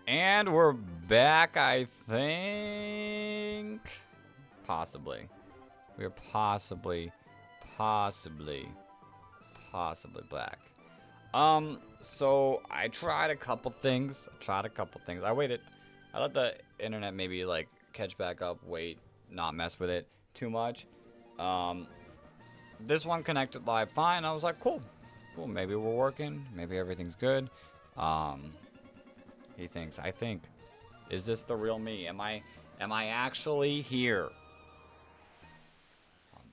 And we're back, I think. Possibly. We're possibly back. So I tried a couple things. I waited. I let the internet maybe like catch back up, wait, not mess with it too much. This one connected live fine. I was like, cool. Maybe we're working. Maybe everything's good. He thinks. I think. Is this the real me? Am I actually here?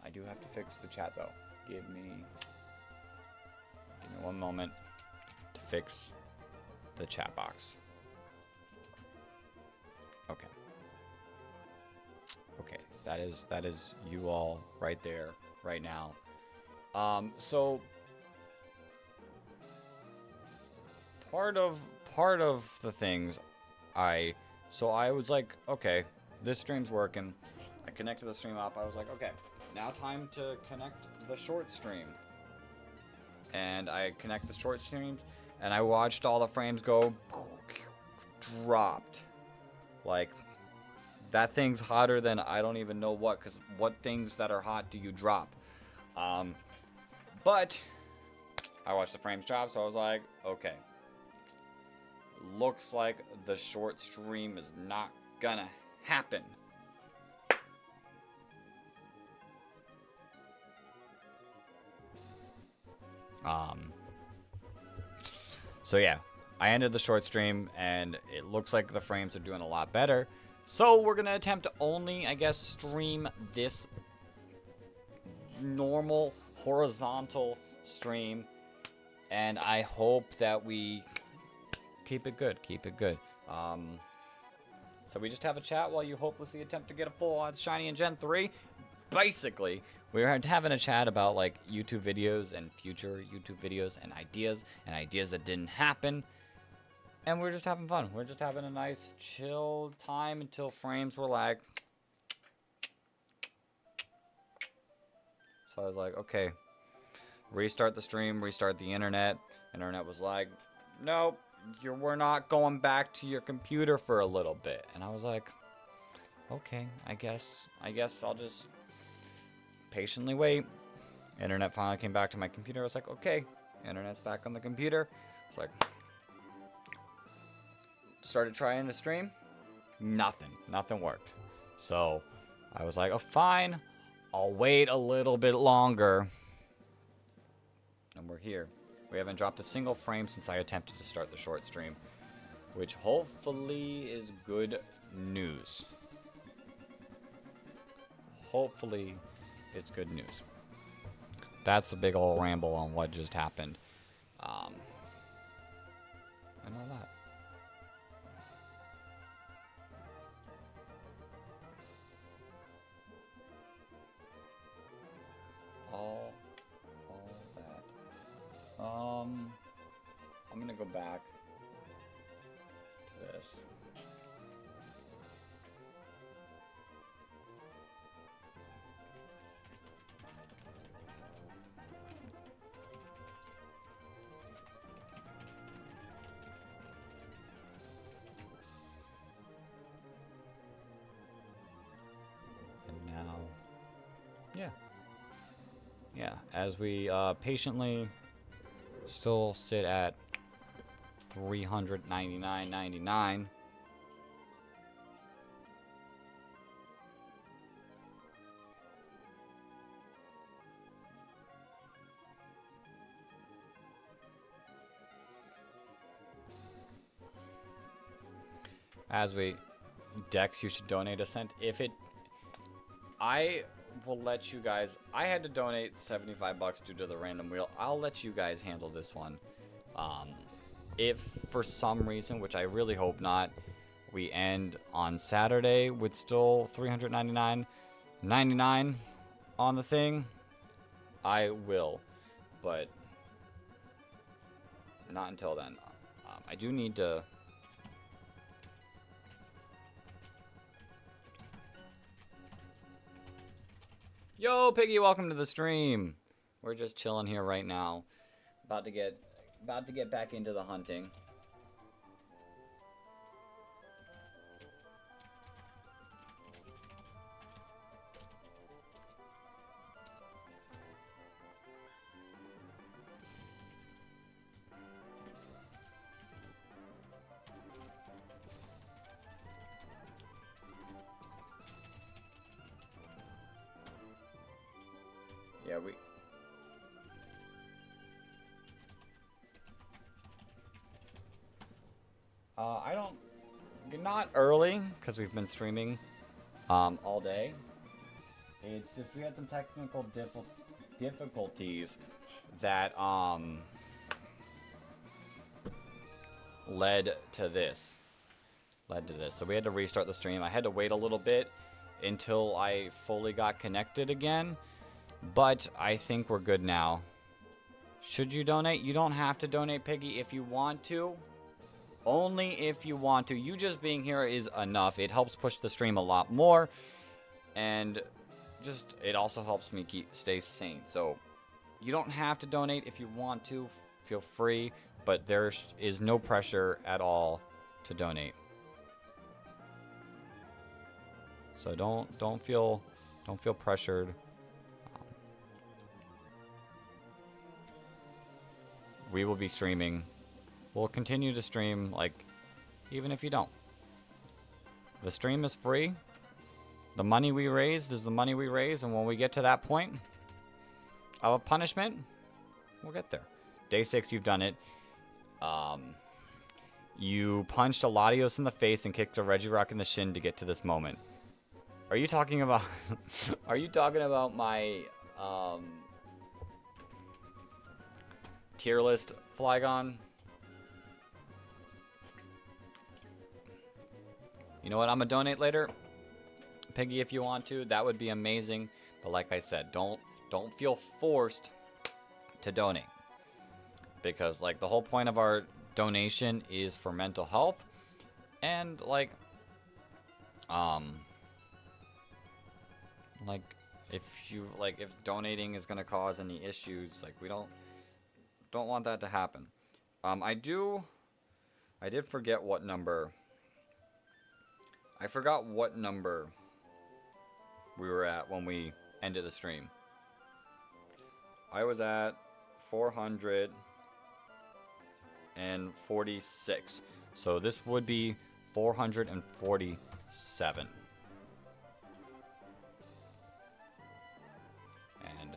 I do have to fix the chat though. Give me 1 moment to fix the chat box. Okay. Okay. That is you all right there, right now. So part of the things I was like, okay, this stream's working. I connected the stream up. I was like, okay, now time to connect the short stream. And I connect the short streams, and I watched all the frames go dropped. Like, that thing's hotter than I don't even know what, because what things that are hot do you drop? But I watched the frames drop, so I was like, okay. Looks like the short stream is not gonna happen. So yeah, I ended the short stream, and it looks like the frames are doing a lot better. So we're gonna attempt to only, I guess, stream this normal horizontal stream, and I hope that we keep it good. So we just have a chat while you hopelessly attempt to get a full-on shiny in Gen 3. Basically, we were having a chat about like YouTube videos and future YouTube videos and ideas that didn't happen. And we're just having fun. We're just having a nice chill time until frames were like. So I was like, okay, restart the stream, restart the internet. Internet was like, nope, we're not going back to your computer for a little bit. And I was like, okay, I guess I'll just patiently wait. Internet finally came back to my computer. I was like, okay, internet's back on the computer. It's like, started trying to stream. Nothing worked. So I was like, oh, fine, I'll wait a little bit longer. And we're here. We haven't dropped a single frame since I attempted to start the short stream, which hopefully is good news. Hopefully it's good news. That's a big old ramble on what just happened. And all that. All that. I'm gonna go back to this. Yeah, as we patiently still sit at $399.99. As we, Dex, you should donate a cent. I will let you guys. I had to donate $75 due to the random wheel. I'll let you guys handle this one. If for some reason, which I really hope not, we end on Saturday with still $399.99 on the thing, I will. But not until then. I do need to. Yo, Piggy, welcome to the stream. We're just chilling here right now. About to get back into the hunting. I don't... Not early, because we've been streaming all day. It's just we had some technical difficulties that led to this. So we had to restart the stream. I had to wait a little bit until I fully got connected again. But I think we're good now. Should you donate? You don't have to donate, Piggy, if you want to. Only if you want to. You just being here is enough. It helps push the stream a lot more. And just, it also helps me stay sane. So, you don't have to donate if you want to. Feel free. But there is no pressure at all to donate. So don't feel pressured. We will be streaming. We'll continue to stream, like, even if you don't. The stream is free. The money we raised is the money we raise, and when we get to that point of a punishment, we'll get there. Day 6, you've done it. You punched a Latios in the face and kicked a Regirock in the shin to get to this moment. Are you talking about... Are you talking about my... tier list Flygon? You know what? I'm gonna donate later, Piggy, if you want to. That would be amazing. But like I said, don't feel forced to donate, because like the whole point of our donation is for mental health, and like if donating is gonna cause any issues, like we don't want that to happen. I did forget what number. I forgot what number we were at when we ended the stream. I was at 446. So this would be 447. And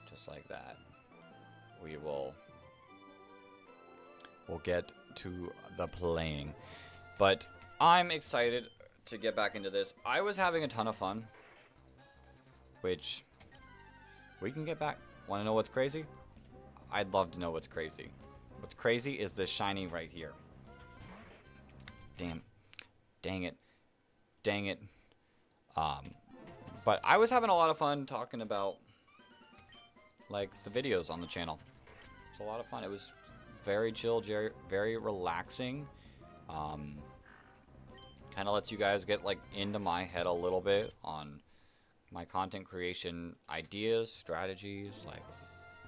just like that, we'll get to the playing. But I'm excited to get back into this. I was having a ton of fun, which we can get back. Want to know what's crazy? I'd love to know what's crazy. What's crazy is this shiny right here. Damn. Dang it. Dang it. But I was having a lot of fun talking about, like, the videos on the channel. It was a lot of fun. It was very chill, very relaxing. Kind of lets you guys get, like, into my head a little bit on my content creation ideas, strategies, like,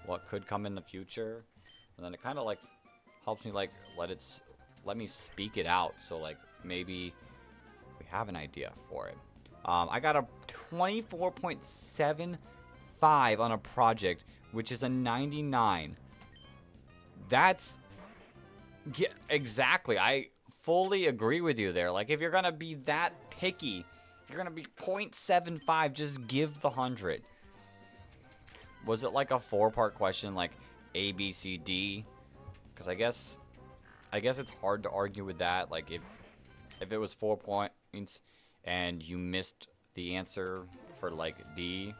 what could come in the future. And then it kind of, like, helps me, like, let me speak it out. So, like, maybe we have an idea for it. I got a 24.75 on a project, which is a 99. That's... Yeah, exactly. I fully agree with you there. Like, if you're gonna be that picky, if you're gonna be 0.75, just give the 100. Was it like a 4-part question, like A, B, C, D? Because I guess it's hard to argue with that. Like, if it was 4 points and you missed the answer for, like, D,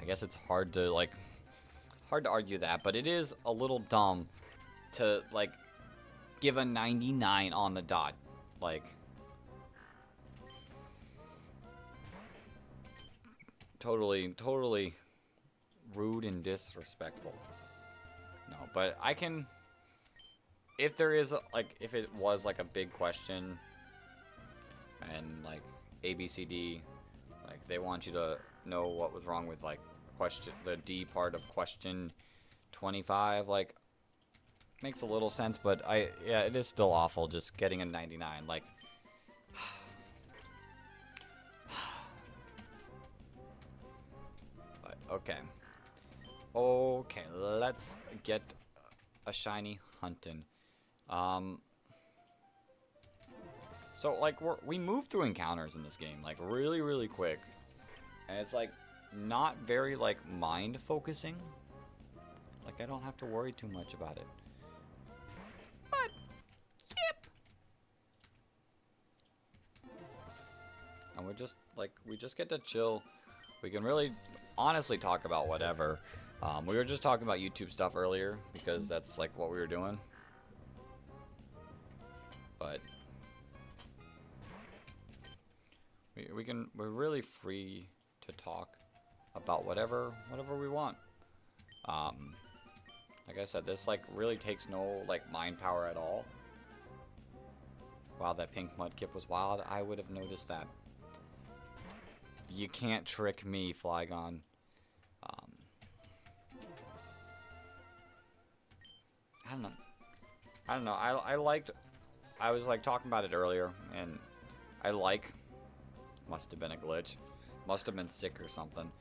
I guess it's hard to argue that. But it is a little dumb to, like, give a 99 on the dot. Like, totally rude and disrespectful. No, but I can, if there is, like, if it was, like, a big question and, like, A, B, C, D, like, they want you to know what was wrong with, like, the D part of question 25, like, makes a little sense, but yeah, it is still awful just getting a 99, like, but okay, let's get a shiny hunting. So, like, we move through encounters in this game, like, really quick, and it's, like, not very, like, mind focusing. Like, I don't have to worry too much about it. But and we just get to chill. We can really honestly talk about whatever. We were just talking about YouTube stuff earlier because that's like what we were doing. But we're really free to talk about whatever we want. Like I said, this like really takes no like mind power at all. Wow, that pink mudkip was wild. I would have noticed that. You can't trick me, Flygon. I don't know. I was like talking about it earlier, and must have been a glitch. Must have been sick or something.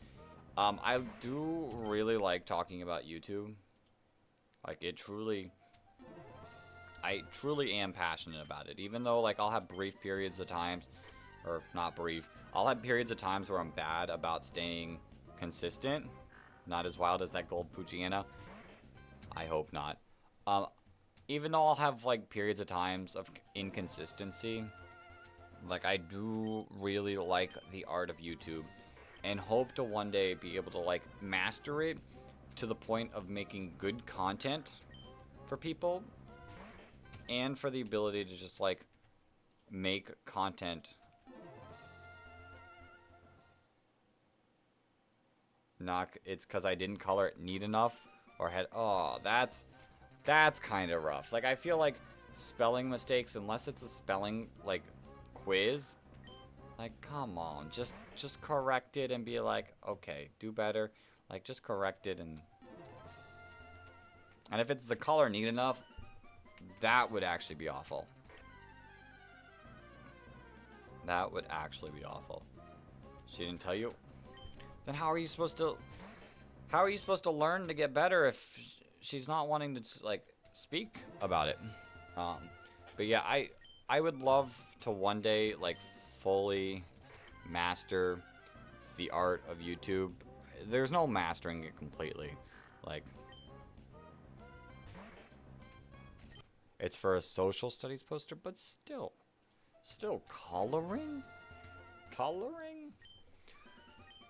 I do really like talking about YouTube. Like I truly am passionate about it. Even though like I'll have brief periods of times, or not brief, I'll have periods of times where I'm bad about staying consistent. Not as wild as that gold Poochyena. I hope not. Even though I'll have like periods of times of inconsistency, like I do really like the art of YouTube and hope to one day be able to like master it to the point of making good content for people and for the ability to just like make content it's because I didn't color it neat enough or had that's kind of rough. Like I feel like spelling mistakes, unless it's a spelling like quiz, like come on, just correct it and be like, okay, do better. Like just correct it, and if it's the color neat enough, that would actually be awful. That would actually be awful. She didn't tell you? Then how are you supposed to learn to get better if she's not wanting to like speak about it? But yeah, I would love to one day like fully master the art of YouTube. There's no mastering it completely. Like it's for a social studies poster, but still coloring?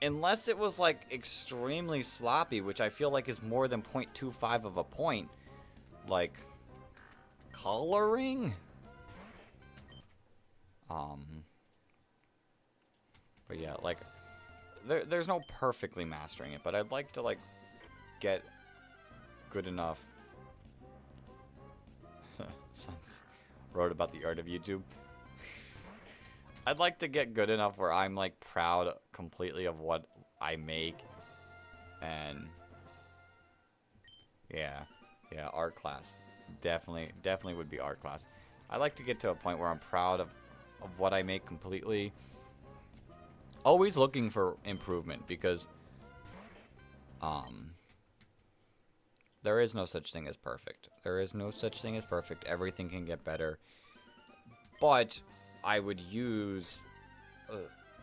Unless it was like extremely sloppy, which I feel like is more than 0.25 of a point. Like coloring? But yeah, like there's no perfectly mastering it, but I'd like to like get good enough. Sons wrote about the art of YouTube. I'd like to get good enough where I'm like proud completely of what I make. And yeah, art class. Definitely would be art class. I'd like to get to a point where I'm proud of what I make completely. Always looking for improvement, because there is no such thing as perfect. Everything can get better. But I would use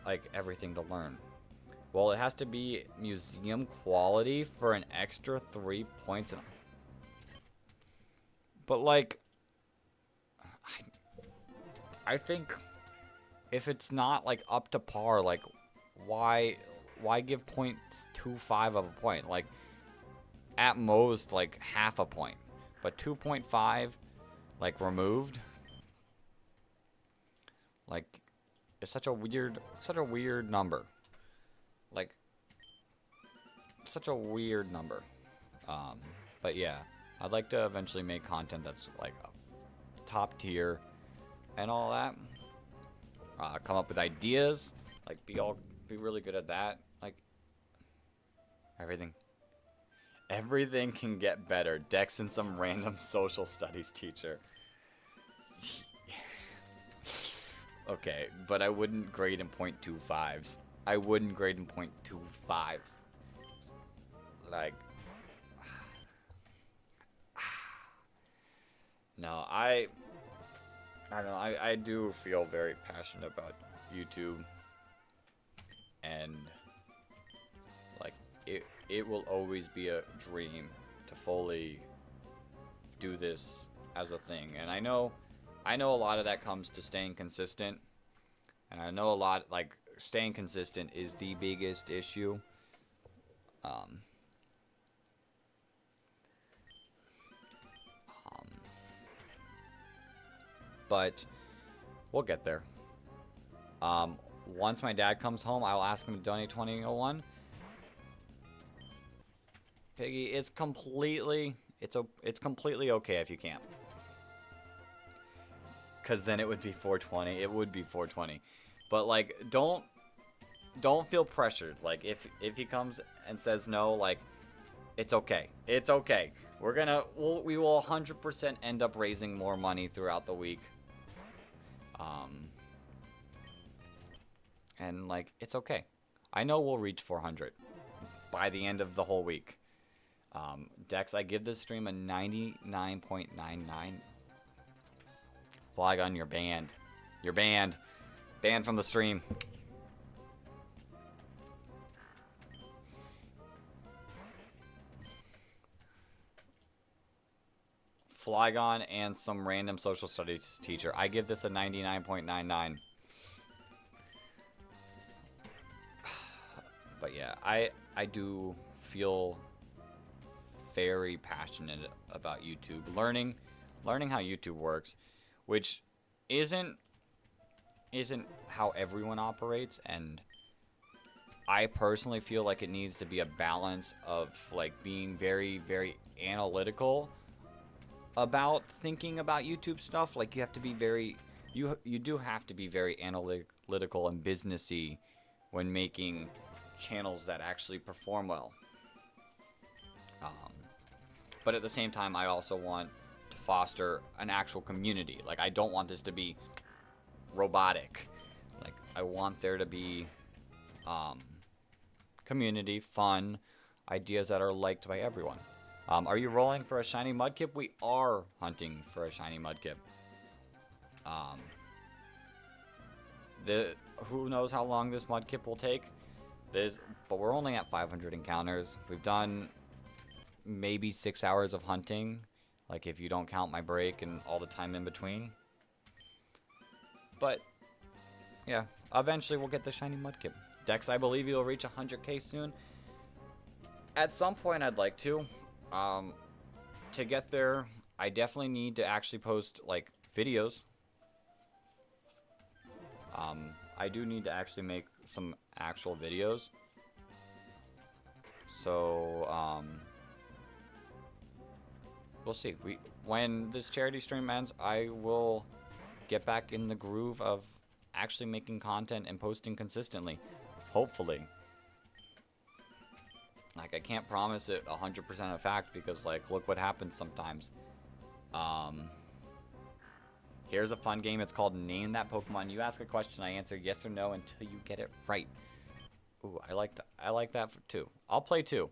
like everything to learn. Well, it has to be museum quality for an extra 3 points. But like, I think if it's not like up to par, like why give 0.25 of a point? Like at most like half a point, but 2.5 like removed. Like it's such a weird number. Like such a weird number. But yeah, I'd like to eventually make content that's like top tier and all that. Come up with ideas, like be really good at that. Like everything can get better. Dex and some random social studies teacher. Okay, but I wouldn't grade in 0.25s. Like, no, I don't know. I do feel very passionate about YouTube, and like it will always be a dream to fully do this as a thing. And I know a lot of that comes to staying consistent, and I know a lot, like staying consistent is the biggest issue. Um, but we'll get there. Once my dad comes home, I will ask him to donate 2001. Piggy, it's completely okay if you can't. Cause then it would be 420. It would be 420. But like, don't feel pressured. Like if he comes and says no, like it's okay. It's okay. We will 100% end up raising more money throughout the week. And like it's okay. I know we'll reach 400 by the end of the whole week. Dex, I give this stream a 99.99. Flygon, you're banned. You're banned. Banned from the stream. Flygon and some random social studies teacher. I give this a 99.99. But yeah, I do feel very passionate about YouTube. Learning how YouTube works, which isn't how everyone operates, and I personally feel like it needs to be a balance of like being very, very analytical about thinking about YouTube stuff. Like you have to be very you do have to be very analytical and businessy when making channels that actually perform well. But at the same time, I also want to foster an actual community. Like I don't want this to be robotic. Like I want there to be community, fun, ideas that are liked by everyone. Are you rolling for a shiny mudkip? We are hunting for a shiny mudkip. Who knows how long this mudkip will take? But we're only at 500 encounters. We've done maybe 6 hours of hunting, like if you don't count my break and all the time in between. But yeah, eventually we'll get the shiny mudkip. Dex, I believe you'll reach 100k soon. At some point I'd like to. To get there, I definitely need to actually post like videos. I do need to actually make some actual videos. So, we'll see. When this charity stream ends, I will get back in the groove of actually making content and posting consistently. Hopefully. Like, I can't promise it 100% of fact because, like, look what happens sometimes. Here's a fun game. It's called Name That Pokemon. You ask a question, I answer yes or no until you get it right. Ooh, I like that. I like that for 2. I'll play 2.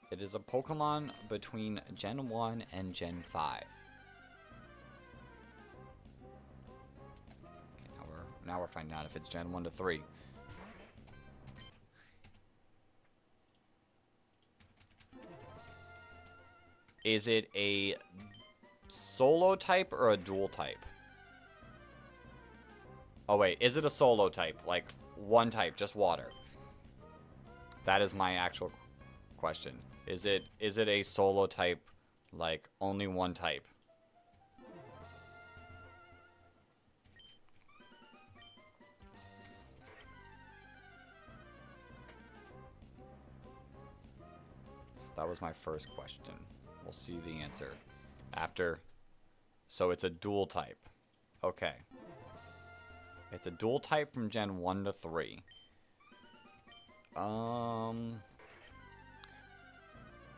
It is a Pokemon between Gen 1 and Gen 5. Okay, now we're finding out if it's Gen 1 to 3. Is it a solo type or a dual type? Oh wait, is it a solo type? Like one type, just water? That is my actual question. Is it a solo type, like only one type? So that was my first question. We'll see the answer after. So it's a dual type. Okay. It's a dual type from Gen 1 to 3.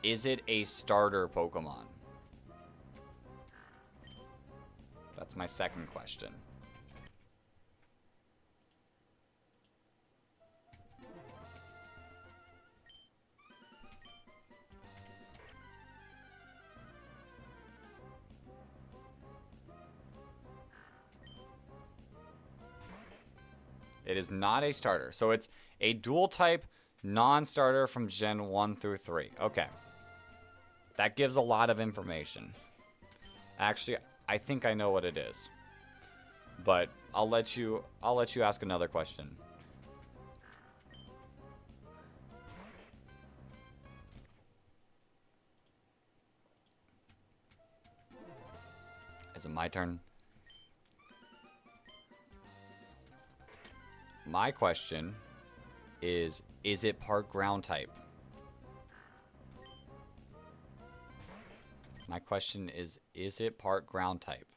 Is it a starter Pokemon? That's my second question. It is not a starter. So it's a dual type non-starter from Gen 1 through 3. Okay. That gives a lot of information. Actually, I think I know what it is. But I'll let you ask another question. Is it my turn? My question is it part ground type? My question is it part ground type?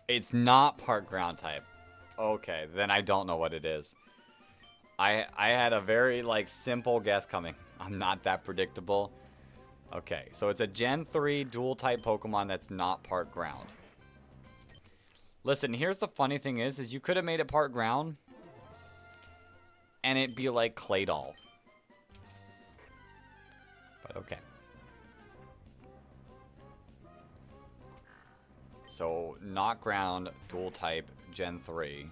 It's not part ground type. Okay, then I don't know what it is. I had a very, like, simple guess coming. I'm not that predictable. Okay, so it's a Gen 3 dual-type Pokemon that's not part ground. Listen, here's the funny thing is you could have made it part ground, and it'd be like Claydol. But okay. So, not ground, dual type, Gen 3.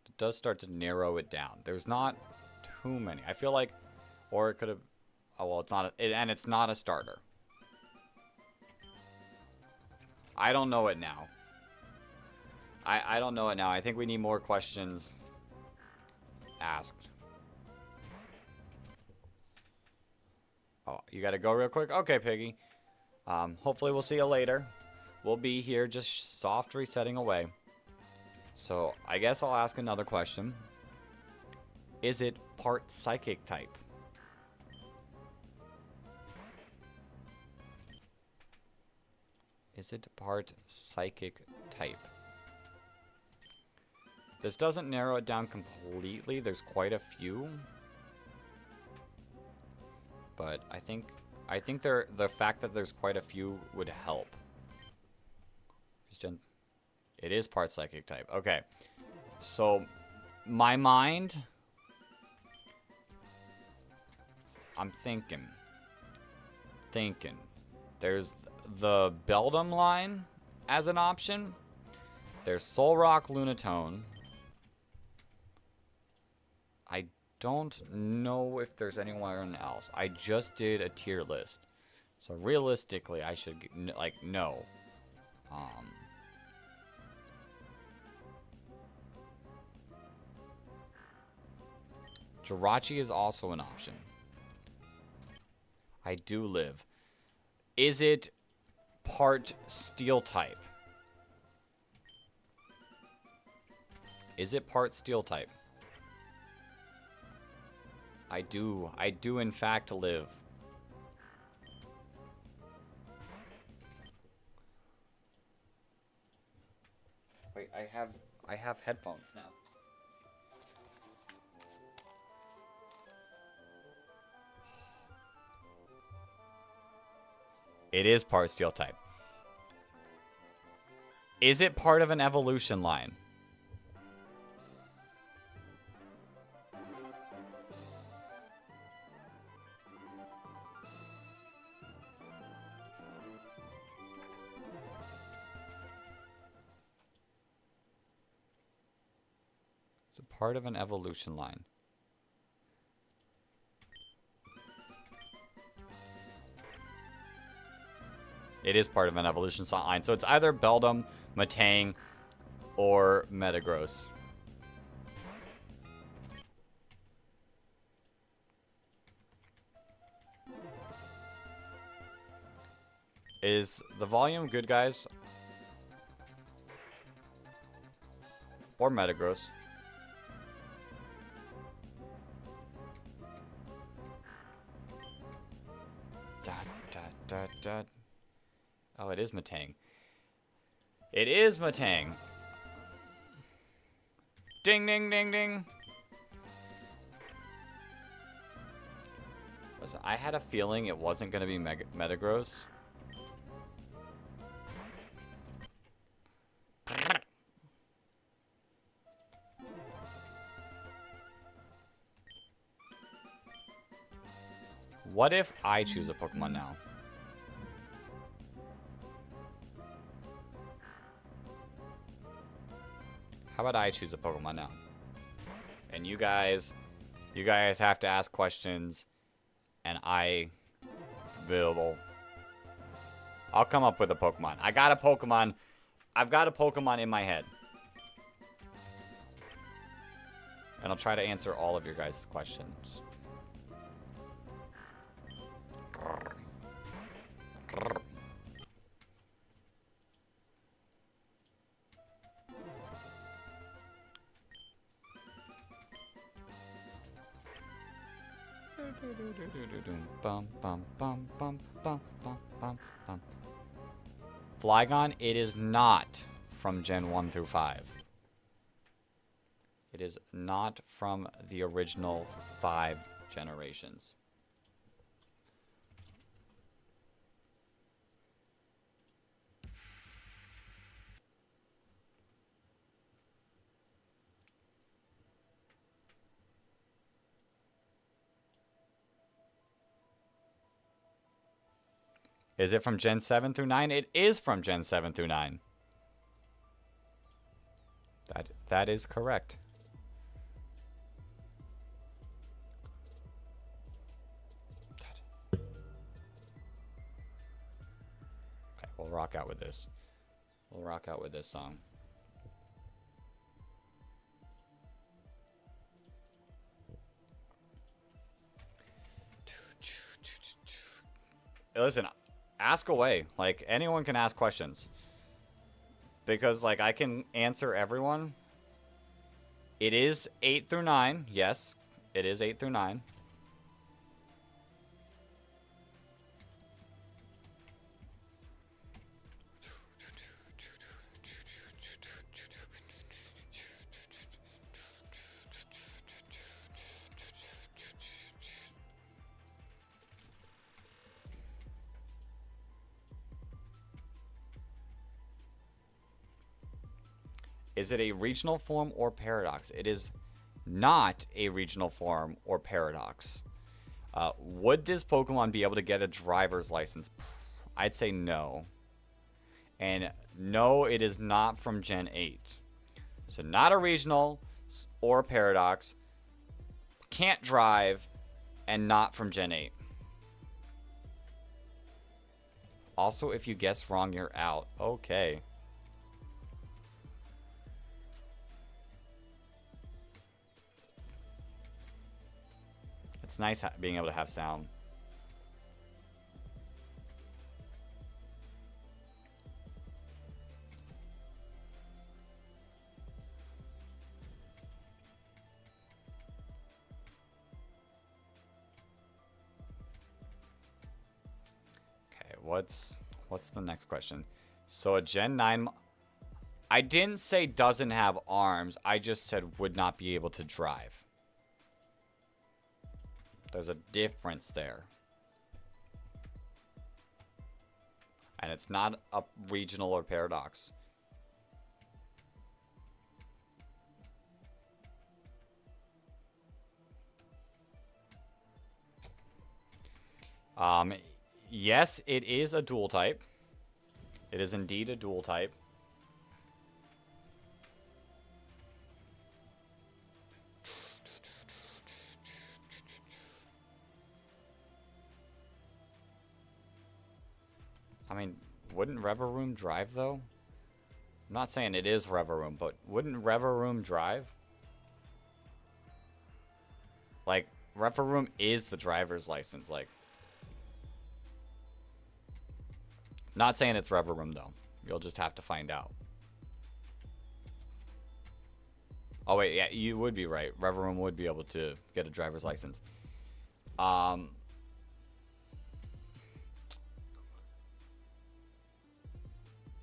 It does start to narrow it down. There's not too many. I feel like, or it could have, oh, well, it's not, and it's not a starter. I don't know it now. I don't know it now. I think we need more questions asked. Oh, you gotta go real quick? Okay, Piggy. Hopefully we'll see you later. We'll be here just soft resetting away. So, I guess I'll ask another question. Is it part psychic type? Is it part psychic type? This doesn't narrow it down completely. There's quite a few. But I think the fact that there's quite a few would help. It is part psychic type. Okay. So my mind, I'm thinking. There's the Beldum line as an option. There's Solrock Lunatone. I don't know if there's anyone else. I just did a tier list. So realistically, I should, like, know. Jirachi is also an option. I do live. Is it part steel type? Is it part steel type? I do in fact live. Wait, I have headphones now. It is part steel type. Is it part of an evolution line? Is it part of an evolution line? It is part of an evolution line. So it's either Beldum, Matang, or Metagross. Is the volume good, guys? Or Metagross? Oh, it is Matang. It is Matang. Ding, ding, ding, ding. Listen, I had a feeling it wasn't going to be Metagross. What if I choose a Pokemon now? about I choose a Pokemon now? And you guys have to ask questions, and I will. I'll come up with a Pokemon. I've got a Pokemon in my head. And I'll try to answer all of your guys' questions. Flygon, it is not from Gen 1 through 5. It is not from the original 5 generations. Is it from Gen 7 through 9? It is from Gen 7 through 9. That is correct. Okay, we'll rock out with this. We'll rock out with this song. Listen, ask away. Like, anyone can ask questions. Because, like, I can answer everyone. It is 8 through 9. Yes, it is 8 through 9. Is it a regional form or paradox? It is not a regional form or paradox. Would this Pokemon be able to get a driver's license? I'd say no. And no, it is not from Gen 8. So not a regional or paradox. Can't drive and not from Gen 8. Also, if you guess wrong, you're out. Okay. It's nice being able to have sound. Okay, what's the next question? So a Gen 9... I didn't say doesn't have arms. I just said would not be able to drive. There's a difference there. And it's not a regional or paradox. Yes, it is a dual type. It is indeed a dual type. I mean, wouldn't Reveroom drive, though? I'm not saying it is Reveroom, but wouldn't Reveroom drive? Like, Reveroom is the driver's license, like... Not saying it's Reveroom, though. You'll just have to find out. Oh, wait, yeah, you would be right. Reveroom would be able to get a driver's license.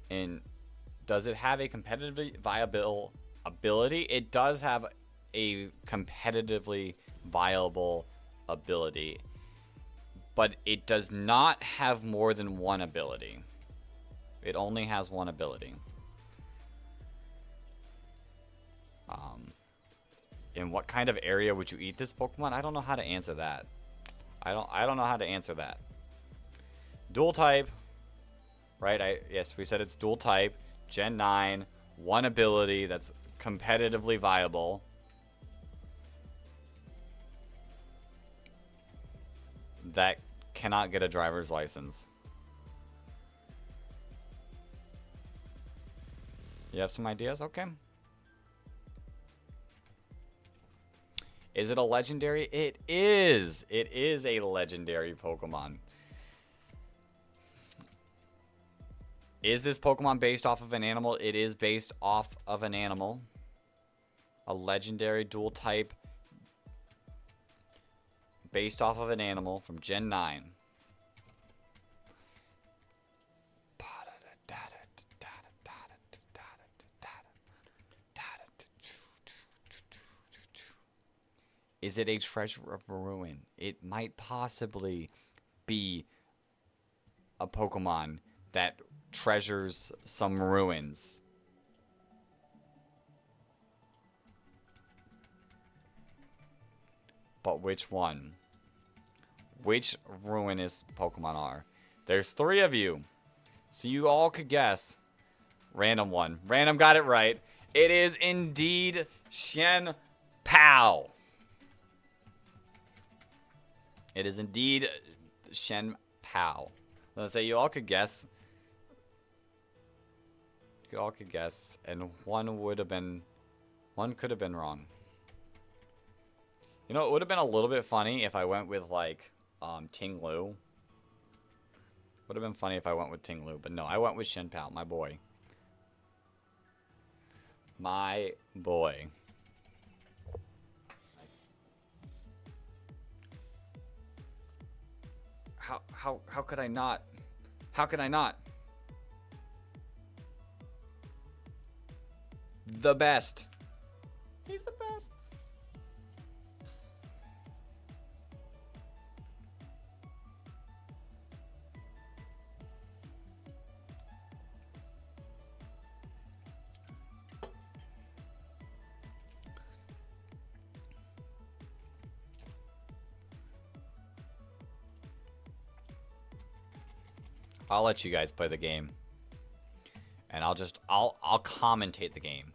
And does it have a competitively viable ability? It does have a competitively viable ability, but it does not have more than one ability. It only has one ability. In what kind of area would you eat this Pokemon? I don't know how to answer that. I don't know how to answer that. Dual type. Right, yes, we said it's dual type, Gen 9, one ability that's competitively viable, that cannot get a driver's license. You have some ideas? Okay. Is it a legendary? It is. It is a legendary Pokemon. Is this Pokemon based off of an animal? It is based off of an animal. A legendary dual type based off of an animal from Gen 9. Is it a treasure of ruin? It might possibly be a Pokemon that treasures some ruins. But which one? Which ruinous Pokemon are? There's 3 of you. So you all could guess. Random one. Random got it right. It is indeed Shen Pao. It is indeed Shen Pao. Let's say you all could guess. You all could guess, and one could have been wrong. You know, it would have been a little bit funny if I went with like Ting Lu. Would have been funny if I went with Ting Lu, but no, I went with Shen Pao, my boy. My boy. How could I not? How could I not? The best. He's the best. I'll let you guys play the game. And I'll commentate the game.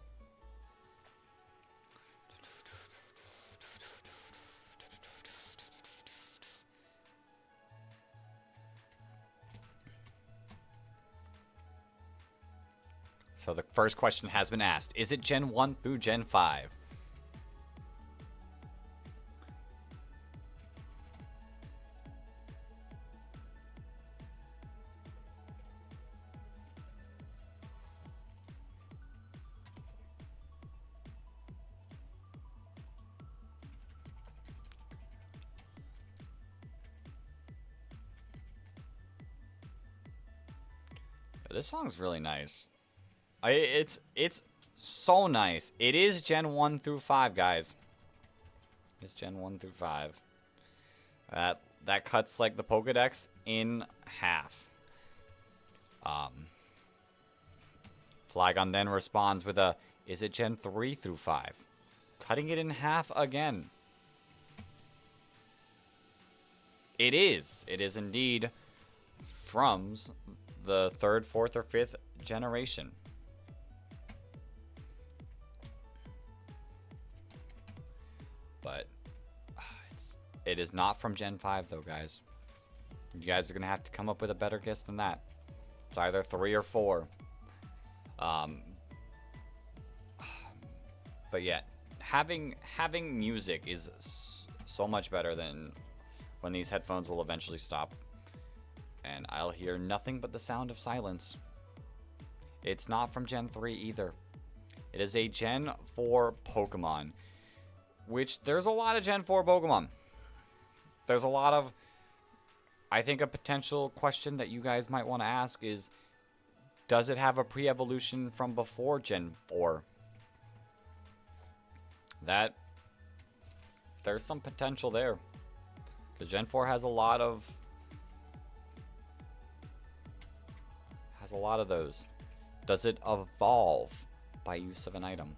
So the first question has been asked. Is it Gen 1 through Gen 5? This song's really nice. It's so nice. It is Gen 1 through 5, guys. It's Gen 1 through 5. That cuts like the Pokedex in half. Flygon then responds with a, is it Gen 3 through 5? Cutting it in half again. It is. It is indeed from the 3rd, 4th, or 5th generation. But it is not from Gen 5 though, guys. You guys are going to have to come up with a better guess than that. It's either 3 or 4. But yeah, having music is so much better than when these headphones will eventually stop. And I'll hear nothing but the sound of silence. It's not from Gen 3 either. It is a Gen 4 Pokemon. Which, there's a lot of Gen 4 Pokemon. There's a lot of... I think a potential question that you guys might want to ask is... Does it have a pre-evolution from before Gen 4? There's some potential there. Because Gen 4 has a lot of... those. Does it evolve by use of an item?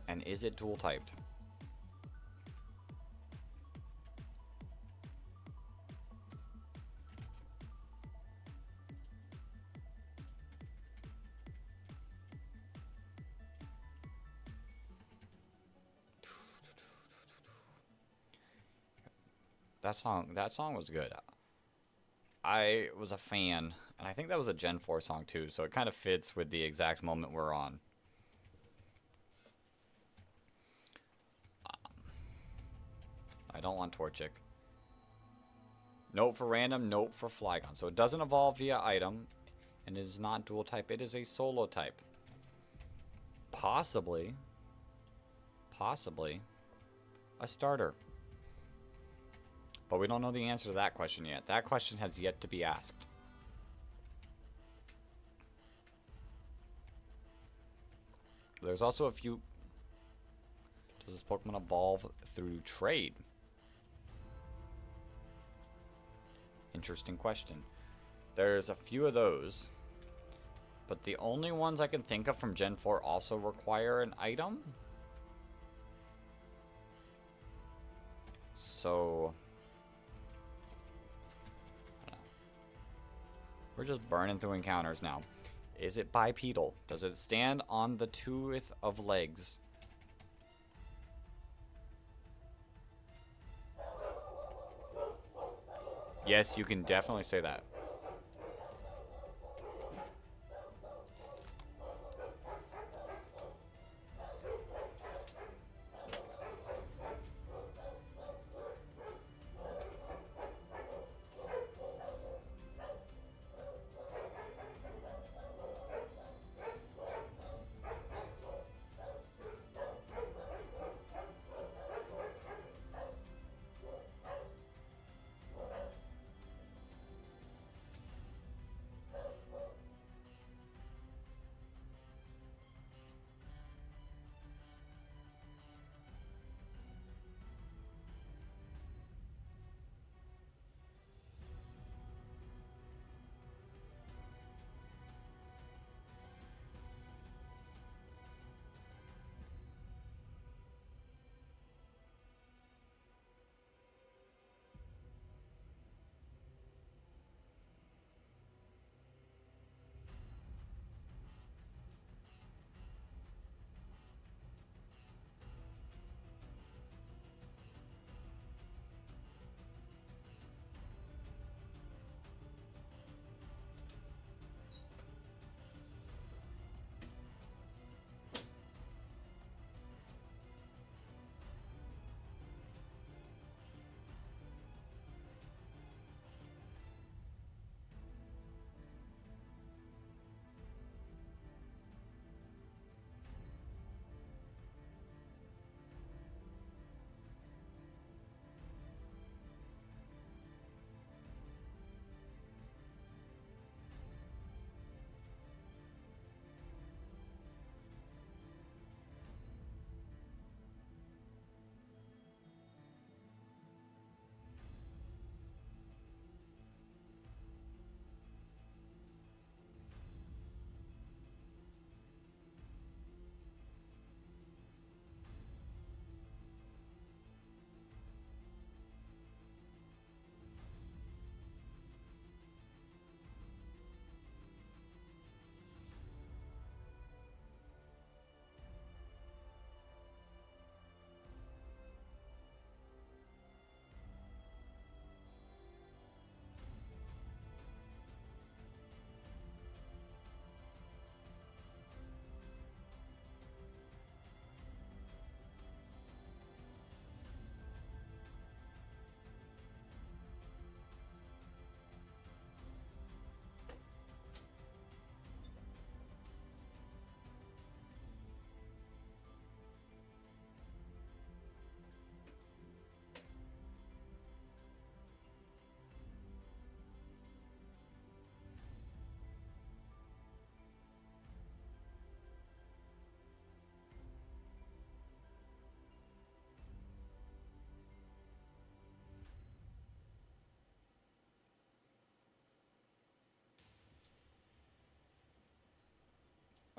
And is it dual typed? That song was good. I was a fan, and I think that was a Gen 4 song too, so it kind of fits with the exact moment we're on. I don't want Torchic. Note for random, note for Flygon. So it doesn't evolve via item, and it is not dual type. It is a solo type. Possibly a starter. But we don't know the answer to that question yet. That question has yet to be asked. There's also a few... Does this Pokemon evolve through trade? Interesting question. There's a few of those. But the only ones I can think of from Gen 4 also require an item. So... we're just burning through encounters now. Is it bipedal? Does it stand on the tooth of legs? Yes, you can definitely say that.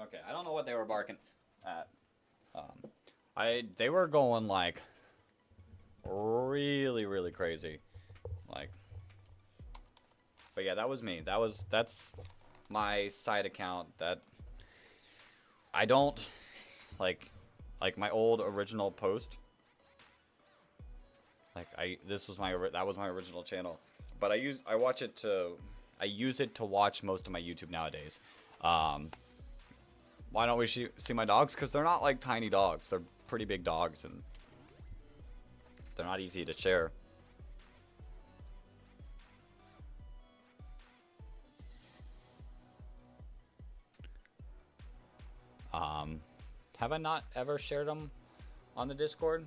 Okay, I don't know what they were barking at. They were going like really crazy, like. But yeah, that was me. That's my side account that I don't like my old original post. Like that was my original channel, but I use it to watch most of my YouTube nowadays. Why don't we see my dogs? Because they're not like tiny dogs. They're pretty big dogs, and they're not easy to share. Have I not ever shared them on the Discord?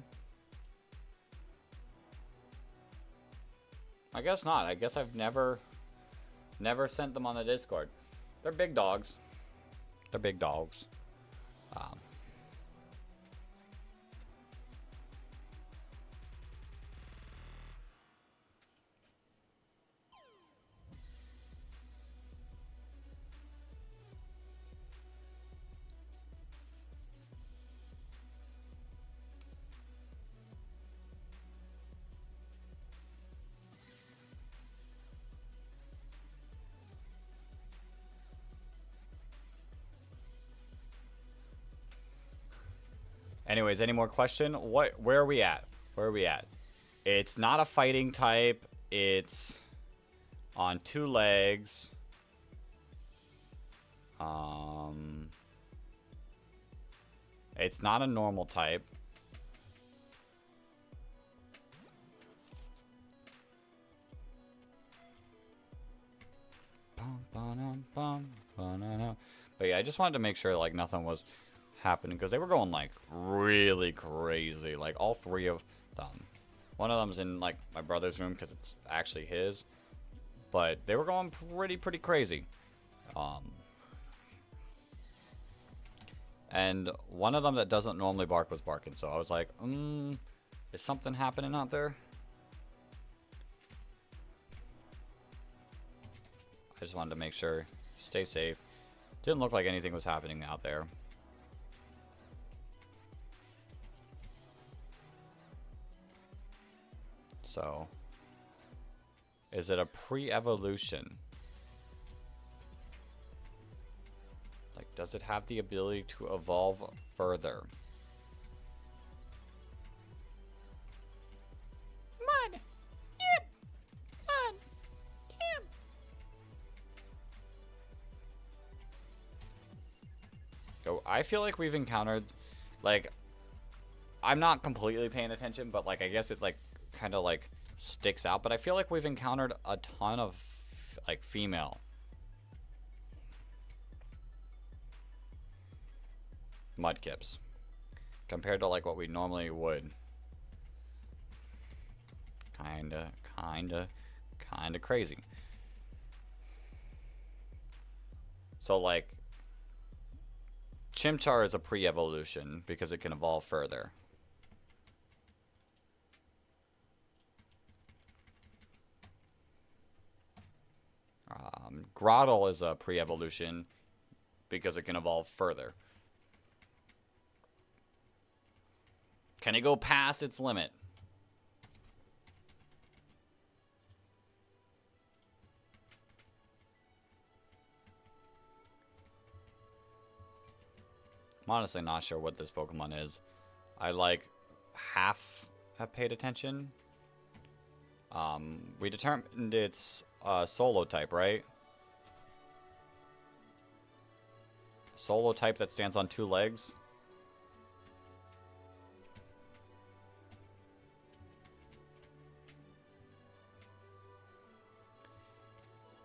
I guess not. I guess I've never sent them on the Discord. They're big dogs. They're big dogs. Anyways, any more question? Where are we at? Where are we at? It's not a fighting type. It's on 2 legs. It's not a normal type. But yeah, I just wanted to make sure like nothing was happening, because they were going like really crazy. Like all 3 of them. One of them's in like my brother's room because it's actually his, but they were going pretty crazy. And one of them that doesn't normally bark was barking, so I was like, is something happening out there? I just wanted to make sure. Stay safe. Didn't look like anything was happening out there. So, is it a pre-evolution? Like, does it have the ability to evolve further? Mud! Yep! Mud! Damn! So, I feel like we've encountered, like, I'm not completely paying attention, but, like, I guess it, like, kind of like sticks out, but I feel like we've encountered a ton of like female mudkips compared to like what we normally would. Kinda crazy. So like Chimchar is a pre-evolution because it can evolve further. Grottle is a pre-evolution because it can evolve further. Can it go past its limit? I'm honestly not sure what this Pokemon is. I like half have paid attention. We determined it's solo type, right? Solo type that stands on 2 legs.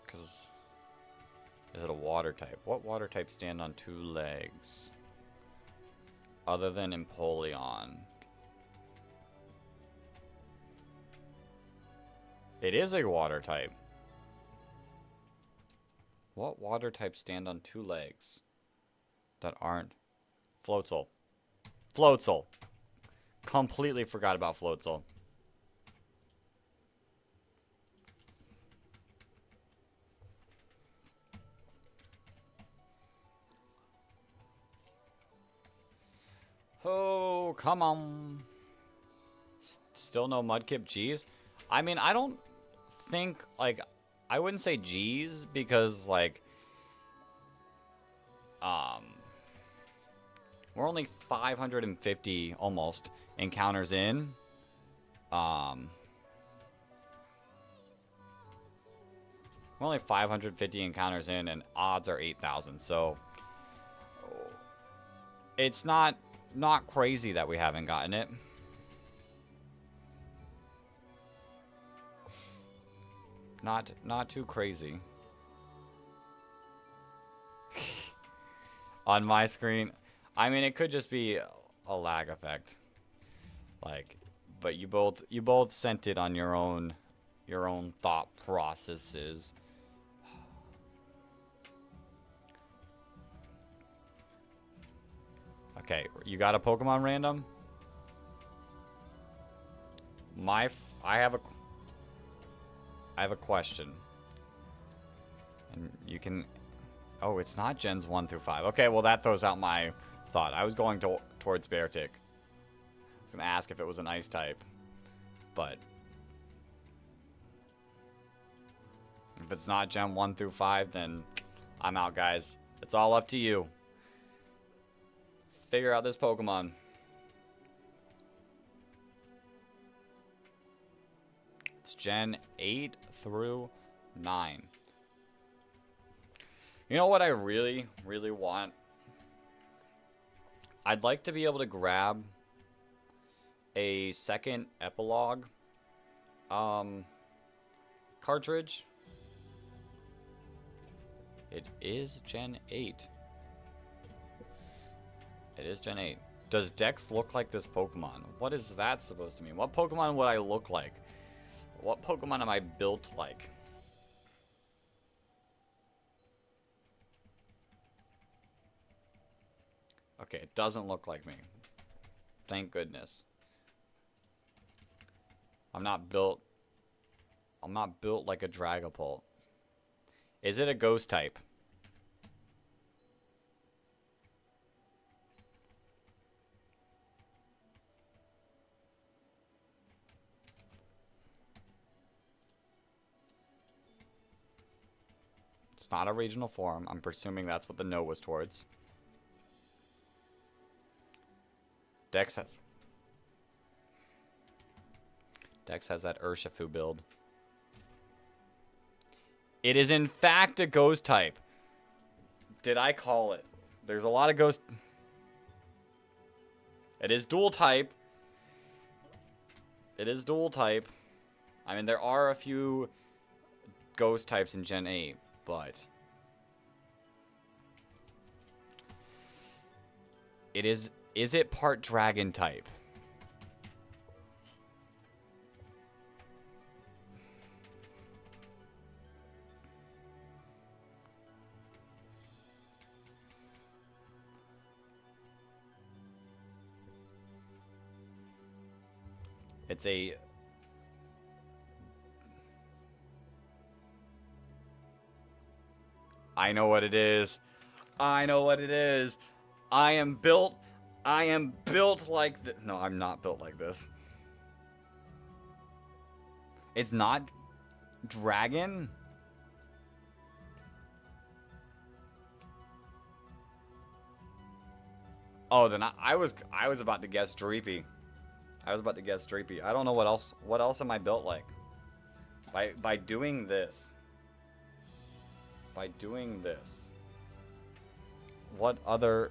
Because is it a water type? What water type stand on 2 legs? Other than Empoleon. It is a water type. What water types stand on 2 legs that aren't Floatzel? Floatzel. Completely forgot about Floatzel. Oh, come on. Still no Mudkip G's? I mean, I don't think, like, I wouldn't say G's because, like, we're only 550 almost encounters in. We're only 550 encounters in, and odds are 8,000. So it's not crazy that we haven't gotten it. Not too crazy. On my screen, I mean, it could just be a lag effect. Like, but you both sent it on your own thought processes. Okay, you got a Pokemon random? I have a question. And you can... Oh, it's not gens 1 through 5. Okay, well that throws out my thought. I was going towards Beartic. I was going to ask if it was an ice type. But... if it's not gen 1 through 5, then I'm out, guys. It's all up to you. Figure out this Pokemon. It's gen 8 through 9. You know what I really, really want? I'd like to be able to grab a second epilogue cartridge. It is gen 8. It is gen 8. Does Dex look like this Pokemon? What is that supposed to mean? What Pokemon would I look like? What Pokemon am I built like? Okay, it doesn't look like me. Thank goodness. I'm not built like a Dragapult. Is it a ghost type? It's not a regional form. I'm presuming that's what the no was towards. Dex has that Urshifu build. It is in fact a ghost type. Did I call it? There's a lot of ghost... It is dual type. It is dual type. I mean, there are a few ghost types in Gen 8, but... it is... Is it part dragon type? It's a... I know what it is. I know what it is. I am built like this. No, I'm not built like this. It's not dragon? Oh, then I was about to guess Dreepy. I was about to guess Dreepy. I don't know what else. What else am I built like? By doing this. By doing this. What other...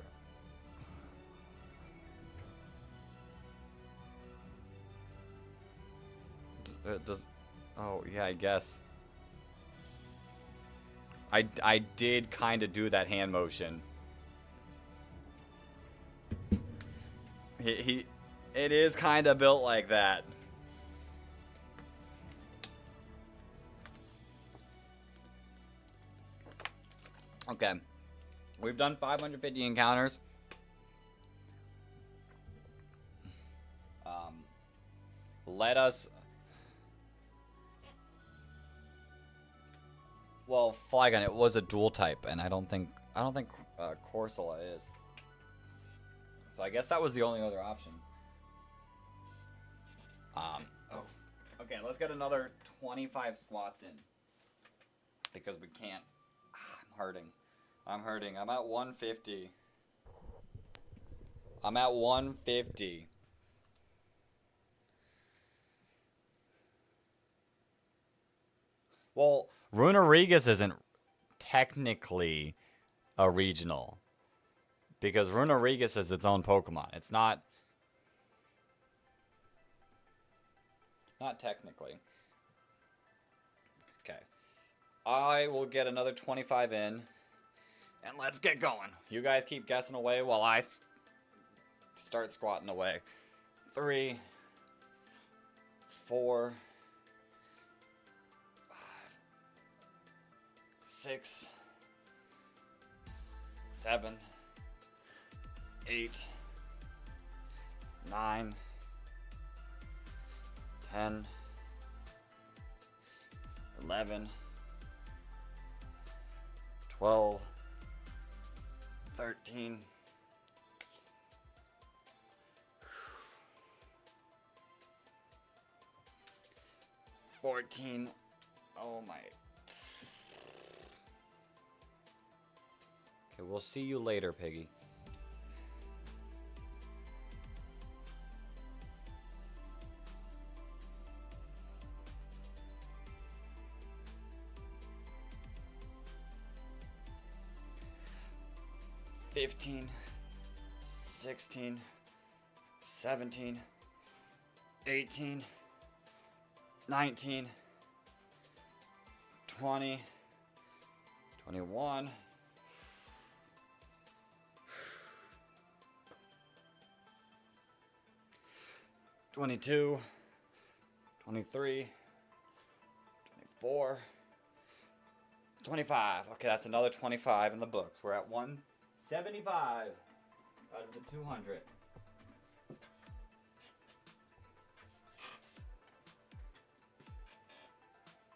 Oh, yeah, I guess. I did kind of do that hand motion. It is kind of built like that. Okay. We've done 550 encounters. Let us... Well, Flygon, it was a dual type, and I don't think Corsola is. So I guess that was the only other option. Okay, let's get another 25 squats in. Because we can't. I'm hurting. I'm hurting. I'm at 150. I'm at 150. Well, Runarigus isn't technically a regional. Because Runarigus is its own Pokemon. It's not... Not technically. Okay. I will get another 25 in. And let's get going. You guys keep guessing away while I start squatting away. 3, 4, 5, 6, 7, 8, 9, 10, 11, 12, 13, 14. Oh my. Okay, we'll see you later, Piggy. $15, $16, $17, $18, $19, $20, $21, $22, $23, $24, $25. Okay, that's another 25 in the books. We're at 175 out of the 200.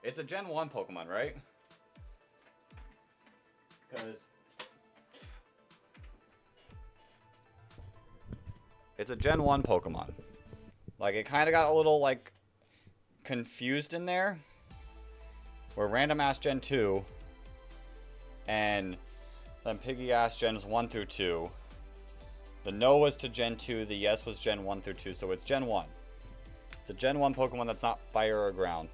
It's a Gen 1 Pokemon, right? Because it's a Gen 1 Pokemon. Like, it kind of got a little, like, confused in there. Where Random asked Gen 2. And then Piggy asked Gens 1 through 2. The no was to Gen 2. The yes was Gen 1 through 2. So it's Gen 1. It's a Gen 1 Pokemon that's not fire or ground.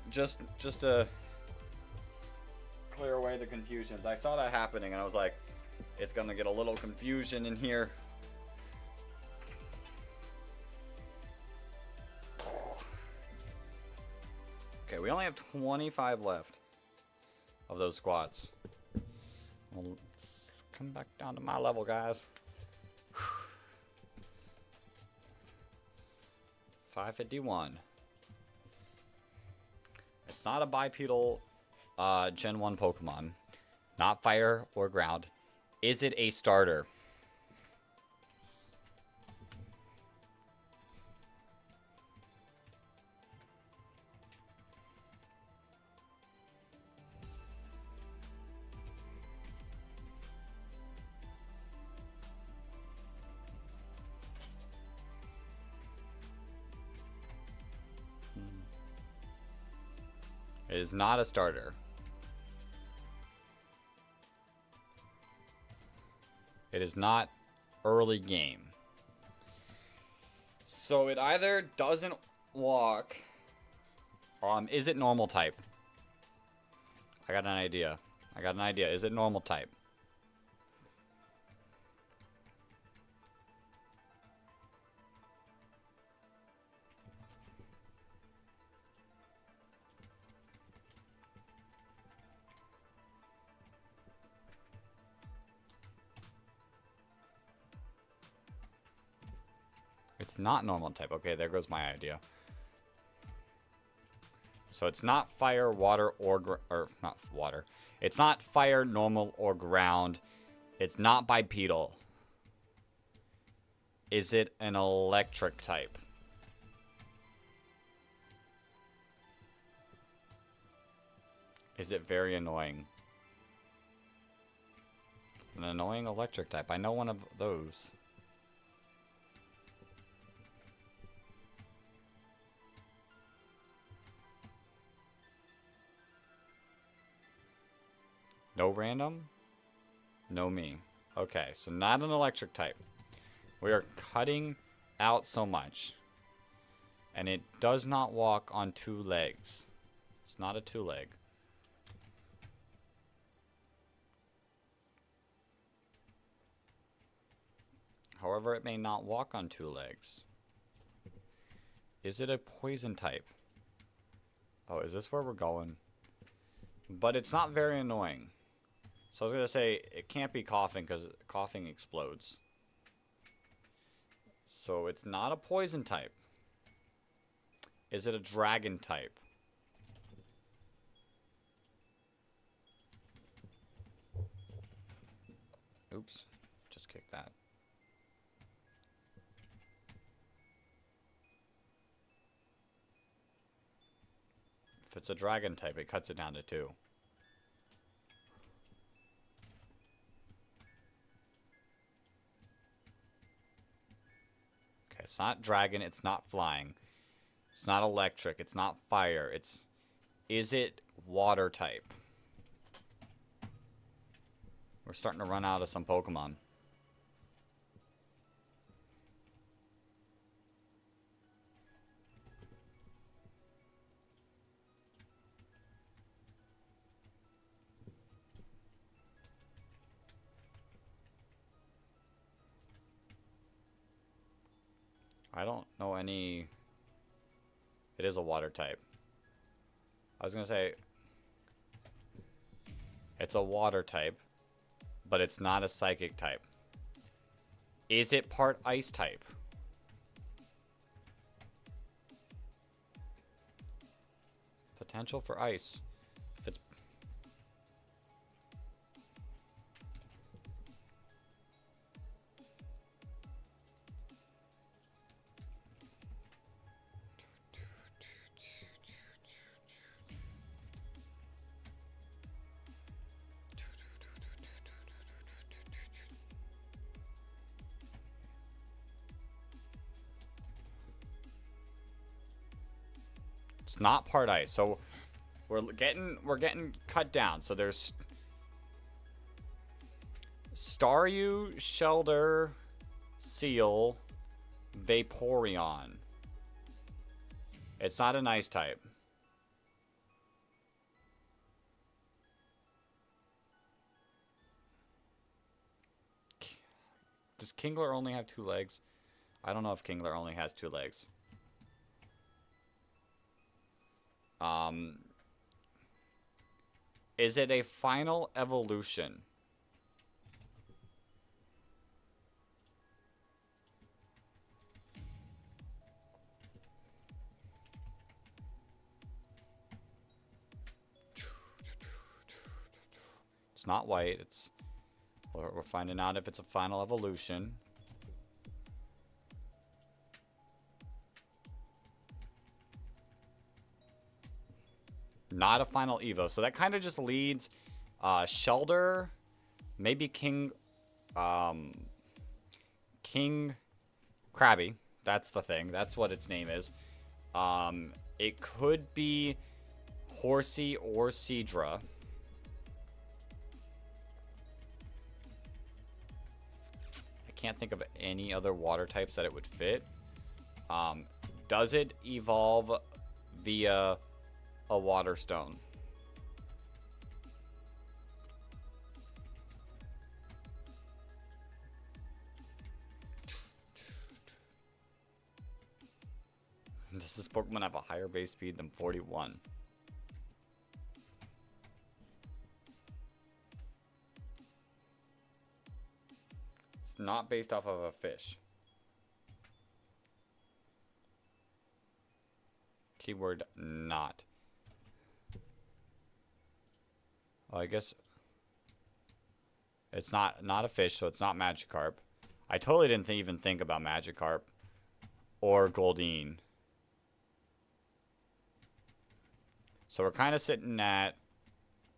Just to clear away the confusions. I saw that happening and I was like, it's gonna get a little confusion in here. Okay, we only have 25 left of those squats. Well, let's come back down to my level, guys. 551. It's not a bipedal Gen 1 Pokemon. Not fire or ground. Is it a starter? It is not a starter. It is not early game. So it either doesn't walk. Is it normal type? I got an idea. Is it normal type? It's not normal type. Okay, there goes my idea. So it's not fire, water, or not water. It's not fire, normal, or ground. It's not bipedal. Is it an electric type? Is it very annoying? An annoying electric type. I know one of those. No random? No me. Okay, so not an electric type. We are cutting out so much. And it does not walk on two legs. It's not a two-leg. However, it may not walk on two legs. Is it a poison type? Oh, is this where we're going? But it's not very annoying. So I was going to say, it can't be coughing because coughing explodes. So it's not a poison type. Is it a dragon type? Oops. Just kicked that. If it's a dragon type, it cuts it down to 2. Okay, it's not dragon, it's not flying. It's not electric, it's not fire. Is it water type? We're starting to run out of some Pokemon. I don't know any... It is a water type. I was going to say... It's a water type, but it's not a psychic type. Is it part ice type? Potential for ice. If it's... It's not part ice, so we're getting cut down. So there's Staryu, Shelder, Seal, Vaporeon. It's not an ice type. Does Kingler only have 2 legs? I don't know if Kingler only has 2 legs. Is it a final evolution? It's not white. We're finding out if it's a final evolution. Not a final Evo. So that kind of just leads Shelder, maybe King Krabby. That's the thing. That's what its name is. It could be Horsey or Seadra. I can't think of any other water types that it would fit. Does it evolve via a water stone? Does this Pokemon have a higher base speed than 41? It's not based off of a fish. Keyword not. Well, I guess it's not a fish, so it's not Magikarp. I totally didn't even think about Magikarp or Goldeen. So we're kind of sitting at,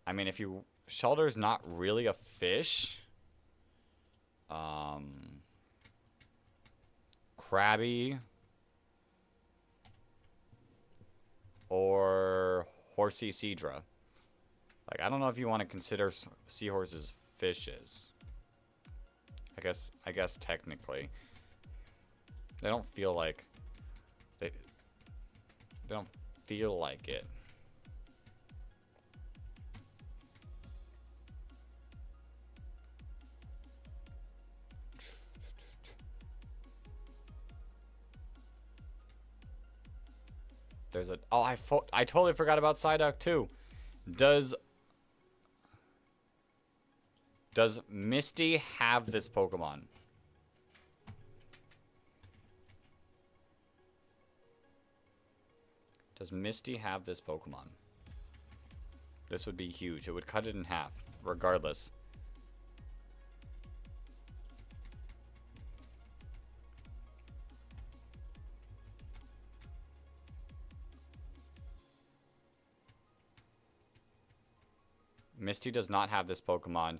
I mean, if you, Shelter's not really a fish. Krabby or Horsey Seadra. Like, I don't know if you want to consider seahorses fishes. I guess technically. They don't feel like They don't feel like it. There's a... Oh, I totally forgot about Psyduck, too. Does Misty have this Pokemon? Does Misty have this Pokemon? This would be huge. It would cut it in half, regardless. Misty does not have this Pokemon,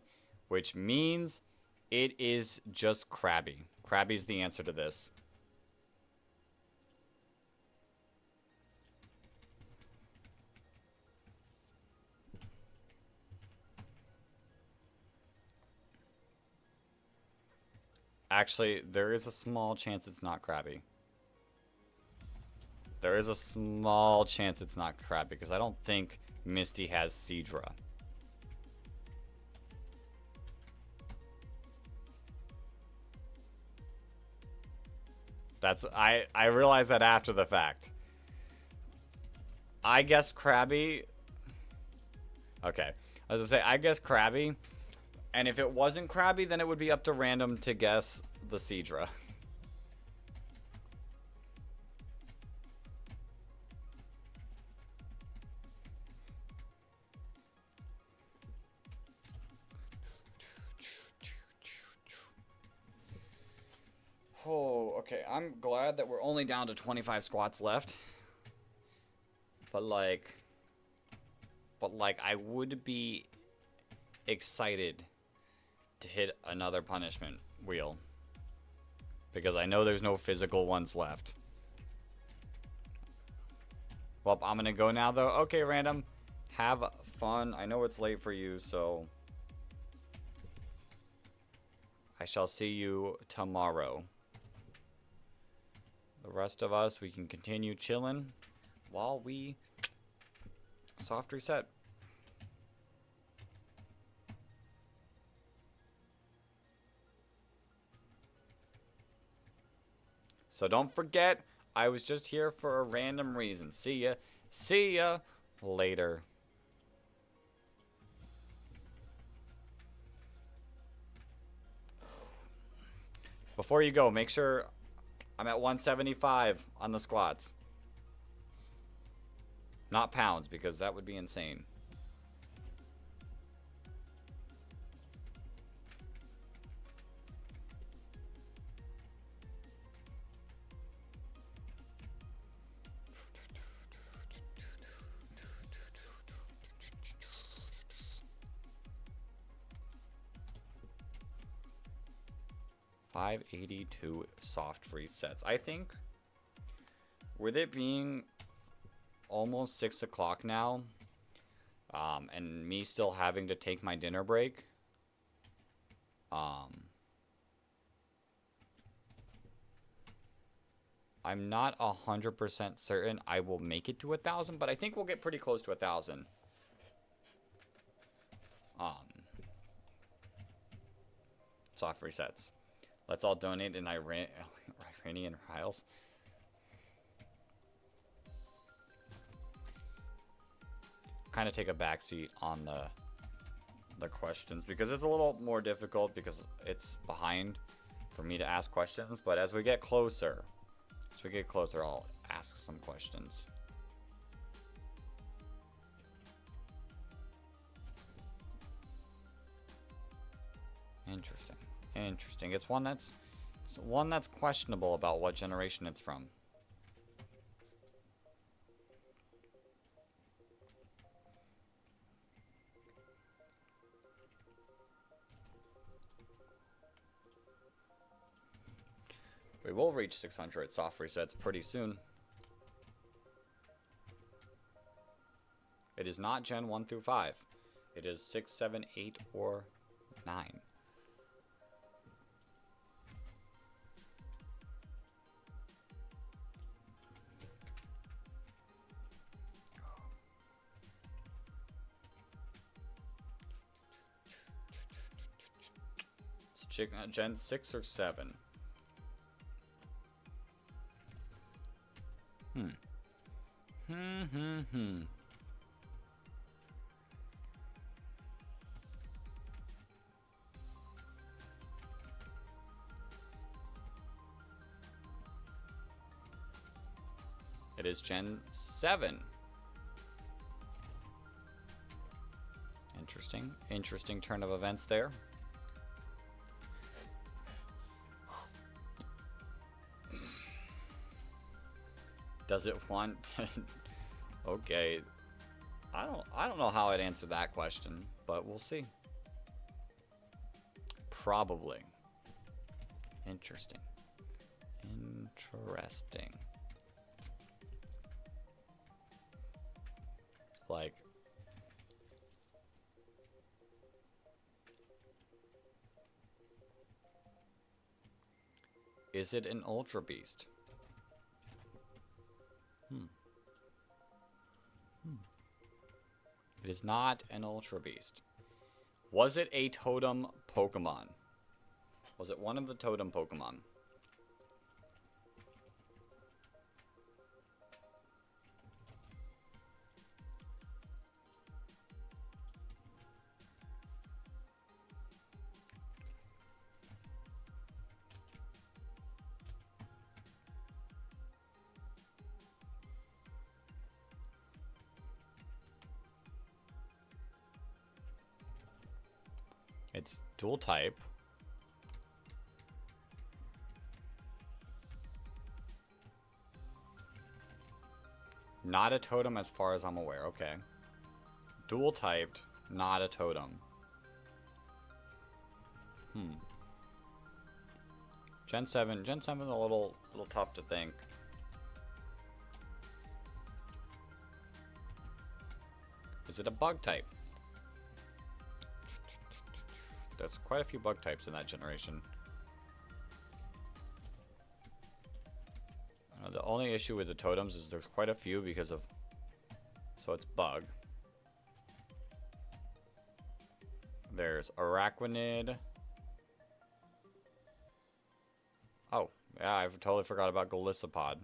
which means it is just Krabby. Krabby's the answer to this. Actually, there is a small chance it's not Krabby. There is a small chance it's not Krabby, because I don't think Misty has Seadra. I realized that after the fact. I guess Krabby. Okay. I was gonna say, I guess Krabby. And if it wasn't Krabby, then it would be up to random to guess the Seadra. Oh, okay. I'm glad that we're only down to 25 squats left. But like, I would be excited to hit another punishment wheel. Because I know there's no physical ones left. Well, I'm going to go now, though. Okay, random. Have fun. I know it's late for you, so I shall see you tomorrow. The rest of us, we can continue chilling while we soft reset. So don't forget, I was just here for a random reason. See ya. See ya later. Before you go, make sure I'm at 175 on the squats. Not pounds, because that would be insane. $582 soft resets. I think, with it being almost 6 o'clock now, and me still having to take my dinner break, I'm not 100% certain I will make it to 1,000, but I think we'll get pretty close to 1,000. Soft resets. Let's all donate in Iranian Riles. Kind of take a backseat on the questions because it's a little more difficult because it's behind for me to ask questions. But as we get closer, I'll ask some questions. Interesting. Interesting. It's one that's questionable about what generation it's from. We will reach 600 soft resets pretty soon. It is not Gen 1 through 5. It is 6, 7, 8, or 9. Gen 6 or 7? It is Gen 7. Interesting turn of events there. Does it want to... Okay. I don't know how I'd answer that question, but we'll see. Probably. Interesting. Like, is it an Ultra Beast? It is not an Ultra Beast. Was it a totem Pokemon? Was it one of the totem Pokemon? It's dual type. Not a totem as far as I'm aware. Okay. Dual typed, not a totem. Gen 7 is a little tough to think. Is it a bug type? There's quite a few bug types in that generation. The only issue with the totems is there's quite a few because of... So it's bug. There's Araquanid. Oh, yeah, I totally forgot about Golisopod.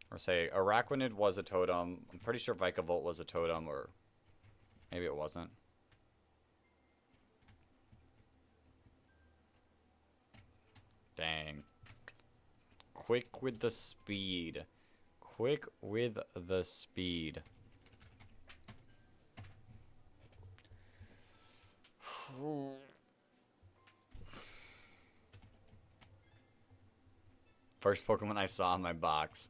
Or say Araquanid was a totem. I'm pretty sure Vikavolt was a totem, or maybe it wasn't. Dang. Quick with the speed. Quick with the speed. First Pokemon I saw in my box.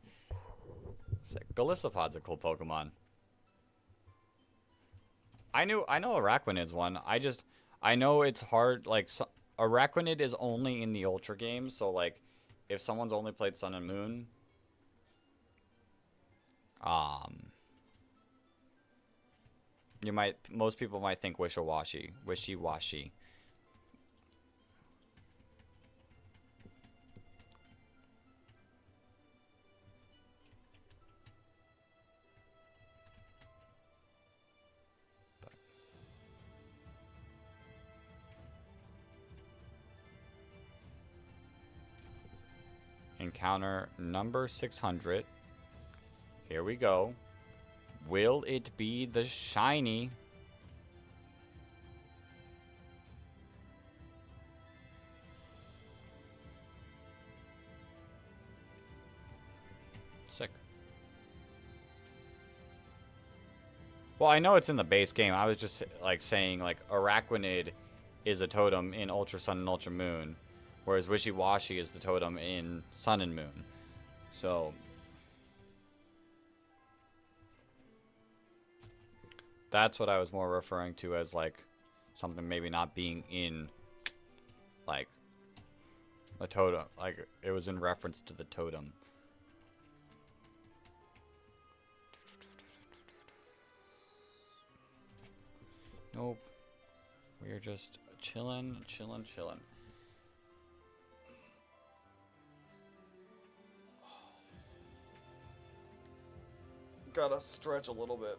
Sick. Golisopod's a cool Pokemon. I know Araquanid's one. I know it's hard. Like, Araquanid is only in the Ultra games, so like, if someone's only played Sun and Moon, most people might think wishy-washy. Encounter number 600. Here we go. Will it be the shiny? Sick. Well, I know it's in the base game. I was just like saying like Araquanid is a totem in Ultra Sun and Ultra Moon, whereas Wishy-Washy is the totem in Sun and Moon. So that's what I was more referring to as like something maybe not being in like a totem. Like it was in reference to the totem. Nope. We're just chilling. Gotta stretch a little bit.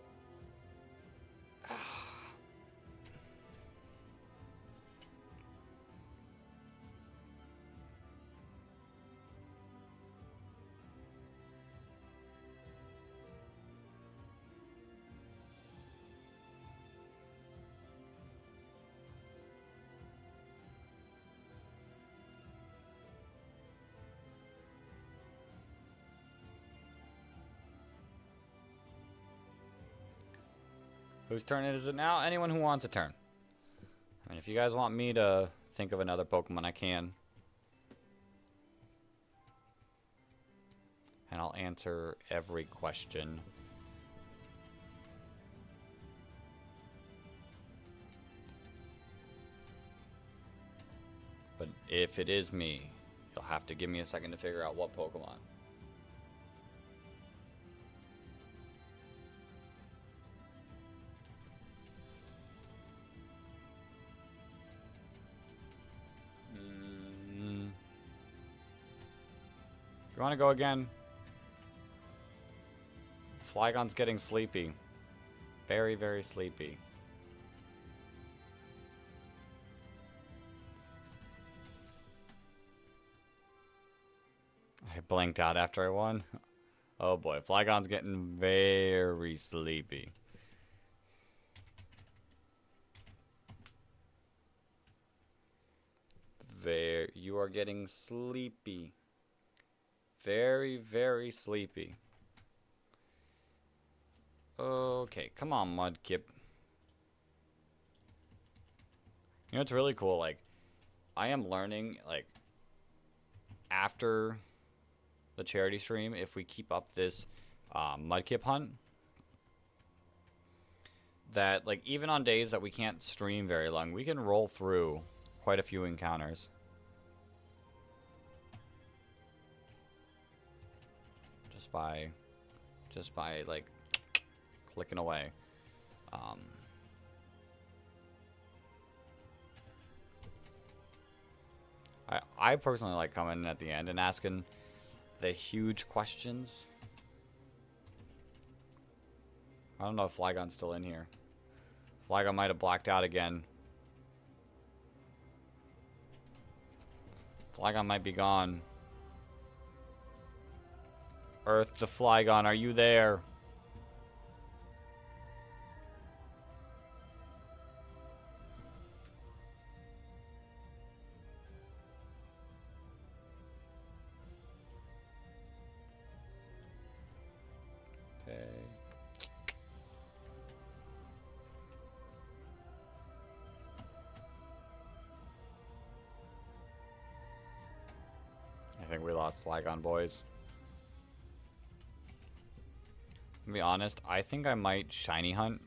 Whose turn is it now? Anyone who wants a turn. I mean, if you guys want me to think of another Pokemon, I can. And I'll answer every question. But if it is me, you'll have to give me a second to figure out what Pokemon. You want to go again? Flygon's getting sleepy. Very, very sleepy. I blinked out after I won. Oh boy, Flygon's getting very sleepy. You are getting sleepy. Very, very sleepy. Okay, come on, Mudkip. You know, it's really cool, like, I am learning, like, after the charity stream, if we keep up this Mudkip hunt, that, like, even on days that we can't stream very long, we can roll through quite a few encounters. Just by like clicking away. I personally like coming in at the end and asking the huge questions. I don't know if Flygon's still in here. Flygon might have blacked out again. Flygon might be gone. Earth to Flygon, are you there? Okay. I think we lost Flygon, boys. To be honest, I think I might shiny hunt.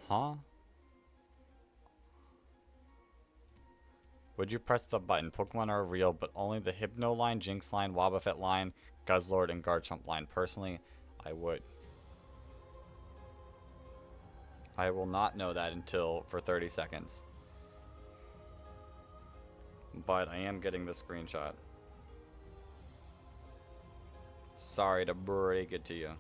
Huh? Would you press the button? Pokemon are real, but only the Hypno line, Jinx line, Wobbuffet line, Guzzlord, and Garchomp line. Personally, I would. I will not know that until for 30 seconds. But I am getting the screenshot. Sorry to break it to you.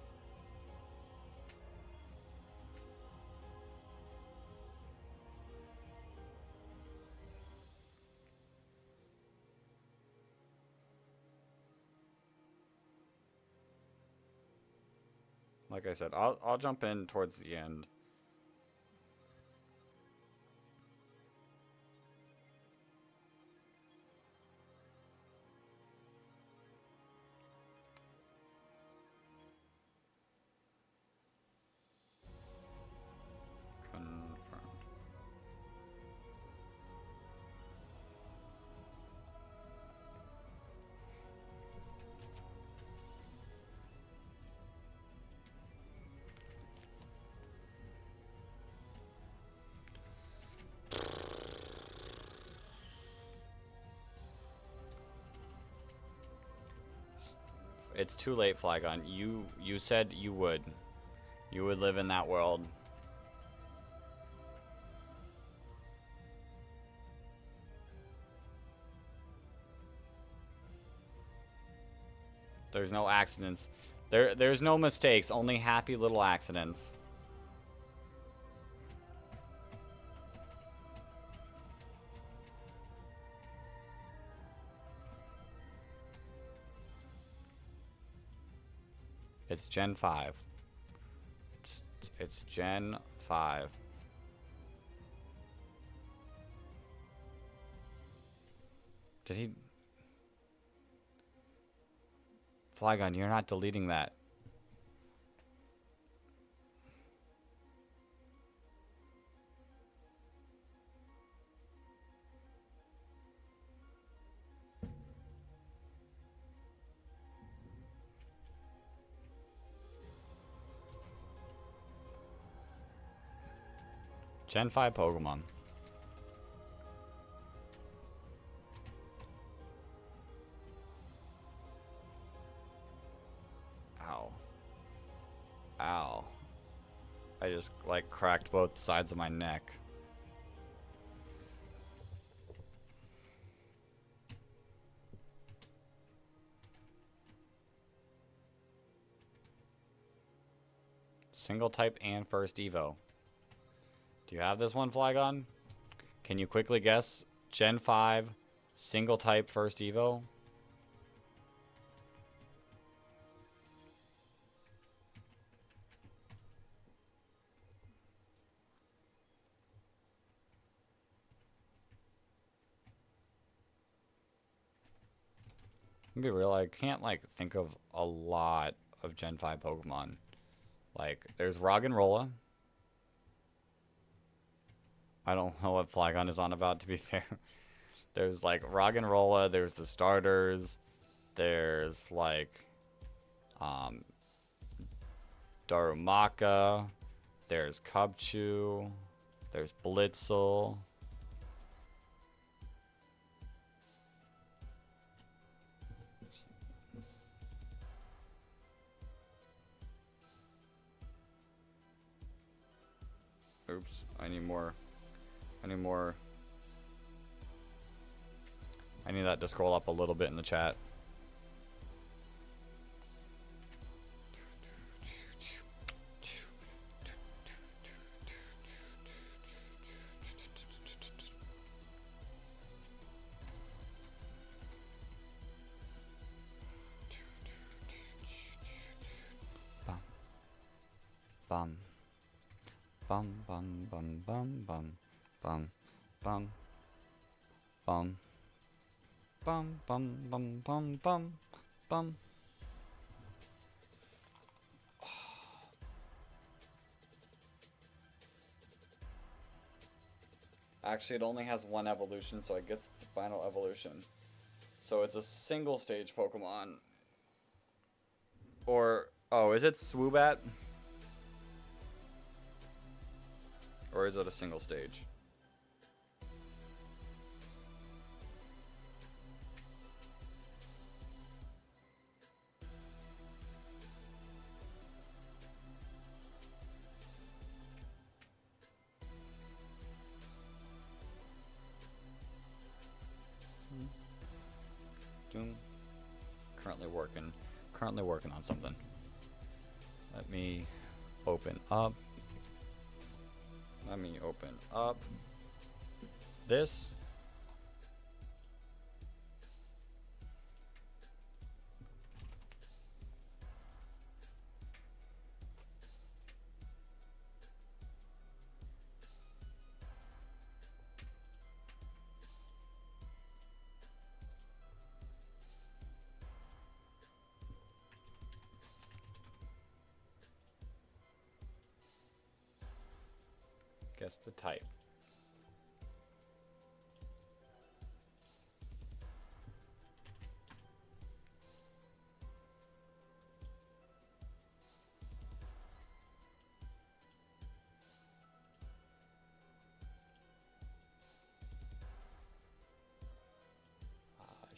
Like I said, I'll jump in towards the end. Confirmed. It's too late, Flygon. You said you would. You would live in that world. There's no accidents. There's no mistakes, only happy little accidents. It's Gen 5. It's Gen 5. Did he... Flygon, you're not deleting that. Gen 5 Pokemon. Ow. Ow. I just, like, cracked both sides of my neck. Single type and first Evo. Do you have this one, Flygon? Can you quickly guess Gen 5 single type first Evo? To be real, I can't like think of a lot of Gen 5 Pokemon. Like, there's Roggenrola. I don't know what Flygon is on about, to be fair. There's like Roggenrola, there's the starters, there's like Darumaka, there's Cubchoo, there's Blitzel. Oops, I need more. I need that to scroll up a little bit in the chat. Bum. Bum bum bum bum bum bum bum bum bum bum bum bum bum bum. Actually, it only has one evolution, so it gets its final evolution. So it's a single stage Pokemon. Or, oh, is it Swoobat? Or is it a single stage? Doom. Currently working on something. Let me open up. This. Guess the type.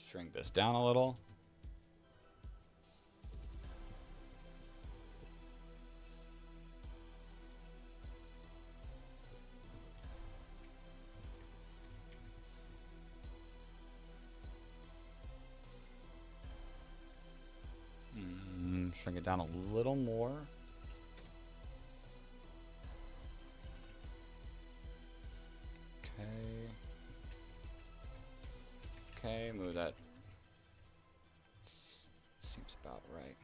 Shrink this down a little. Shrink it down a little more. Okay, move that. Seems about right.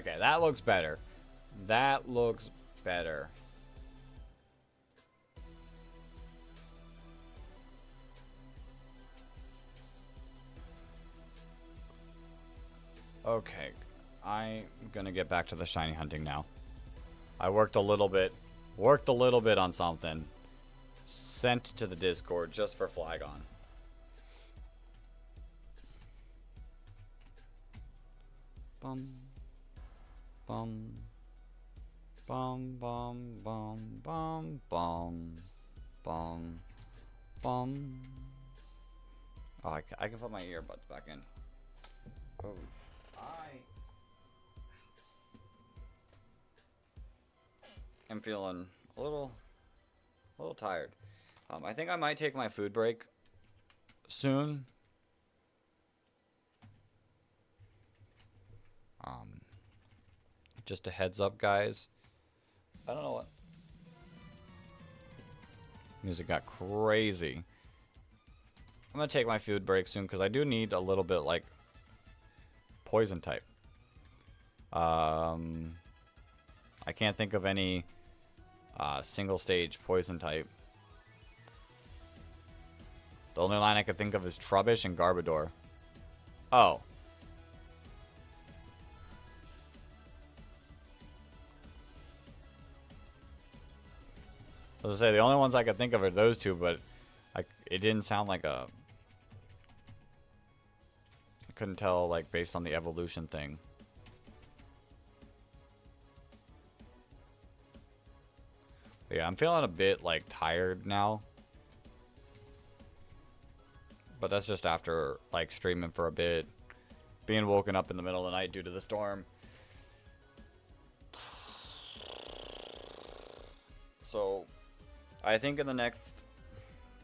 Okay, that looks better. That looks better. Okay, I'm gonna get back to the shiny hunting now. I worked a little bit on something. Sent to the Discord just for Flygon. Bum, bum, bum, bum, bum, bum, bum, bum, bum. Oh, I can put my earbuds back in. Oh, I'm feeling a little tired. I think I might take my food break soon. Just a heads up, guys. I don't know what. Music got crazy. I'm gonna take my food break soon because I do need a little bit like poison type. I can't think of any single stage poison type. The only line I could think of is Trubbish and Garbodor. Oh. I was gonna say, the only ones I could think of are those two, but it didn't sound like a... I couldn't tell, like, based on the evolution thing. But yeah, I'm feeling a bit, like, tired now. But that's just after, like, streaming for a bit. Being woken up in the middle of the night due to the storm. So, I think in the next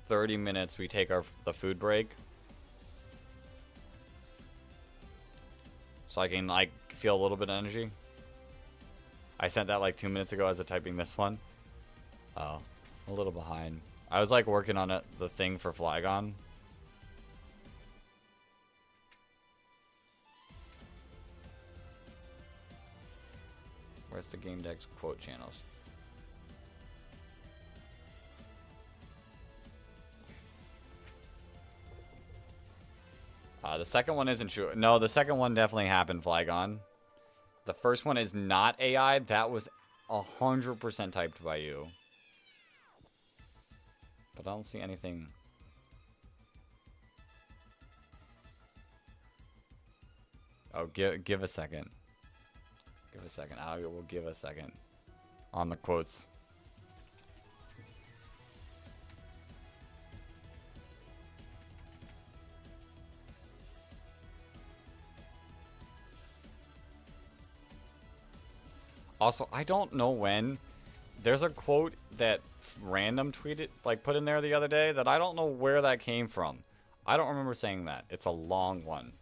30 minutes we take the food break. So I can, like, feel a little bit of energy. I sent that, like, 2 minutes ago as of typing this one. Oh, a little behind. I was, like, working on the thing for Flygon. Where's the Game Deck's quote channels? The second one isn't true. No, the second one definitely happened, Flygon. The first one is not AI. That was 100% typed by you. But I don't see anything. Oh, give a second. Give a second. I will give a second on the quotes. Also, I don't know when. There's a quote that random tweeted, like, put in there the other day that I don't know where that came from. I don't remember saying that. It's a long one.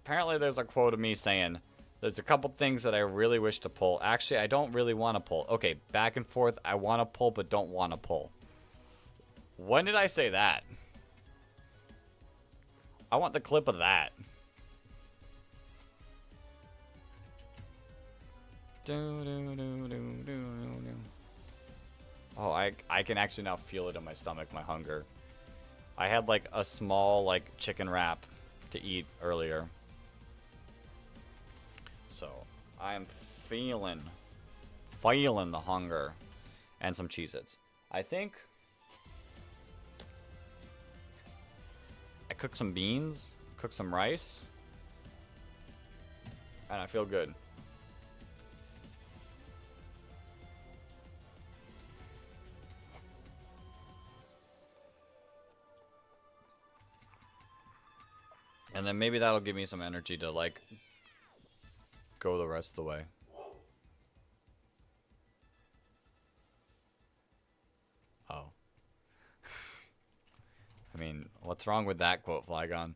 Apparently there's a quote of me saying, there's a couple things that I really wish to pull. Actually, I don't really want to pull. Okay, back and forth. I want to pull, but don't want to pull. When did I say that? I want the clip of that. Oh, I can actually now feel it in my stomach, my hunger. I had like a small like chicken wrap to eat earlier. So I am feeling the hunger and some Cheez-Its. I think I cooked some beans, cooked some rice, and I feel good. And then maybe that'll give me some energy to, like, go the rest of the way. Oh. I mean, what's wrong with that quote, Flygon?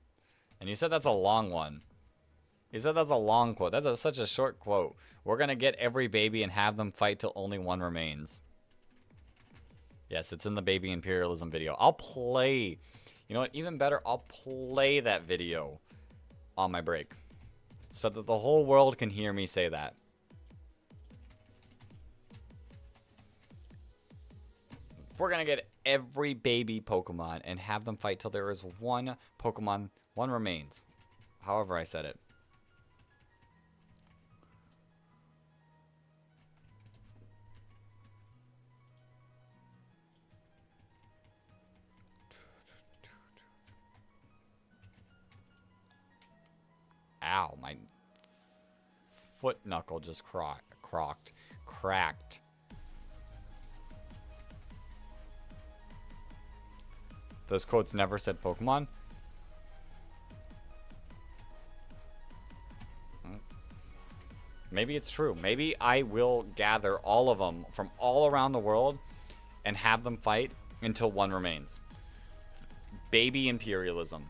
And you said that's a long one. You said that's a long quote. That's such a short quote. We're gonna get every baby and have them fight till only one remains. Yes, it's in the baby imperialism video. I'll play. You know what? Even better, I'll play that video on my break so that the whole world can hear me say that. We're going to get every baby Pokemon and have them fight till there is one Pokemon, one remains. However I said it. Ow, my foot knuckle just cracked. Those quotes never said Pokemon. Maybe it's true. Maybe I will gather all of them from all around the world and have them fight until one remains. Baby imperialism.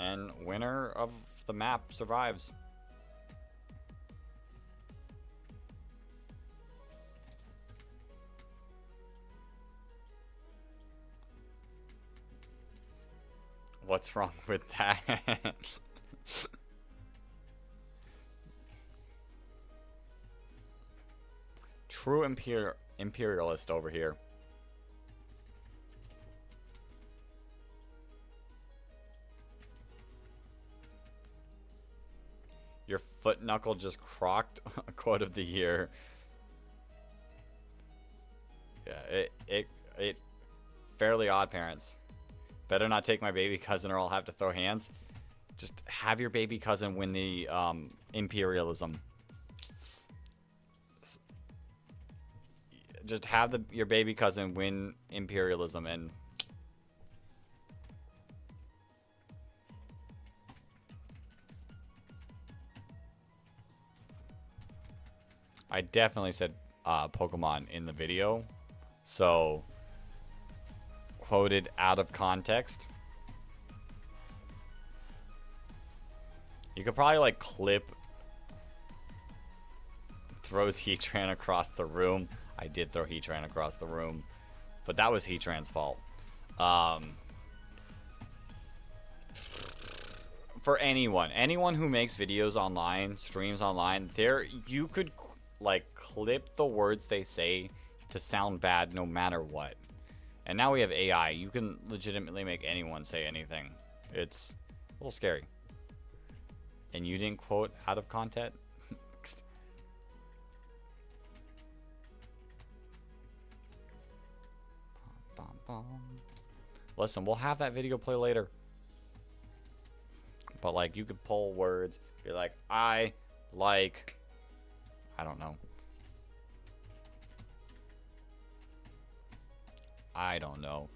And winner of the map survives. What's wrong with that? True imperialist over here. Your foot knuckle just crocked. Quote of the year. Yeah, it Fairly Odd Parents. Better not take my baby cousin or I'll have to throw hands. Just have your baby cousin win the imperialism. Just have your baby cousin win imperialism and... I definitely said Pokemon in the video. So... quoted out of context. You could probably like clip throws Heatran across the room. I did throw Heatran across the room, but that was Heatran's fault. For anyone who makes videos online, streams online, you could like clip the words they say to sound bad no matter what. And now we have AI. You can legitimately make anyone say anything. It's a little scary. And you didn't quote out of content? Listen, we'll have that video play later. But like, you could pull words. Be like, I don't know. I don't know.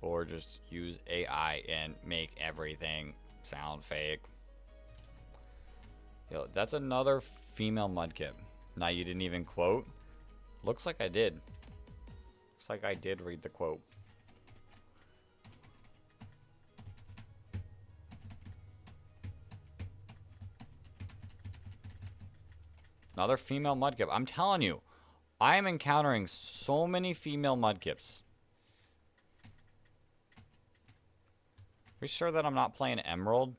Or just use AI and make everything sound fake. Yo, that's another female Mudkip. Now you didn't even quote? Looks like I did. Looks like I did read the quote. Another female Mudkip. I'm telling you, I am encountering so many female Mudkips. Are you sure that I'm not playing Emerald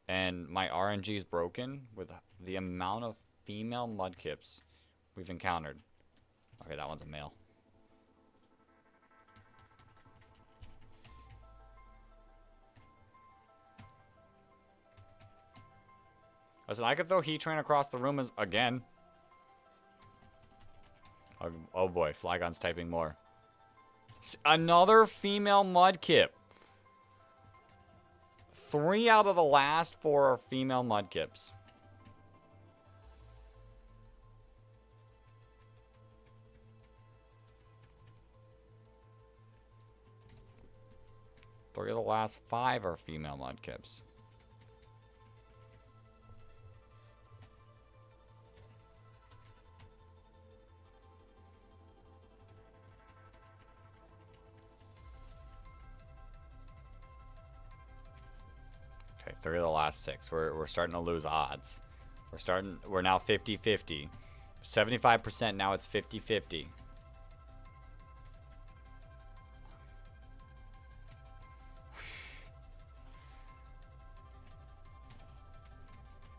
and my RNG is broken with the amount of female Mudkips we've encountered? Okay, that one's a male. Listen, I could throw Heatran across the room again. Oh boy, Flygon's typing more. Another female Mudkip. 3 out of the last 4 are female Mudkips. Three of the last 5 are female Mudkips. Okay, 3 of the last 6. We're starting to lose odds. We're now 50-50. 75%, now it's 50-50.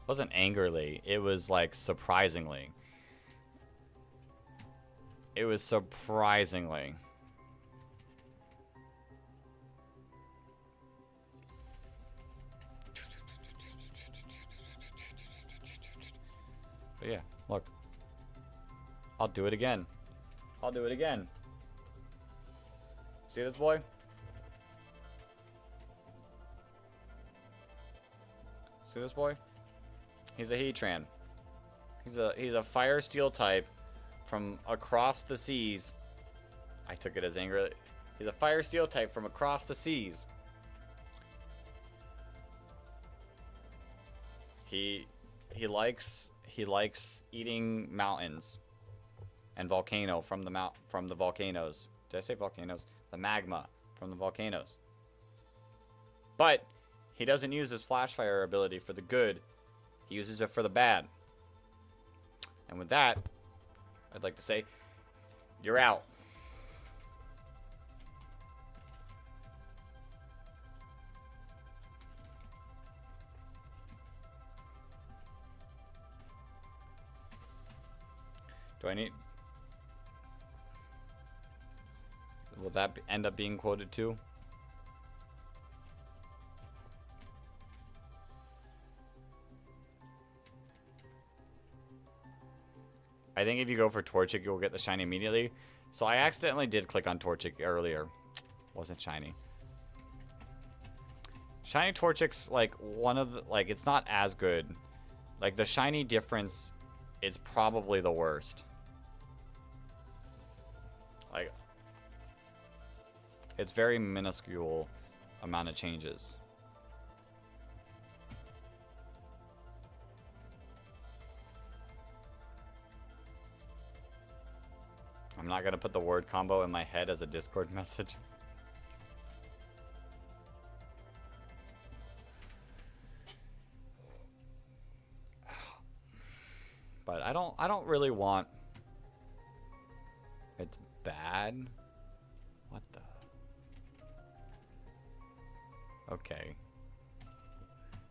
Wasn't angrily, it was like surprisingly. It was surprisingly. But yeah, look. I'll do it again. I'll do it again. See this boy? See this boy? He's a Heatran. He's a fire steel type from across the seas. I took it as anger. He's a fire steel type from across the seas. He likes eating mountains and volcano from the volcanoes. Did I say volcanoes? The magma from the volcanoes. But he doesn't use his flash fire ability for the good. He uses it for the bad. And with that, I'd like to say, you're out. Do I need... Will that end up being quoted too? I think if you go for Torchic, you'll get the shiny immediately. So I accidentally did click on Torchic earlier. Wasn't shiny. Shiny Torchic's like one of the... Like, it's not as good. Like, the shiny difference, it's probably the worst. Like... It's very minuscule amount of changes. I'm not going to put the word combo in my head as a Discord message. But I don't really want... It's bad. What the... Okay.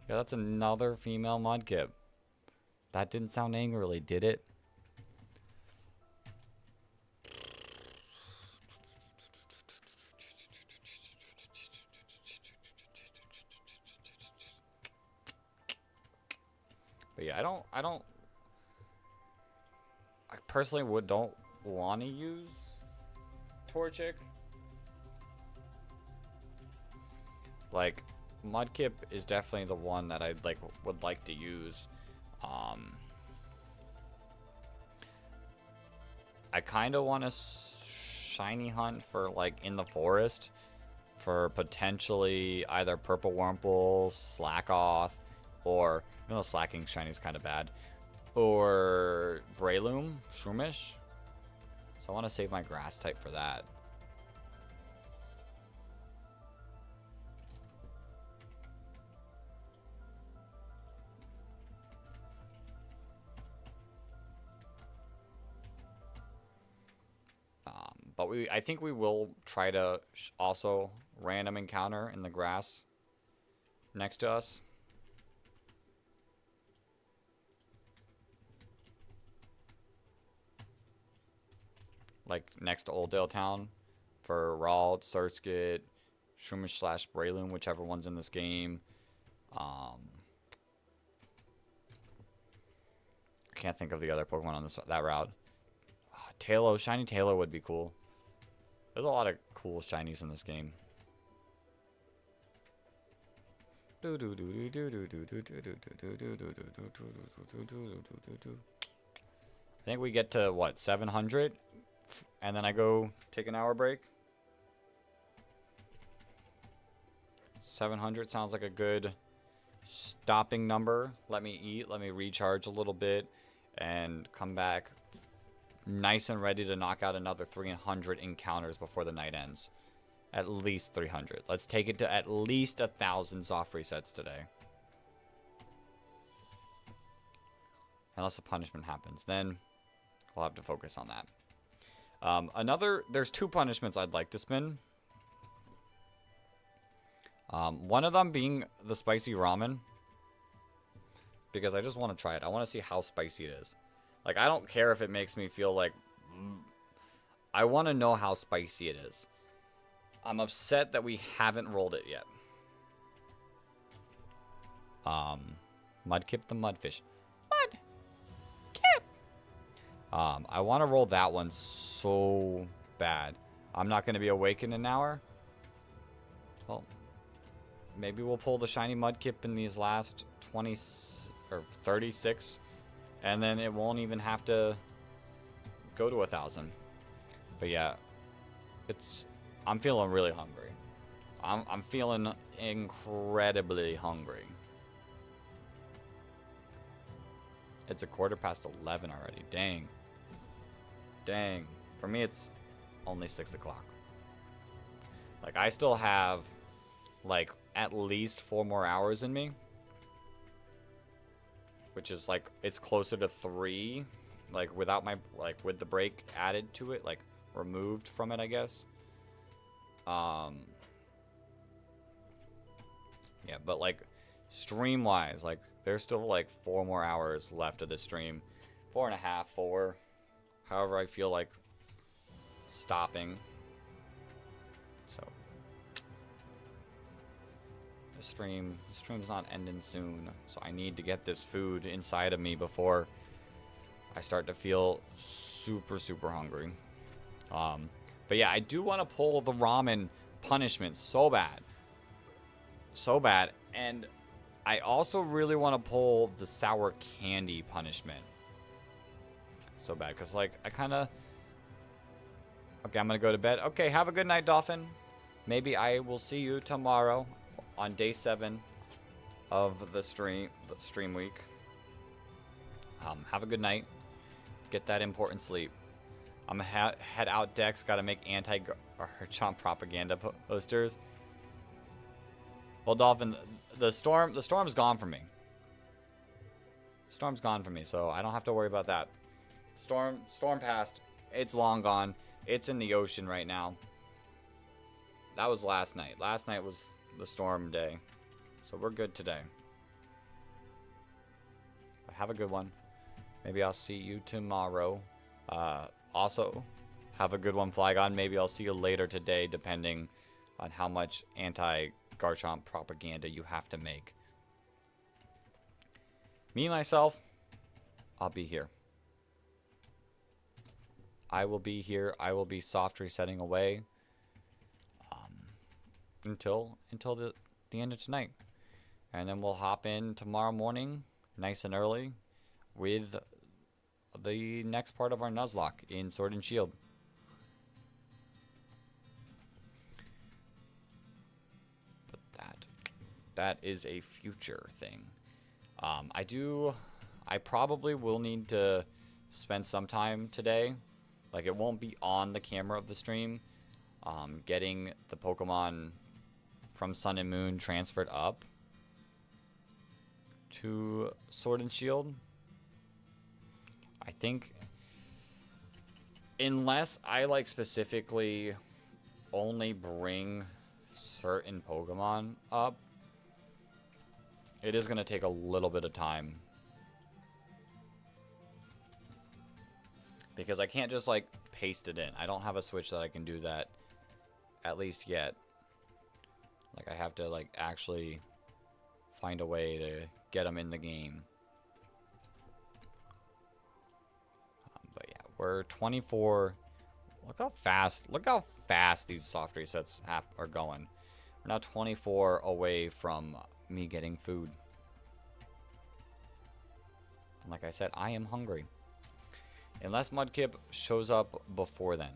Yeah, that's another female Mudkip. That didn't sound angrily, did it? But yeah, I personally don't want to use Torchic. Like, Mudkip is definitely the one that I would like to use. I kind of want to shiny hunt for like in the forest for potentially either Purple Wurmple, Slackoth, or no, Slacking shiny is kind of bad, or Breloom, Shroomish. So I want to save my grass type for that. But I think we will try to also random encounter in the grass next to us. Like next to Oldale Town for Rald, Surskit, Shroomish / Breloom, whichever one's in this game. I can't think of the other Pokemon on that route. Tailo, shiny Tailo would be cool. There's a lot of cool shinies in this game. I think we get to what, 700, and then I go take an hour break. 700 sounds like a good stopping number. Let me eat, let me recharge a little bit, and come back nice and ready to knock out another 300 encounters before the night ends. At least 300. Let's take it to at least 1,000 soft resets today. unless a punishment happens. Then we'll have to focus on that. There's 2 punishments I'd like to spin. One of them being the spicy ramen. Because I just want to try it. I want to see how spicy it is. Like, I don't care if it makes me feel like... I want to know how spicy it is. I'm upset that we haven't rolled it yet. Mudkip the Mudfish. Mudkip! I want to roll that one so bad. I'm not going to be awake in an hour. Well, maybe we'll pull the shiny Mudkip in these last 20 or 36. And then it won't even have to go to 1,000. But yeah, I'm feeling really hungry. I'm feeling incredibly hungry. It's 11:15 already. Dang. Dang. For me, it's only 6 o'clock. Like, I still have, like, at least 4 more hours in me. Which is, like, it's closer to 3. Like, without my, like, with the break added to it. Like, removed from it, I guess. Yeah, but, like, stream-wise, like, there's still, like, 4 more hours left of the stream. 4.5, 4. However I feel like stopping. So, the stream's not ending soon. So I need to get this food inside of me before I start to feel super, super hungry. But yeah, I do want to pull the ramen punishment so bad. So bad. And I also really want to pull the sour candy punishment. So bad. Because, like, I kind of... Okay, I'm going to go to bed. Okay, have a good night, Dolphin. Maybe I will see you tomorrow on day 7 of the stream week. Have a good night. Get that important sleep. I'm going to head out, Dex. Got to make anti-Garchomp propaganda posters. Well, Dolphin, the storm's gone from me. Storm's gone from me, so I don't have to worry about that. Storm passed. It's long gone. It's in the ocean right now. That was last night. Last night was the storm day. So we're good today. But have a good one. Maybe I'll see you tomorrow. Also, have a good one, Flygon. Maybe I'll see you later today, depending on how much anti-Garchomp propaganda you have to make. Me, myself, I'll be here. I will be here. I will be soft resetting away until the end of tonight. And then we'll hop in tomorrow morning, nice and early, with the next part of our Nuzlocke in Sword and Shield. But that is a future thing. I probably will need to spend some time today. Like, it won't be on the camera of the stream. Getting the Pokemon from Sun and Moon transferred up to Sword and Shield. I think, unless I, like, specifically only bring certain Pokemon up, it is going to take a little bit of time. Because I can't just, like, paste it in. I don't have a Switch that I can do that, at least yet. Like, I have to, like, actually find a way to get them in the game. But yeah, we're 24. Look how fast these soft resets are going. We're now 24 away from me getting food. And like I said, I am hungry. Unless Mudkip shows up before then,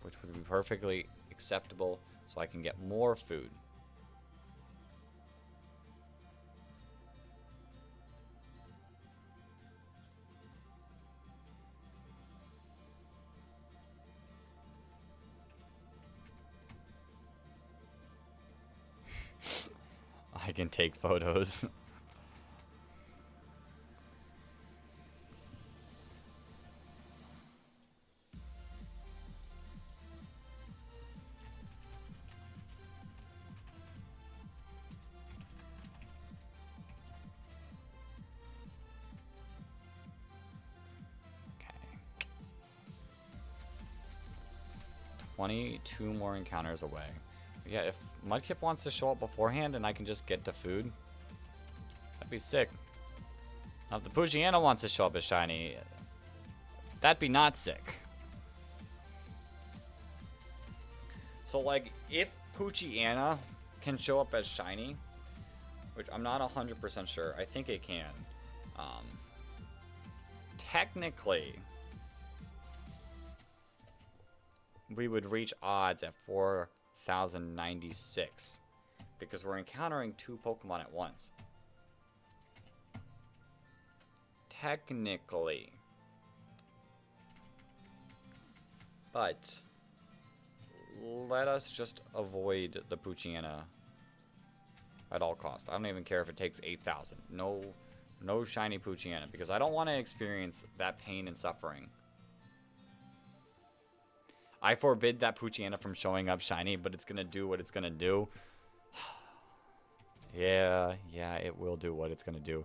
which would be perfectly acceptable, so I can get more food. I can take photos. 22 more encounters away. Yeah, if Mudkip wants to show up beforehand and I can just get to food, that'd be sick. Now, if the Poochyena wants to show up as shiny, that'd be not sick. So, like, if Poochyena can show up as shiny, which I'm not 100% sure, I think it can. Technically, we would reach odds at 4,096 because we're encountering 2 Pokemon at once. Technically. But let us just avoid the Poochyena at all costs. I don't even care if it takes 8,000. No shiny Poochyena, because I don't want to experience that pain and suffering. I forbid that Poochyena from showing up shiny, but it's going to do what it's going to do. Yeah, it will do what it's going to do.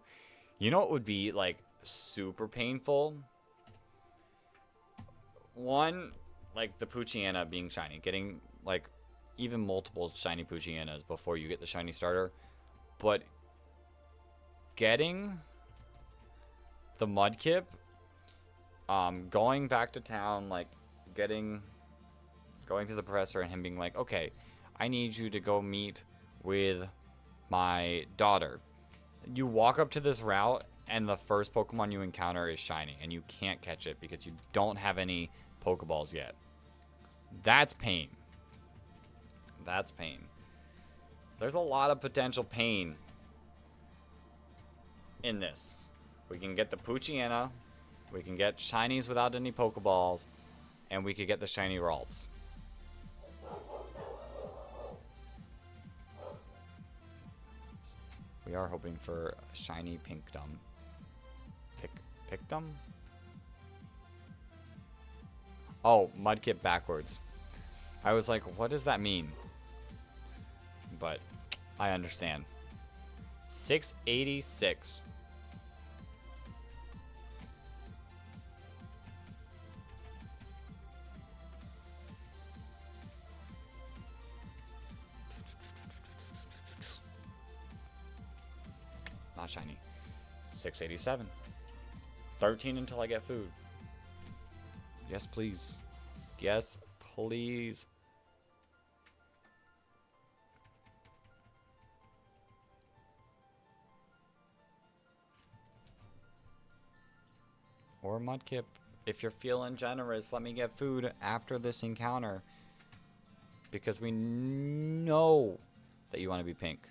You know what would be, like, super painful? One, like, the Poochyena being shiny. Getting, like, even multiple shiny Poochyenas before you get the shiny starter. But getting the Mudkip, going back to town, like, going to the professor and him being like, okay, I need you to go meet with my daughter. You walk up to this route, and the first Pokemon you encounter is shiny, and you can't catch it because you don't have any Pokeballs yet. That's pain. That's pain. There's a lot of potential pain in this. We can get the Poochyena, we can get shinies without any Pokeballs, and we could get the shiny Ralts. We are hoping for a shiny Pinkdom. Pickdom? Oh, Mudkip backwards. I was like, what does that mean? But I understand. 686. Not shiny. 687. 13 until I get food. Yes, please. Yes, please. Or Mudkip, if you're feeling generous, let me get food after this encounter. Because we know that you want to be pink.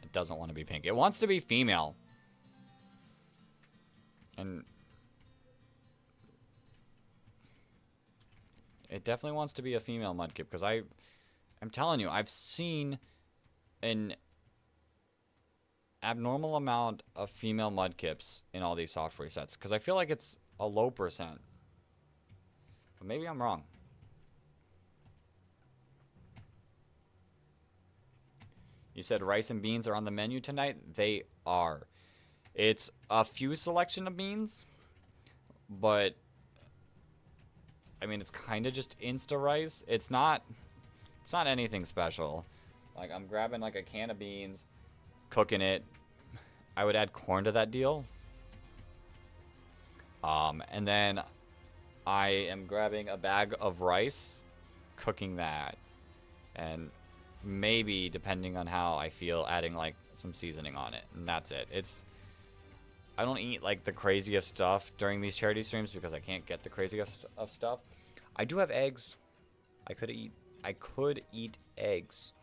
It doesn't want to be pink. It wants to be female. And it definitely wants to be a female Mudkip. Because I'm telling you, I've seen an abnormal amount of female Mudkips in all these soft resets, because I feel like it's a low percent, but maybe I'm wrong. You said rice and beans are on the menu tonight. They are. It's a few selection of beans, but I mean, it's kind of just insta rice. It's not anything special. Like, I'm grabbing like a can of beans, cooking it. I would add corn to that deal. And then I am grabbing a bag of rice, cooking that, and maybe, depending on how I feel, adding like some seasoning on it, and that's it. I don't eat like the craziest stuff during these charity streams because I can't get the craziest of stuff. I do have eggs. I could eat eggs.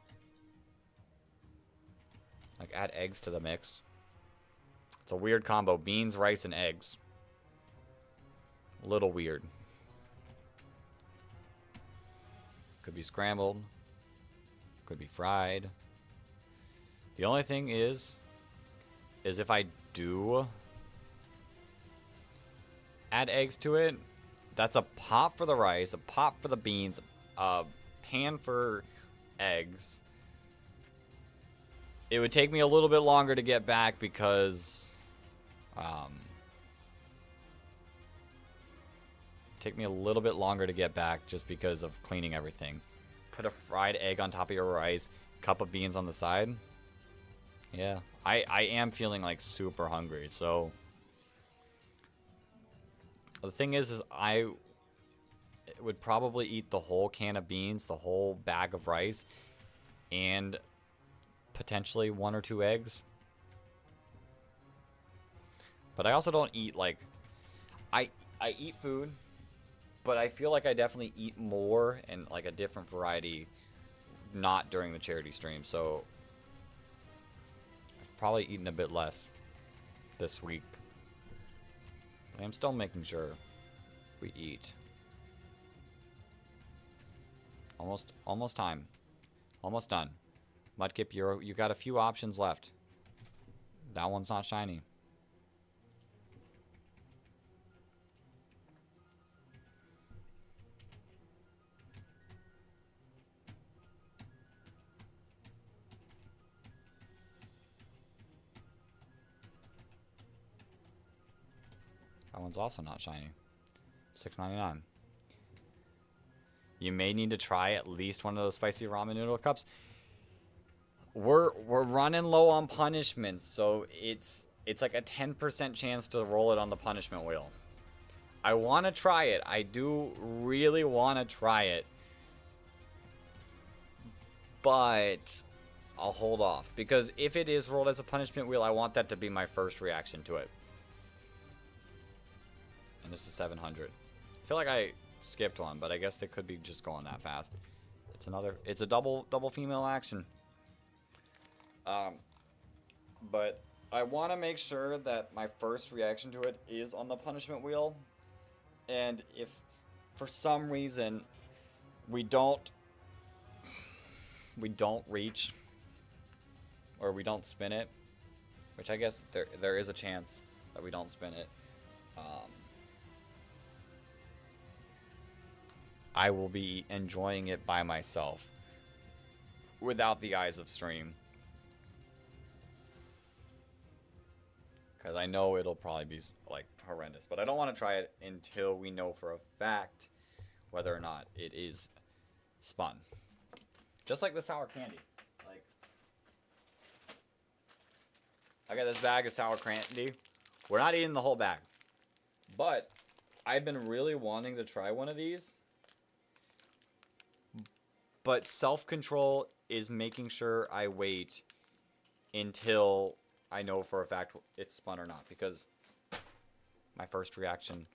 Like, add eggs to the mix. It's a weird combo. Beans, rice, and eggs. A little weird. Could be scrambled. Could be fried. The only thing is if I do add eggs to it, that's a pot for the rice, a pot for the beans, a pan for eggs. It would take me a little bit longer to get back because take me a little bit longer to get back just because of cleaning everything. Put a fried egg on top of your rice, cup of beans on the side. Yeah, I am feeling like super hungry, so the thing is I would probably eat the whole can of beans, the whole bag of rice, and potentially 1 or 2 eggs. But I also don't eat like I eat food, but I feel like I definitely eat more and like a different variety not during the charity stream. So I've probably eaten a bit less this week. But I'm still making sure we eat. Almost time. Almost done. Mudkip, you got a few options left. That one's not shiny. That one's also not shiny. $6.99. You may need to try at least one of those spicy ramen noodle cups. We're running low on punishments, so it's like a 10% chance to roll it on the punishment wheel. I want to try it. I do really want to try it. But I'll hold off, because if it is rolled as a punishment wheel, I want that to be my first reaction to it. And this is 700. I feel like I skipped one, but I guess they could be just going that fast. It's a double female action. But I want to make sure that my first reaction to it is on the punishment wheel. And if for some reason we don't reach, or we don't spin it, which I guess there is a chance that we don't spin it, I will be enjoying it by myself without the eyes of stream, because I know it'll probably be like horrendous. But I don't want to try it until we know for a fact whether or not it is spun. Just like the sour candy. Like, I got this bag of sour candy. We're not eating the whole bag, but I've been really wanting to try one of these. But self-control is making sure I wait until I know for a fact it's spun or not. Because my first reaction,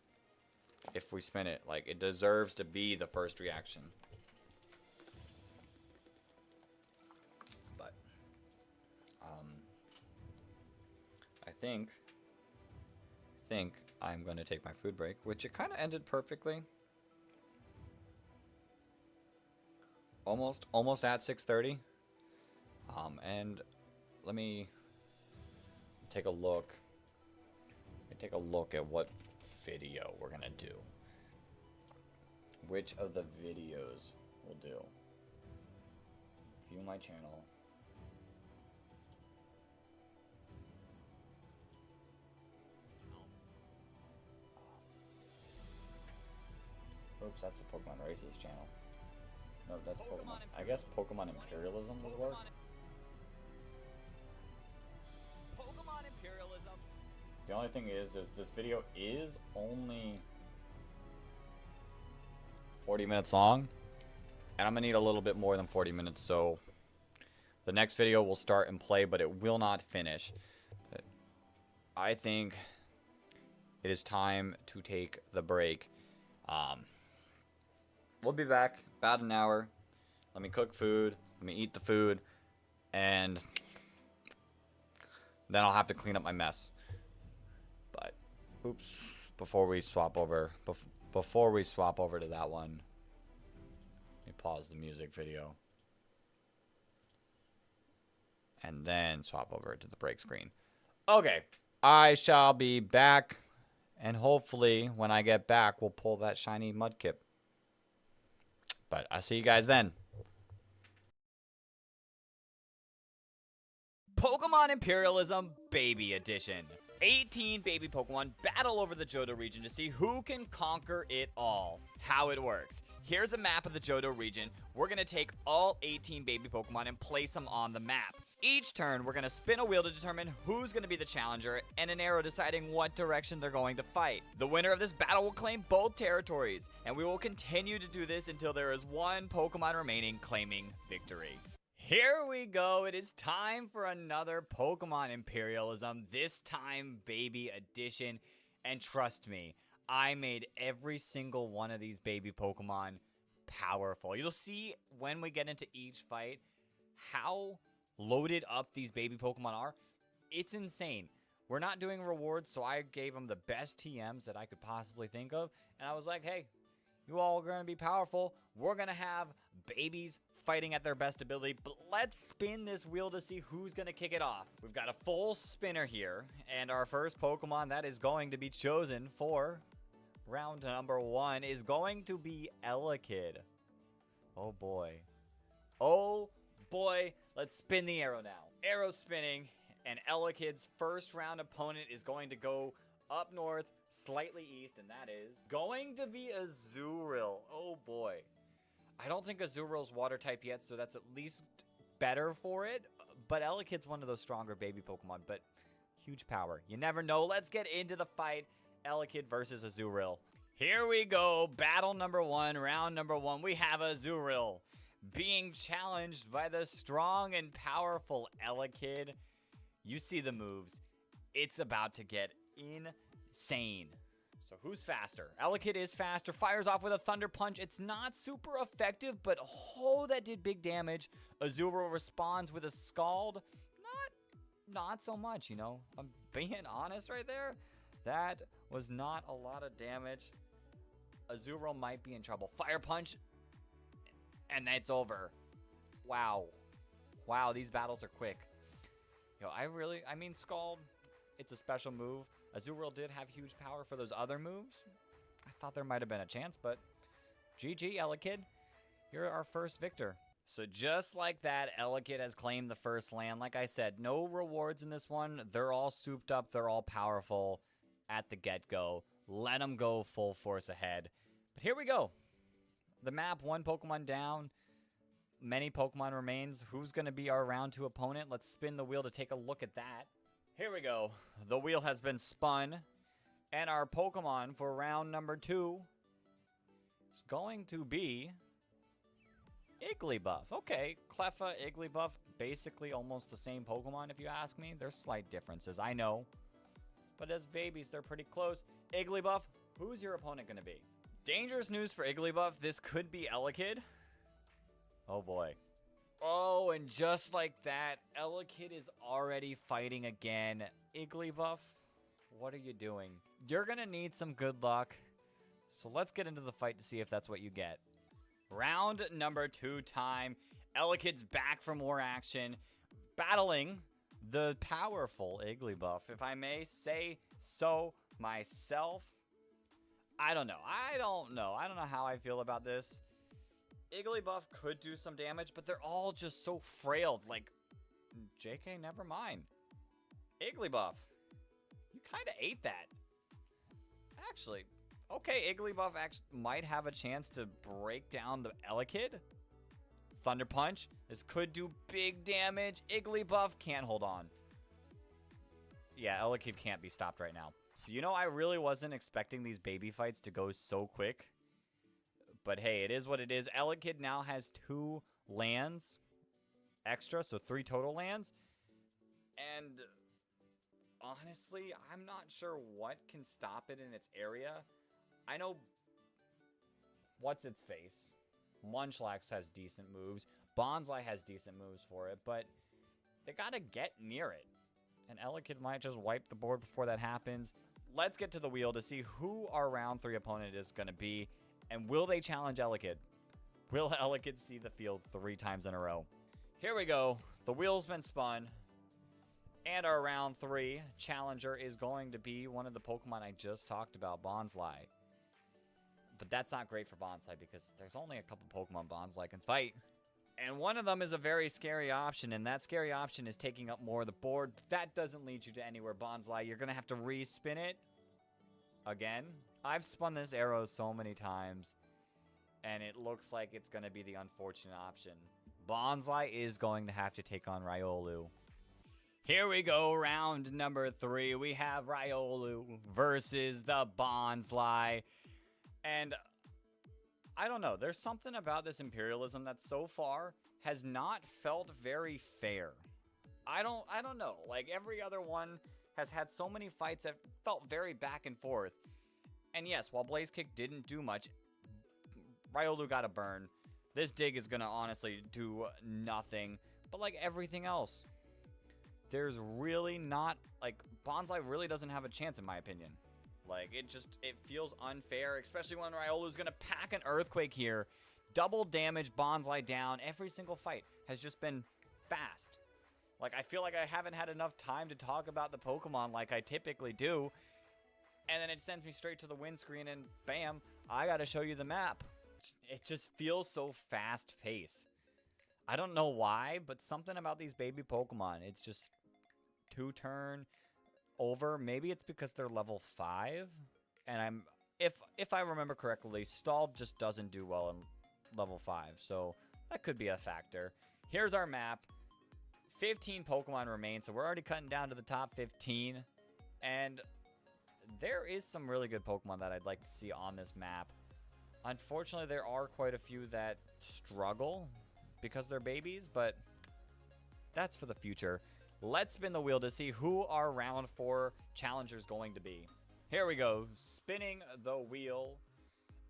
if we spin it, like, it deserves to be the first reaction. But I think I'm going to take my food break, which it kind of ended perfectly. Almost at 6:30. And let me take a look. Take a look at what video we're gonna do. Which of the videos we'll do? View my channel. Oops, that's the Pokemon Races channel. No, that's Pokemon. I guess Pokemon Imperialism would work. Pokemon Imperialism. The only thing is this video is only 40 minutes long, and I'm gonna need a little bit more than 40 minutes, so the next video will start and play, but it will not finish. But I think it is time to take the break. We'll be back about an hour. Let me cook food. Let me eat the food. And then I'll have to clean up my mess. But, oops. Before we swap over to that one, let me pause the music video. And then swap over to the break screen. Okay. I shall be back. And hopefully, when I get back, we'll pull that shiny Mudkip. But I'll see you guys then. Pokemon Imperialism Baby Edition. 18 baby Pokemon battle over the Johto region to see who can conquer it all. How it works. Here's a map of the Johto region. We're going to take all 18 baby Pokemon and place them on the map. Each turn, we're going to spin a wheel to determine who's going to be the challenger, and an arrow deciding what direction they're going to fight. The winner of this battle will claim both territories, and we will continue to do this until there is one Pokemon remaining claiming victory. Here we go. It is time for another Pokemon Imperialism, this time baby edition. And trust me, I made every single one of these baby Pokemon powerful. You'll see when we get into each fight how loaded up these baby Pokemon are. It's insane. We're not doing rewards, so I gave them the best TMs that I could possibly think of. And I was like, hey, you all are going to be powerful. We're going to have babies fighting at their best ability. But let's spin this wheel to see who's going to kick it off. We've got a full spinner here. And our first Pokemon that is going to be chosen for round number 1 is going to be Elekid. Oh, boy. Oh, boy. Let's spin the arrow now. Arrow spinning. And Elekid's first round opponent is going to go up north, slightly east, and that is going to be Azurill. Oh boy. I don't think Azuril's water type yet, so that's at least better for it. But Elekid's one of those stronger baby Pokemon, but huge power. You never know. Let's get into the fight. Elekid versus Azurill. Here we go. Battle number 1, round number 1. We have Azurill being challenged by the strong and powerful Elekid. You see the moves. It's about to get insane. So who's faster? Elekid is faster. Fires off with a Thunder Punch. It's not super effective, but oh, that did big damage. Azurill responds with a Scald. Not so much, you know. I'm being honest right there. That was not a lot of damage. Azurill might be in trouble. Fire Punch. And that's over. Wow. Wow, these battles are quick. Yo, I mean, Scald, it's a special move. Azurill did have huge power for those other moves. I thought there might have been a chance, but GG, Elekid. You're our first victor. So just like that, Elekid has claimed the first land. Like I said, no rewards in this one. They're all souped up. They're all powerful at the get-go. Let them go full force ahead. But here we go. The map, one Pokemon down. Many Pokemon remains. Who's going to be our round 2 opponent? Let's spin the wheel to take a look at that. Here we go. The wheel has been spun. And our Pokemon for round number 2 is going to be Igglybuff. Okay, Cleffa, Igglybuff, basically almost the same Pokemon if you ask me. There's slight differences, I know. But as babies, they're pretty close. Igglybuff, who's your opponent going to be? Dangerous news for Igglybuff. This could be Elekid. Oh boy. Oh, and just like that, Elekid is already fighting again. Igglybuff, what are you doing? You're gonna need some good luck. So let's get into the fight to see if that's what you get. Round number 2 time. Elekid's back from war action, battling the powerful Igglybuff, if I may say so myself. I don't know. I don't know how I feel about this. Igglybuff could do some damage, but they're all just so frail. Like, JK, never mind. Igglybuff, you kind of ate that. Actually, okay, Igglybuff might have a chance to break down the Elekid. Thunder Punch. This could do big damage. Igglybuff can't hold on. Yeah, Elekid can't be stopped right now. You know, I really wasn't expecting these baby fights to go so quick. But hey, it is what it is. Elekid now has 2 lands extra, so 3 total lands. And honestly, I'm not sure what can stop it in its area. I know what's its face. Munchlax has decent moves. Bonsai has decent moves for it, but they gotta get near it. And Elekid might just wipe the board before that happens. Let's get to the wheel to see who our round 3 opponent is gonna be. And will they challenge Elekid? Will Elekid see the field 3 times in a row? Here we go. The wheel's been spun. And our round 3 challenger is going to be one of the Pokemon I just talked about, Bonsai. But that's not great for Bonsai because there's only a couple Pokemon Bonsai can fight. And one of them is a very scary option, and that scary option is taking up more of the board. That doesn't lead you to anywhere, Bonsly. You're going to have to re-spin it again. I've spun this arrow so many times, and it looks like it's going to be the unfortunate option. Bonsly is going to have to take on Riolu. Here we go, round number 3. We have Riolu versus the Bonsly. And I don't know. There's something about this imperialism that so far has not felt very fair. I don't know. Like, every other one has had so many fights that felt very back and forth. And yes, while Blaze Kick didn't do much, Riolu got a burn. This dig is going to honestly do nothing. But like everything else, there's really not, like, Bonsly really doesn't have a chance in my opinion. Like, it feels unfair, especially when Riolu's going to pack an Earthquake here. Double damage Bonsly down. Every single fight has just been fast. Like, I feel like I haven't had enough time to talk about the Pokemon like I typically do. And then it sends me straight to the win screen and bam, I got to show you the map. It just feels so fast-paced. I don't know why, but something about these baby Pokemon, it's just 2-turn over. Maybe it's because they're level 5, and if I remember correctly, Stall just doesn't do well in level 5, so that could be a factor. Here's our map. 15 Pokemon remain, so we're already cutting down to the top 15, and there is some really good Pokemon that I'd like to see on this map. Unfortunately, there are quite a few that struggle because they're babies, but that's for the future. Let's spin the wheel to see who our round 4 challenger is going to be. Here we go, spinning the wheel.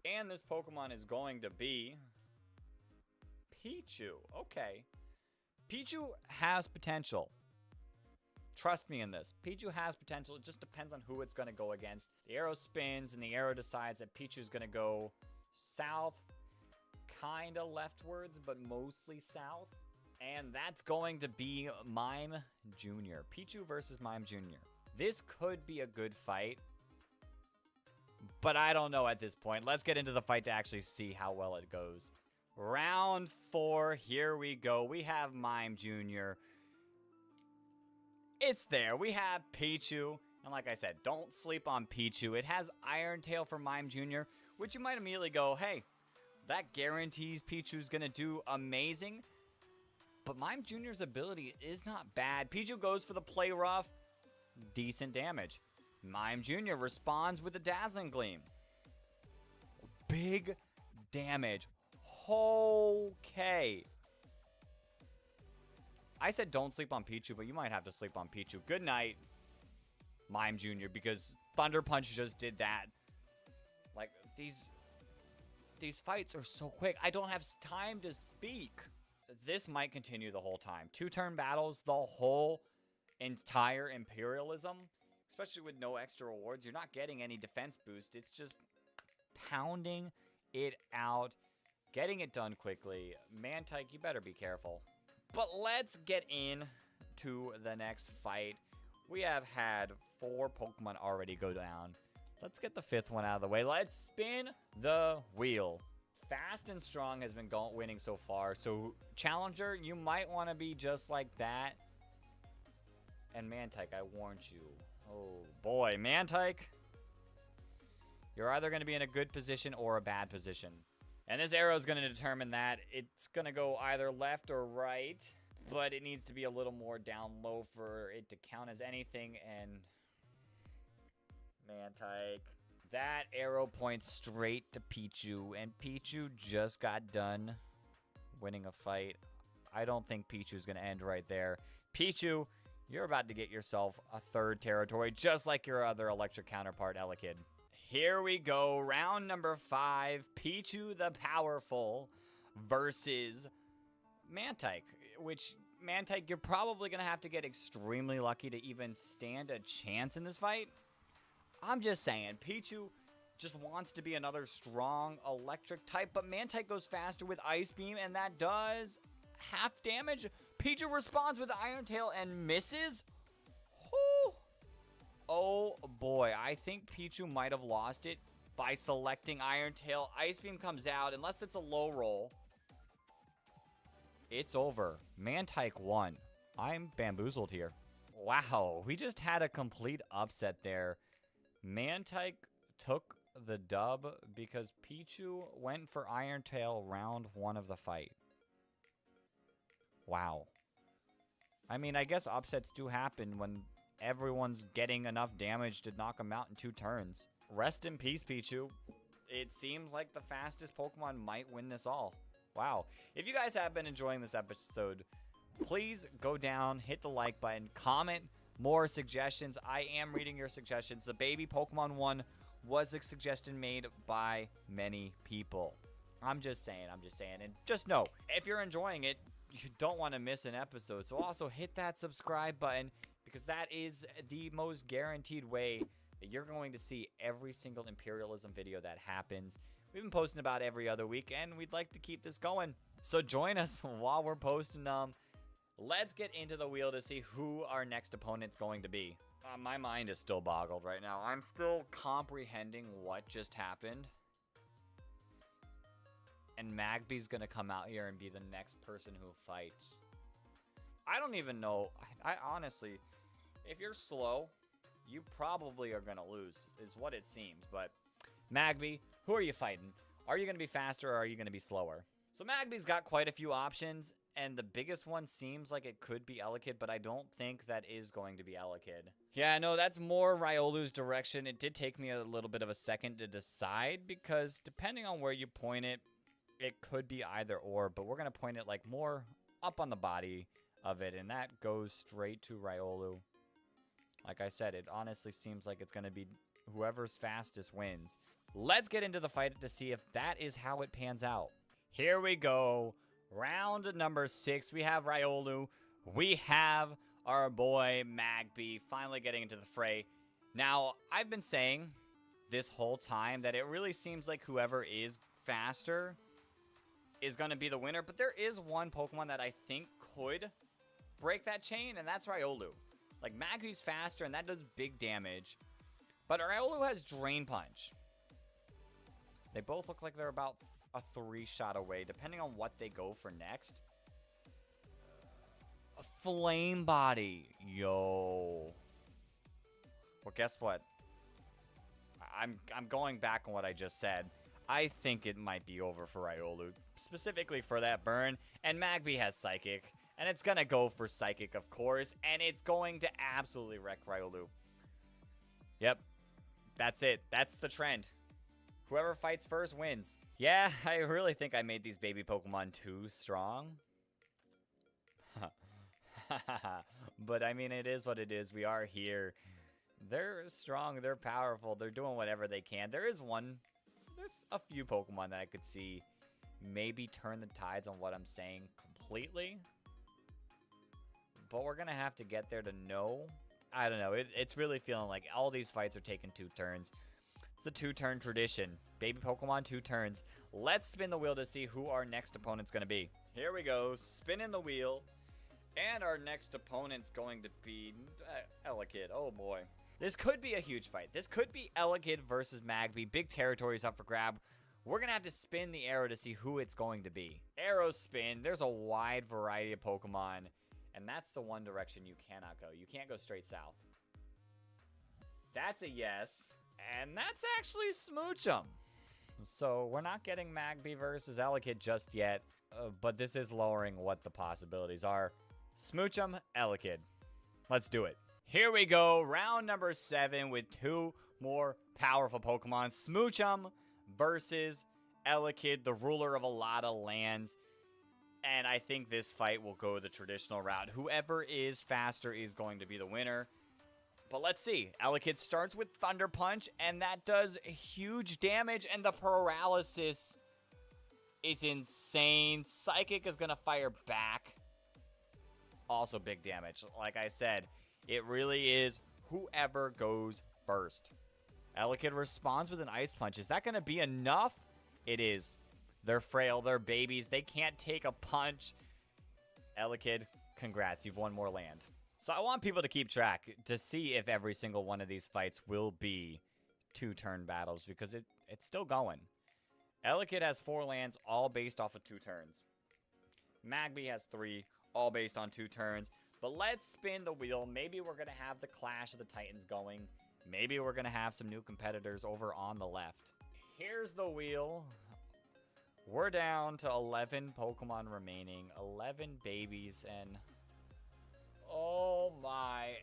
And this Pokemon is going to be Pichu. Okay. Pichu has potential. Trust me in this. Pichu has potential. It just depends on who it's going to go against. The arrow spins, and the arrow decides that Pichu is going to go south, kind of leftwards, but mostly south. And that's going to be Mime Jr. Pichu versus Mime Jr. This could be a good fight, but I don't know at this point. Let's get into the fight to actually see how well it goes. Round 4, here we go. We have Mime Jr. It's there. We have Pichu. And like I said, don't sleep on Pichu. It has Iron Tail for Mime Jr., which you might immediately go, hey, that guarantees Pichu's going to do amazing. But Mime Jr.'s ability is not bad. Pichu goes for the play rough. Decent damage. Mime Jr. responds with a Dazzling Gleam. Big damage. Okay. I said don't sleep on Pichu, but you might have to sleep on Pichu. Good night, Mime Jr., because Thunder Punch just did that. Like, these fights are so quick. I don't have time to speak. This might continue the whole time. 2-turn battles, the whole entire Imperialism, especially with no extra rewards. You're not getting any defense boost. It's just pounding it out, getting it done quickly. Mantike, you better be careful. But let's get into the next fight. We have had 4 Pokemon already go down. Let's get the 5th one out of the way. Let's spin the wheel. Fast and Strong has been winning so far. So, Challenger, you might want to be just like that. And Mantike, I warned you. Oh, boy. Mantike, you're either going to be in a good position or a bad position. And this arrow is going to determine that. It's going to go either left or right. But it needs to be a little more down low for it to count as anything. And Mantike. That arrow points straight to Pichu, and Pichu just got done winning a fight. I don't think Pichu's going to end right there. Pichu, you're about to get yourself a 3rd territory, just like your other electric counterpart, Elekid. Here we go, round number 5, Pichu the Powerful versus Mantike, which, Mantike, you're probably going to have to get extremely lucky to even stand a chance in this fight. I'm just saying, Pichu just wants to be another strong electric type, but Mantike goes faster with Ice Beam, and that does half damage. Pichu responds with Iron Tail and misses. Whew. Oh boy, I think Pichu might have lost it by selecting Iron Tail. Ice Beam comes out, unless it's a low roll. It's over. Mantike won. I'm bamboozled here. Wow, we just had a complete upset there. Mantike took the dub because Pichu went for Iron Tail round 1 of the fight. Wow. I mean, I guess upsets do happen when everyone's getting enough damage to knock them out in 2 turns. Rest in peace, Pichu. It seems like the fastest Pokemon might win this all. Wow. If you guys have been enjoying this episode, please go down, hit the like button, comment more suggestions. I am reading your suggestions. The baby Pokemon one was a suggestion made by many people. I'm just saying. And just know, if you're enjoying it, you don't want to miss an episode. So also hit that subscribe button, because that is the most guaranteed way that you're going to see every single Imperialism video that happens. We've been posting about every other week, and we'd like to keep this going. So join us while we're posting them. Let's get into the wheel to see who our next opponent's going to be. My mind is still boggled right now. I'm still comprehending what just happened. And Magby's going to come out here and be the next person who fights. I don't even know. I honestly, if you're slow, you probably are going to lose, is what it seems. But Magby, who are you fighting? Are you going to be faster or are you going to be slower? So Magby's got quite a few options, and the biggest one seems like it could be Elekid, but I don't think that is going to be Elekid. Yeah, no, that's more Riolu's direction. It did take me a little bit of a second to decide, because depending on where you point it, it could be either or, but we're going to point it like more up on the body of it, and that goes straight to Riolu. Like I said, it honestly seems like it's going to be whoever's fastest wins. Let's get into the fight to see if that is how it pans out. Here we go. Round number 6. We have Riolu. We have our boy Magby finally getting into the fray. Now, I've been saying this whole time that it really seems like whoever is faster is going to be the winner, but there is one Pokemon that I think could break that chain, and that's Riolu. Like, Magby's faster, and that does big damage, but Riolu has Drain Punch. They both look like they're about a 3-shot away, depending on what they go for next. A Flame Body. Yo. Well, guess what? I'm going back on what I just said. I think it might be over for Riolu, specifically for that burn. And Magby has Psychic, and it's going to go for Psychic, of course, and it's going to absolutely wreck Riolu. Yep, that's it. That's the trend. Whoever fights first wins. Yeah, I really think I made these baby Pokemon too strong. But, I mean, it is what it is. We are here. They're strong. They're powerful. They're doing whatever they can. There's a few Pokemon that I could see maybe turn the tides on what I'm saying completely. But we're going to have to get there to know. I don't know. It's really feeling like all these fights are taking 2 turns. It's the 2-turn tradition. Baby Pokemon, 2 turns. Let's spin the wheel to see who our next opponent's going to be. Here we go. Spinning the wheel. And our next opponent's going to be Elekid. Oh, boy. This could be a huge fight. This could be Elekid versus Magby. Big territories up for grab. We're going to have to spin the arrow to see who it's going to be. Arrow spin. There's a wide variety of Pokemon. And that's the one direction you cannot go. You can't go straight south. That's a yes. And that's actually Smoochum. So we're not getting Magby versus Elekid just yet. But this is lowering what the possibilities are. Smoochum, Elekid. Let's do it. Here we go, round number 7 with 2 more powerful Pokemon. Smoochum versus Elekid, the ruler of a lot of lands. And I think this fight will go the traditional route. Whoever is faster is going to be the winner. But let's see. Elekid starts with Thunder Punch, and that does huge damage, and the paralysis is insane. Psychic is going to fire back. Also big damage. Like I said, it really is whoever goes first. Elekid responds with an Ice Punch. Is that going to be enough? It is. They're frail. They're babies. They can't take a punch. Elekid, congrats. You've won more land. So I want people to keep track to see if every single one of these fights will be 2-turn battles, because it's still going. Elekid has 4 lands, all based off of 2 turns. Magby has 3, all based on 2 turns. But let's spin the wheel. Maybe we're going to have the Clash of the Titans going. Maybe we're going to have some new competitors over on the left. Here's the wheel. We're down to 11 Pokemon remaining. 11 babies. And oh my.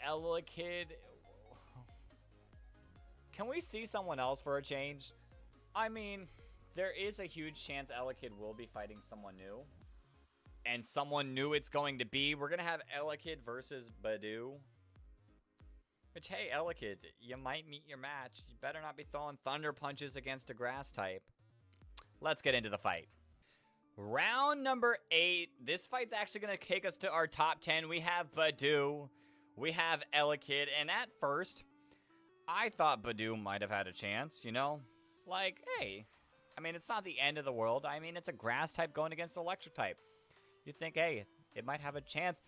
Elekid. Can we see someone else for a change? I mean, there is a huge chance Elekid will be fighting someone new. And someone new it's going to be. We're going to have Elekid versus Badoo. Which, hey, Elekid, you might meet your match. You better not be throwing thunder punches against a grass type. Let's get into the fight. Round number 8. This fight's actually going to take us to our top 10. We have Badoo. We have Elekid. And at first, I thought Badoo might have had a chance, you know? Like, hey, I mean, it's not the end of the world. I mean, it's a grass type going against an electric type. You think, hey, it might have a chance.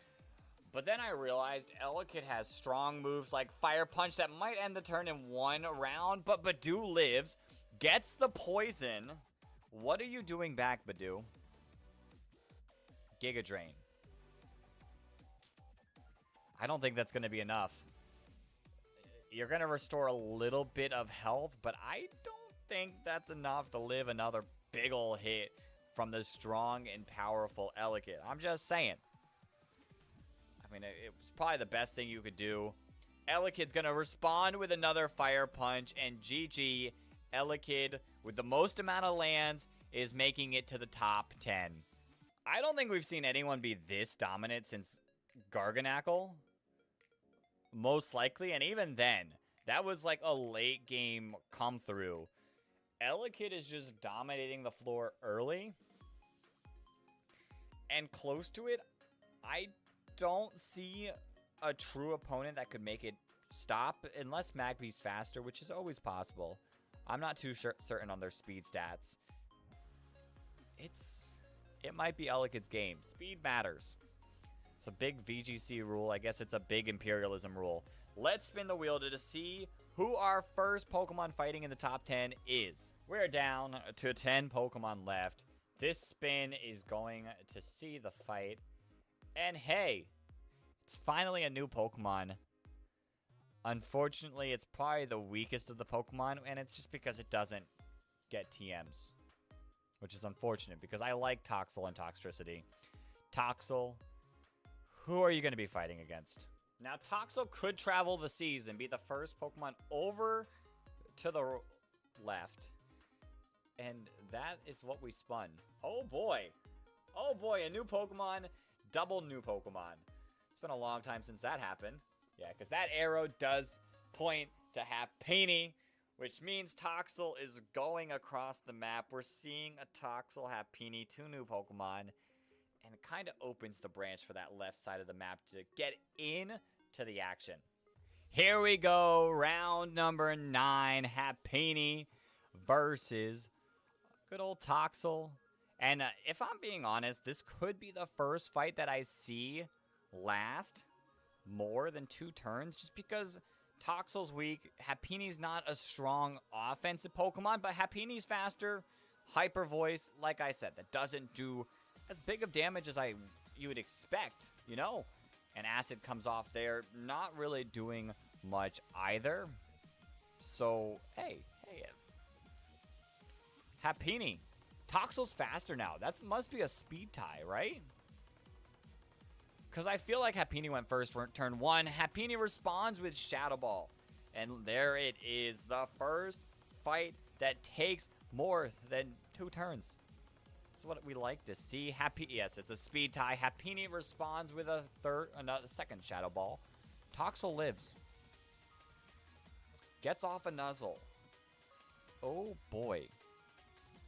But then I realized Elekid has strong moves like Fire Punch that might end the turn in 1 round. But Badoo lives, gets the poison. What are you doing back, Badoo? Giga Drain. I don't think that's going to be enough. You're going to restore a little bit of health, but I don't think that's enough to live another big ol' hit from the strong and powerful Elekid. I'm just saying. I mean, it was probably the best thing you could do. Elekid's going to respond with another Fire Punch, and GG, Elekid, with the most amount of lands, is making it to the top 10. I don't think we've seen anyone be this dominant since Garganacl. Most likely, and even then, that was like a late game come through. Elekid is just dominating the floor early. And close to it, I don't see a true opponent that could make it stop unless Magby's faster, which is always possible. I'm not too certain on their speed stats. It might be Elekid's game. Speed matters. It's a big VGC rule. I guess it's a big imperialism rule. Let's spin the wheel to see who our first Pokemon fighting in the top 10 is. We're down to 10 Pokemon left. This spin is going to see the fight. And hey, it's finally a new Pokemon. Unfortunately, it's probably the weakest of the Pokemon, and it's just because it doesn't get TMs. Which is unfortunate, because I like Toxel and Toxtricity. Toxel, who are you going to be fighting against? Now, Toxel could travel the seas and be the first Pokemon over to the left. And that is what we spun. Oh boy. Oh boy, a new Pokemon. Double new Pokemon. It's been a long time since that happened. Yeah, because that arrow does point to Happiny, which means Toxel is going across the map. We're seeing a Toxel, Happiny, 2 new Pokemon. And it kind of opens the branch for that left side of the map to get in to the action. Here we go. Round number 9. Happiny versus good old Toxel. And if I'm being honest, this could be the first fight that I see last more than 2 turns. Just because Toxel's weak. Happiny's not a strong offensive Pokemon, but Happiny's faster. Hyper Voice, like I said, that doesn't do as big of damage as you would expect, you know? And Acid comes off there, not really doing much either. So, hey. Happiny. Toxel's faster now. That must be a speed tie, right? Because I feel like Happiny went first for turn 1. Happiny responds with Shadow Ball. And there it is. The first fight that takes more than 2 turns. That's what we like to see. Yes, it's a speed tie. Happiny responds with a second Shadow Ball. Toxel lives. Gets off a Nuzzle. Oh boy.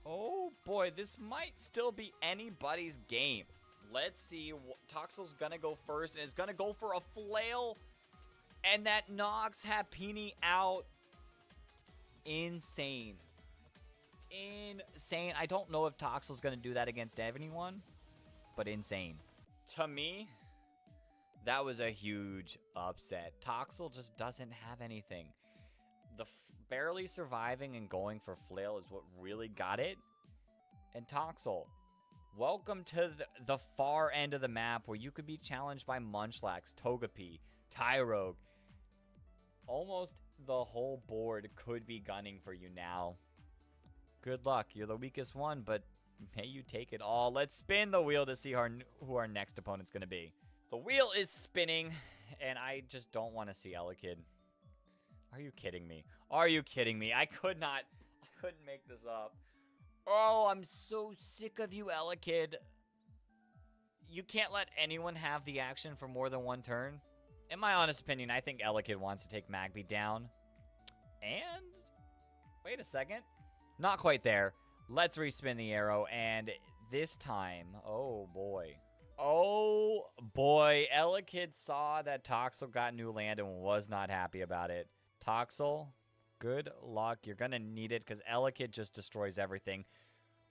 Oh boy, this might still be anybody's game. Let's see. Toxel's gonna go first, and it's gonna go for a flail. And that knocks Happiny out. Insane. Insane. I don't know if Toxel's gonna do that against anyone, but insane. To me, that was a huge upset. Toxel just doesn't have anything. The barely surviving and going for flail is what really got it. And Toxel Welcome to the far end of the map where you could be challenged by Munchlax, Togepi, Tyrogue. Almost the whole board could be gunning for you now. Good luck. You're the weakest one, but may you take it all. Let's spin the wheel to see who our next opponent's going to be. The wheel is spinning, and I just don't want to see Elekid. Are you kidding me? Are you kidding me? I couldn't make this up. Oh, I'm so sick of you, Elekid. You can't let anyone have the action for more than one turn. In my honest opinion, I think Elekid wants to take Magby down. And wait a second. Not quite there. Let's respin the arrow, and this time, oh boy. Oh boy, Elekid saw that Toxel got new land and was not happy about it. Toxel, good luck. You're going to need it because Elekid just destroys everything.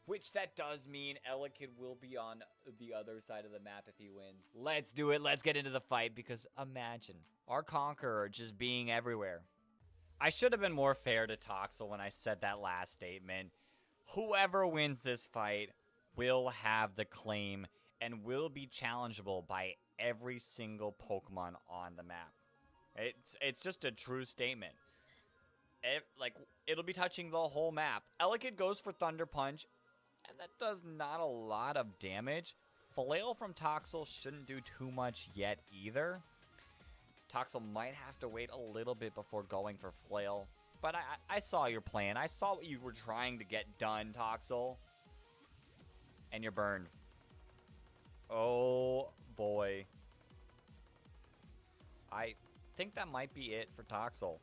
Which that does mean Elekid will be on the other side of the map if he wins. Let's do it. Let's get into the fight because imagine our Conqueror just being everywhere. I should have been more fair to Toxel when I said that last statement. Whoever wins this fight will have the claim and will be challengeable by every single Pokemon on the map. It's just a true statement. It'll be touching the whole map. Elekid goes for Thunder Punch, and that does not a lot of damage. Flail from Toxel shouldn't do too much yet either. Toxel might have to wait a little bit before going for Flail. But I saw your plan. I saw what you were trying to get done, Toxel. And you're burned. Oh, boy. I think that might be it for Toxel.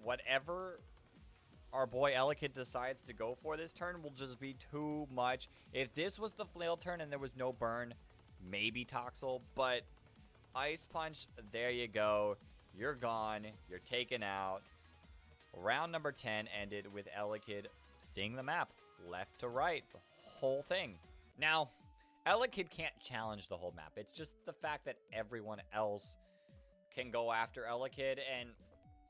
Whatever our boy Elekid decides to go for this turn will just be too much. If this was the Flail turn and there was no burn, maybe Toxel. But Ice Punch, there you go. You're gone. You're taken out. Round number 10 ended with Elekid seeing the map left to right, the whole thing. Now, Elekid can't challenge the whole map. It's just the fact that everyone else can go after Elekid, and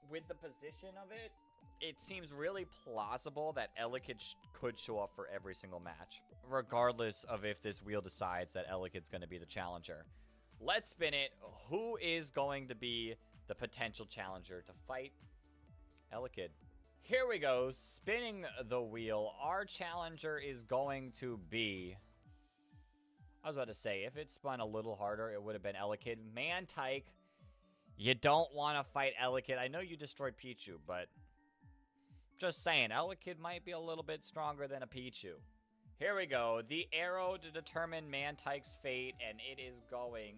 with the position of it, it seems really plausible that Elekid could show up for every single match, regardless of if this wheel decides that Elekid's going to be the challenger. Let's spin it. Who is going to be the potential challenger to fight Elekid? Here we go, spinning the wheel. Our challenger is going to be... I was about to say, if it spun a little harder, it would have been Elekid. Mantike, you don't want to fight Elekid. I know you destroyed Pichu, but just saying, Elekid might be a little bit stronger than a Pichu. Here we go. The arrow to determine Mantike's fate, and it is going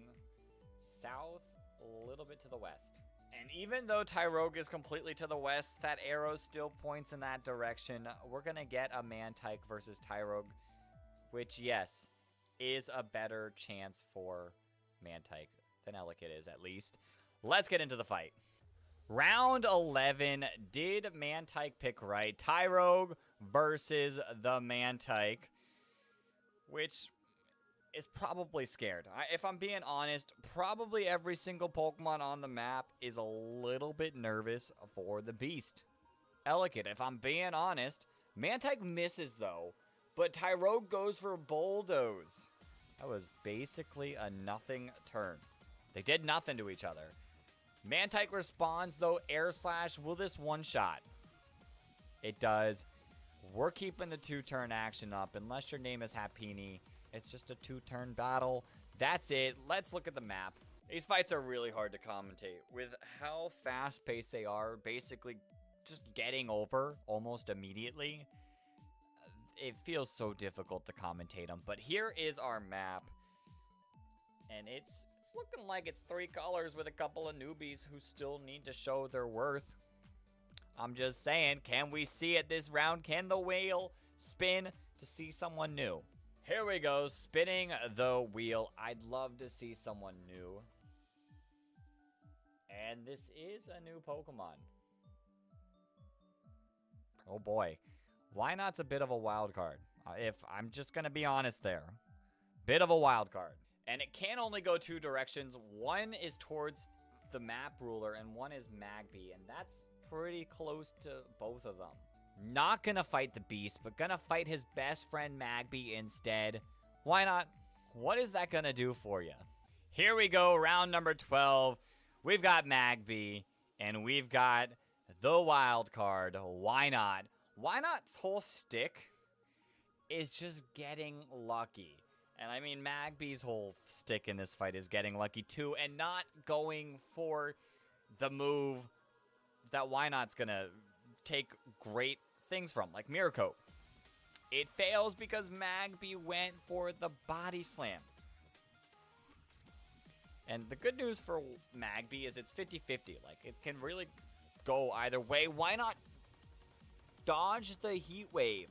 south, a little bit to the west. And even though Tyrogue is completely to the west, that arrow still points in that direction. We're going to get a Mantike versus Tyrogue, which, yes, is a better chance for Mantike than Elekid is, at least. Let's get into the fight. Round 11, did Mantike pick right? Tyrogue versus the Mantike, which is probably scared. If I'm being honest, probably every single Pokemon on the map is a little bit nervous for the beast. Elekid, if I'm being honest. Mantike misses, though, but Tyrogue goes for Bulldoze. That was basically a nothing turn. They did nothing to each other. Mantike responds, though, Air Slash. Will this one-shot? It does. We're keeping the two-turn action up. Unless your name is Happini, it's just a two-turn battle. That's it. Let's look at the map. These fights are really hard to commentate. With how fast-paced they are, basically just getting over almost immediately, it feels so difficult to commentate them. But here is our map, and it's looking like it's three colors with a couple of newbies who still need to show their worth. I'm just saying, can we see it this round? Can the wheel spin to see someone new? Here we go, spinning the wheel. I'd love to see someone new. And this is a new Pokemon. Oh boy. Why not's a bit of a wild card? If I'm just going to be honest there. Bit of a wild card. And it can only go two directions. One is towards the map ruler and one is Magby. And that's pretty close to both of them. Not gonna fight the beast, but gonna fight his best friend Magby instead. Why not? What is that gonna do for you? Here we go, round number 12. We've got Magby, and we've got the wild card. Why not? Why not's whole stick is just getting lucky. And I mean, Magby's whole stick in this fight is getting lucky too, and not going for the move that Why Not's gonna take great things from, like Mirror Coat. It fails because Magby went for the body slam. And the good news for Magby is it's 50-50. Like, it can really go either way. Why not dodge the heat wave?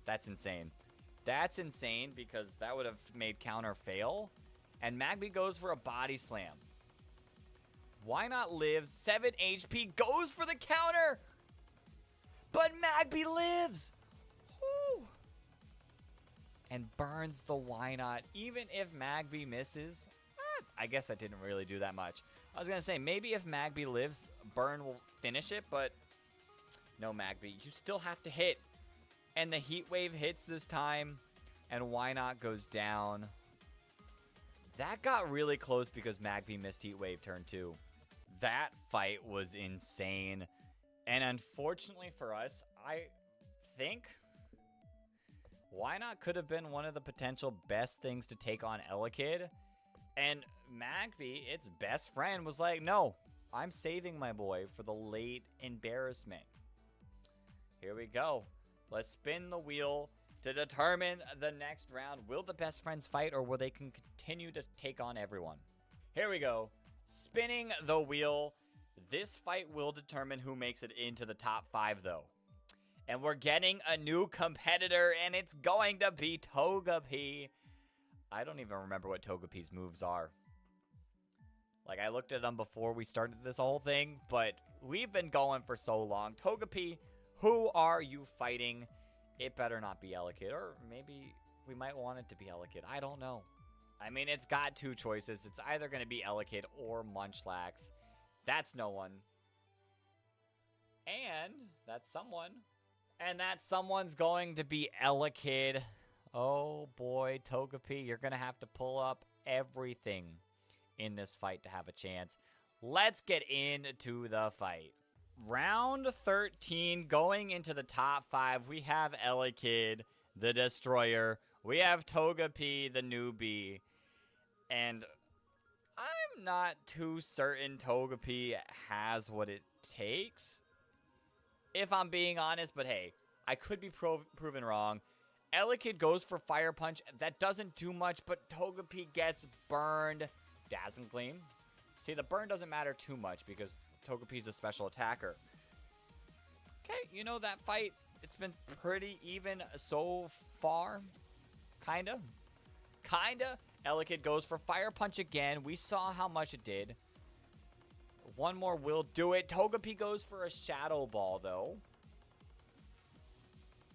That's insane. That's insane because that would have made counter fail. And Magby goes for a body slam. Why not lives? 7 HP goes for the counter. But Magby lives. Whew. And burns the Why Not. Even if Magby misses, I guess that didn't really do that much. I was going to say, maybe if Magby lives, Burn will finish it. But no, Magby, you still have to hit. And the heat wave hits this time. And Why Not goes down. That got really close because Magby missed heat wave turn 2. That fight was insane. And unfortunately for us, I think Why Not could have been one of the potential best things to take on Elekid. And Magby, its best friend, was like, no, I'm saving my boy for the late embarrassment. Here we go. Let's spin the wheel to determine the next round. Will the best friends fight, or will they continue to take on everyone? Here we go. Spinning the wheel. This fight will determine who makes it into the top 5, though. And we're getting a new competitor, and it's going to be Togepi. I don't even remember what Togepi's moves are. Like, I looked at them before we started this whole thing, but we've been going for so long. Togepi, who are you fighting? It better not be Elekid, or maybe we might want it to be Elekid. I don't know. I mean, it's got 2 choices. It's either going to be Elekid or Munchlax. That's no one. And that's someone. And that someone's going to be Elekid. Oh boy, Togepi, you're going to have to pull up everything in this fight to have a chance. Let's get into the fight. Round 13, going into the top 5, we have Elekid, the Destroyer. We have Togepi, the newbie. And I'm not too certain Togepi has what it takes, if I'm being honest. But hey, I could be proven wrong. Elekid goes for Fire Punch. That doesn't do much, but Togepi gets burned. Dazzling Gleam. See, the burn doesn't matter too much because Togepi's a special attacker. Okay, you know, that fight, it's been pretty even so far. Kinda. Elekid goes for Fire Punch again. We saw how much it did. One more will do it. Togepi goes for a Shadow Ball, though.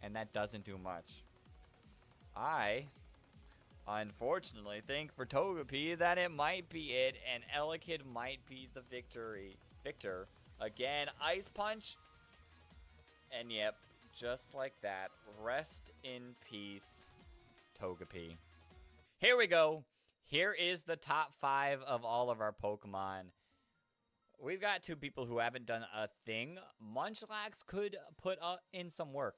And that doesn't do much. I, unfortunately, think for Togepi that it might be it, and Elekid might be the victor. Again, Ice Punch. And yep, just like that, rest in peace, Togepi. Here we go. Here is the top 5 of all of our Pokemon. We've got 2 people who haven't done a thing. Munchlax could put in some work.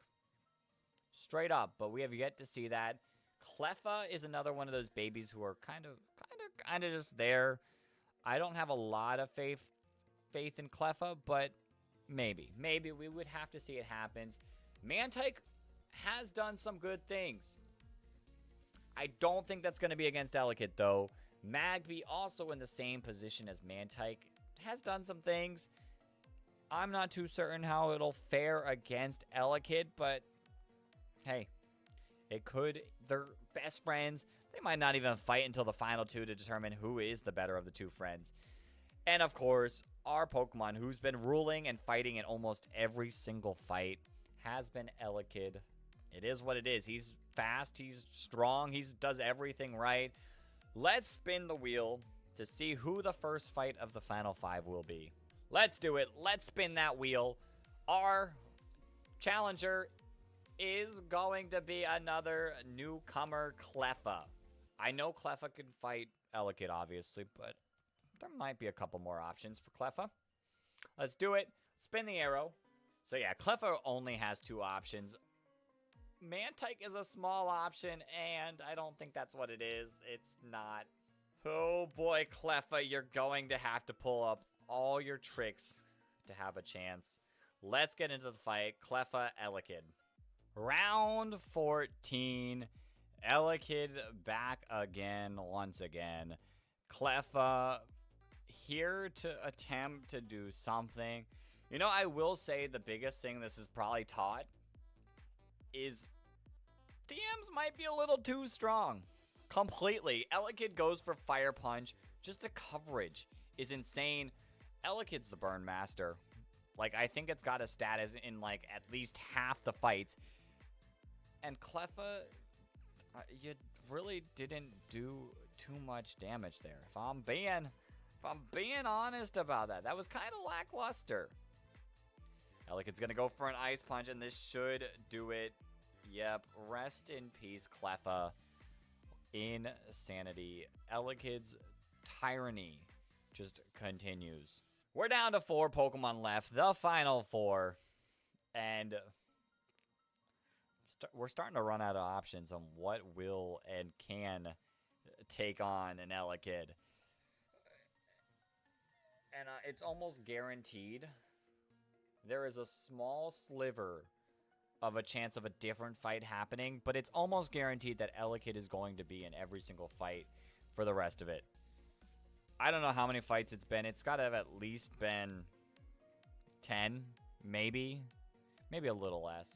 Straight up, but we have yet to see that. Cleffa is another one of those babies who are kind of just there. I don't have a lot of faith in Cleffa, but maybe we would have to see it happens. Mantike has done some good things. I don't think that's going to be against Elekid, though. Magby, also in the same position as Mantike, has done some things. I'm not too certain how it'll fare against Elekid, but hey, it could. They're best friends. They might not even fight until the final 2 to determine who is the better of the 2 friends. And of course, our Pokemon, who's been ruling and fighting in almost every single fight, has been Elekid. It is what it is. He's fast, he's strong, he does everything right. Let's spin the wheel to see who the first fight of the final 5 will be. Let's do it. Let's spin that wheel. Our challenger is going to be another newcomer, Cleffa. I know Cleffa can fight Elekid, obviously, but there might be a couple more options for Cleffa. Let's do it. Spin the arrow. So yeah, Cleffa only has 2 options. Mantike is a small option, and I don't think that's what it is. It's not. Oh boy, Cleffa, you're going to have to pull up all your tricks to have a chance. Let's get into the fight. Cleffa, Elekid. Round 14. Elekid back again, once again. Cleffa here to attempt to do something. You know, I will say the biggest thing this has probably taught is DMs might be a little too strong. Completely. Elekid goes for Fire Punch. Just the coverage is insane. Elekid's the burn master. Like, I think it's got a status in, like, at least half the fights. And Cleffa, you really didn't do too much damage there. If I'm being honest about that, that was kind of lackluster. Elekid's gonna go for an Ice Punch, and this should do it. Yep, rest in peace, Cleffa. Insanity. Elekid's tyranny just continues. We're down to 4 Pokemon left, the final 4. And we're starting to run out of options on what will and can take on an Elekid. And it's almost guaranteed there is a small sliver of a chance of a different fight happening, but it's almost guaranteed that Elekid is going to be in every single fight for the rest of it. I don't know how many fights it's been. It's got to have at least been 10, maybe a little less.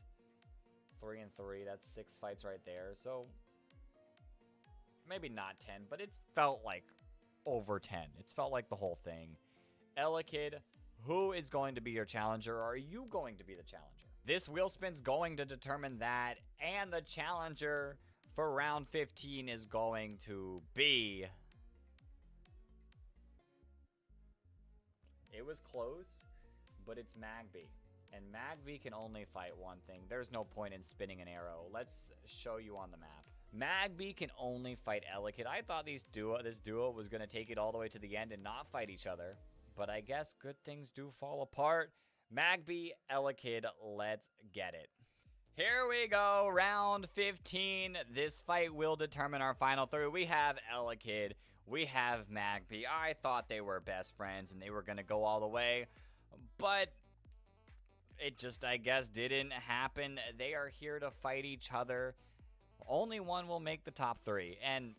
3 and 3, that's 6 fights right there. So maybe not 10, but it's felt like over 10. It's felt like the whole thing. Elekid, who is going to be your challenger? Or are you going to be the challenger? This wheel spin's going to determine that, and the challenger for round 15 is going to be... It was close, but it's Magby. And Magby can only fight one thing. There's no point in spinning an arrow. Let's show you on the map. Magby can only fight Elekid. I thought this duo was going to take it all the way to the end and not fight each other. But I guess good things do fall apart. Magby, Elekid, let's get it. Here we go, round 15. This fight will determine our final 3. We have Elekid, we have Magby. I thought they were best friends and they were going to go all the way. But it just, I guess, didn't happen. They are here to fight each other. Only one will make the top 3. And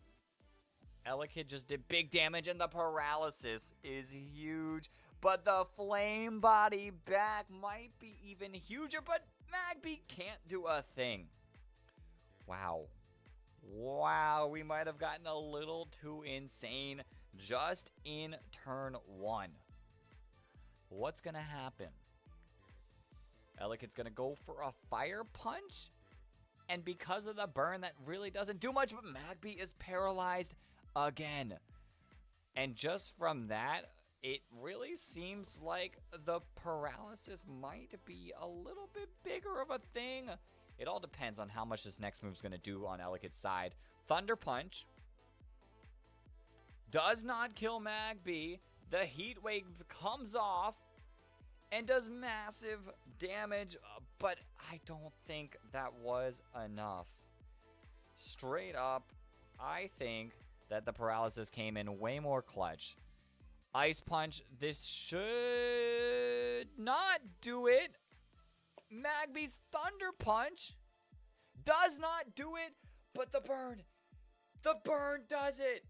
Elekid just did big damage, and the paralysis is huge. But the flame body back might be even huger, but Magby can't do a thing. Wow. Wow, we might have gotten a little too insane just in turn 1. What's going to happen? Elekid's going to go for a Fire Punch. And because of the burn, that really doesn't do much, but Magby is paralyzed again. And just from that, it really seems like the paralysis might be a little bit bigger of a thing. It all depends on how much this next move is going to do on Elekid's side. Thunder Punch does not kill Magby. The Heat Wave comes off and does massive damage, but I don't think that was enough. Straight up, I think that the paralysis came in way more clutch. Ice Punch, this should not do it. Magby's Thunder Punch does not do it, but the burn does it.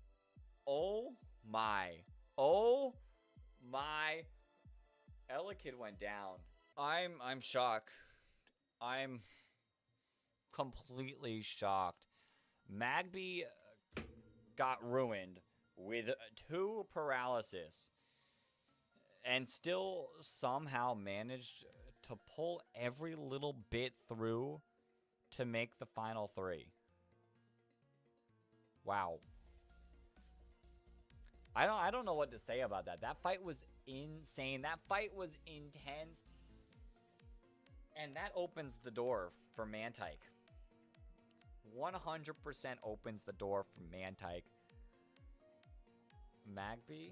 Oh my. Elekid went down. I'm shocked. I'm completely shocked. Magby got ruined with 2 paralysis and still somehow managed to pull every little bit through to make the final 3. Wow. I don't know what to say about that. That fight was insane. That fight was intense. And that opens the door for Mantike. 100% opens the door for Mantike. Magby,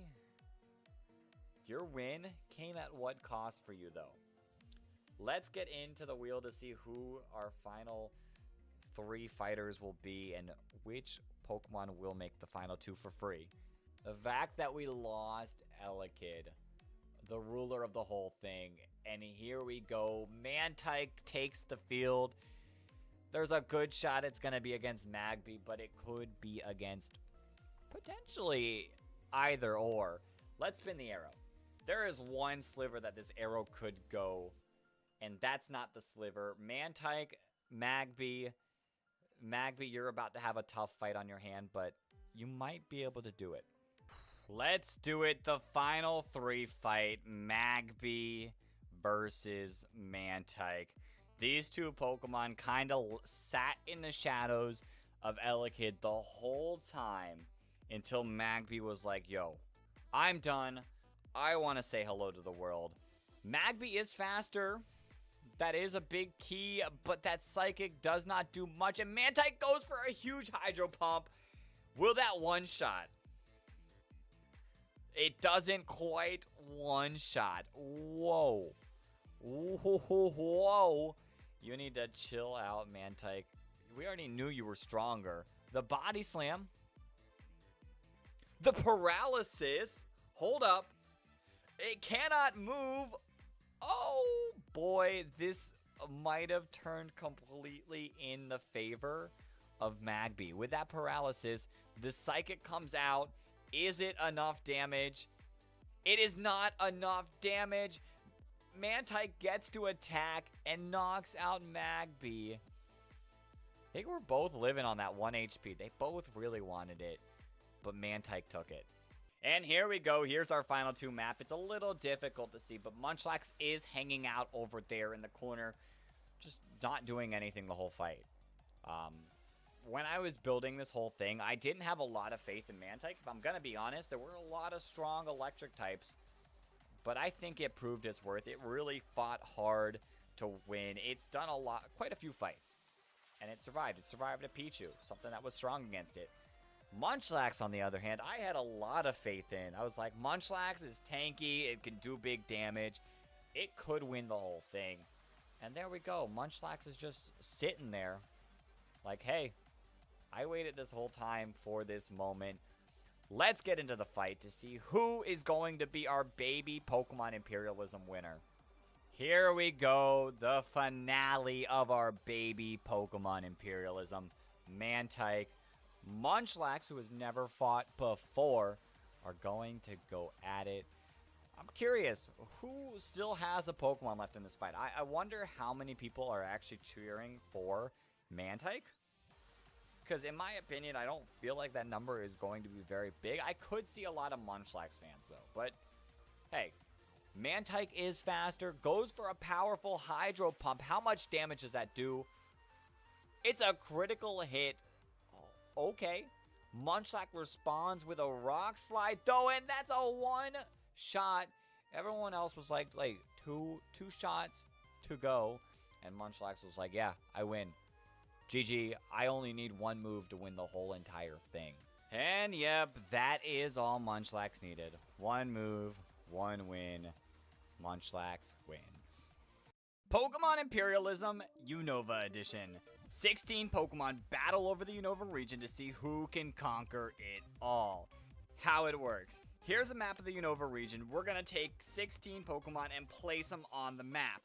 your win came at what cost for you, though? Let's get into the wheel to see who our final 3 fighters will be and which Pokemon will make the final 2 for free. The fact that we lost Elekid, the ruler of the whole thing, and here we go. Mantike takes the field. There's a good shot it's going to be against Magby, but it could be against potentially either or. Let's spin the arrow. There is one sliver that this arrow could go, and that's not the sliver. Mantike, Magby, you're about to have a tough fight on your hand, but you might be able to do it. Let's do it. The final 3 fight, Magby versus Mantike. These 2 Pokemon kind of sat in the shadows of Elekid the whole time until Magby was like, yo, I'm done. I want to say hello to the world. Magby is faster. That is a big key, but that Psychic does not do much, and Mantike goes for a huge Hydro Pump. Will that one-shot? It doesn't quite one-shot. Whoa. Whoa. You need to chill out, Mantike. We already knew you were stronger. The Body Slam. The Paralysis. Hold up. It cannot move. Oh, boy. This might have turned completely in the favor of Magby. With that Paralysis, the Psychic comes out. Is it enough damage? It is not enough damage. Mantike gets to attack and knocks out Magby. I think we're both living on that 1 HP. They both really wanted it, but Mantike took it. And here we go. Here's our final 2 map. It's a little difficult to see, but Munchlax is hanging out over there in the corner, just not doing anything the whole fight. When I was building this whole thing, I didn't have a lot of faith in Mantike. If I'm going to be honest, there were a lot of strong electric types, but I think it proved its worth. It really fought hard to win. It's done quite a few fights, and it survived. It survived a Pichu, something that was strong against it. Munchlax, on the other hand, I had a lot of faith in. I was like, Munchlax is tanky. It can do big damage. It could win the whole thing. And there we go. Munchlax is just sitting there like, hey, I waited this whole time for this moment. Let's get into the fight to see who is going to be our baby Pokemon Imperialism winner. Here we go, the finale of our baby Pokemon Imperialism. Mantike, Munchlax, who has never fought before, are going to go at it. I'm curious, who still has a Pokemon left in this fight? I wonder how many people are actually cheering for Mantike. Because in my opinion, I don't feel like that number is going to be very big. I could see a lot of Munchlax fans, though. But, hey, Mantike is faster. Goes for a powerful Hydro Pump. How much damage does that do? It's a critical hit. Oh, okay. Munchlax responds with a Rock Slide, though, and that's a 1-shot. Everyone else was like two shots to go. And Munchlax was like, yeah, I win. GG, I only need 1 move to win the whole entire thing. And yep, that is all Munchlax needed. 1 move, 1 win. Munchlax wins. Pokemon Imperialism Unova Edition. 16 Pokemon battle over the Unova region to see who can conquer it all. How it works. Here's a map of the Unova region. We're going to take 16 Pokemon and place them on the map.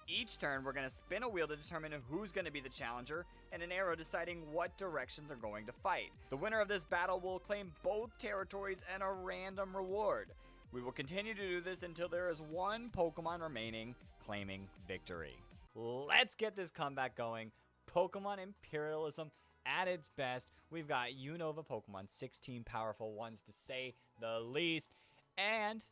Each turn, we're going to spin a wheel to determine who's going to be the challenger, and an arrow deciding what direction they're going to fight. The winner of this battle will claim both territories and a random reward. We will continue to do this until there is 1 Pokemon remaining, claiming victory. Let's get this comeback going. Pokemon Imperialism at its best. We've got Unova Pokemon, 16 powerful ones to say the least, and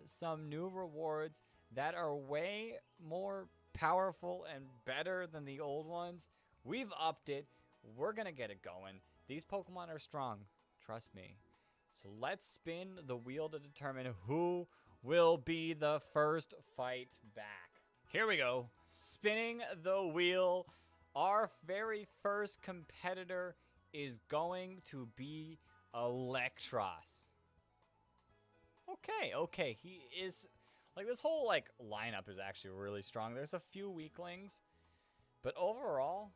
some new rewards that are way more powerful and better than the old ones. We've upped it. We're gonna get it going. These Pokemon are strong. Trust me. So let's spin the wheel to determine who will be the first fight back. Here we go. Spinning the wheel. Our very first competitor is going to be Electros. Okay, he is, like, this whole, like, lineup is actually really strong. There's a few weaklings, but overall,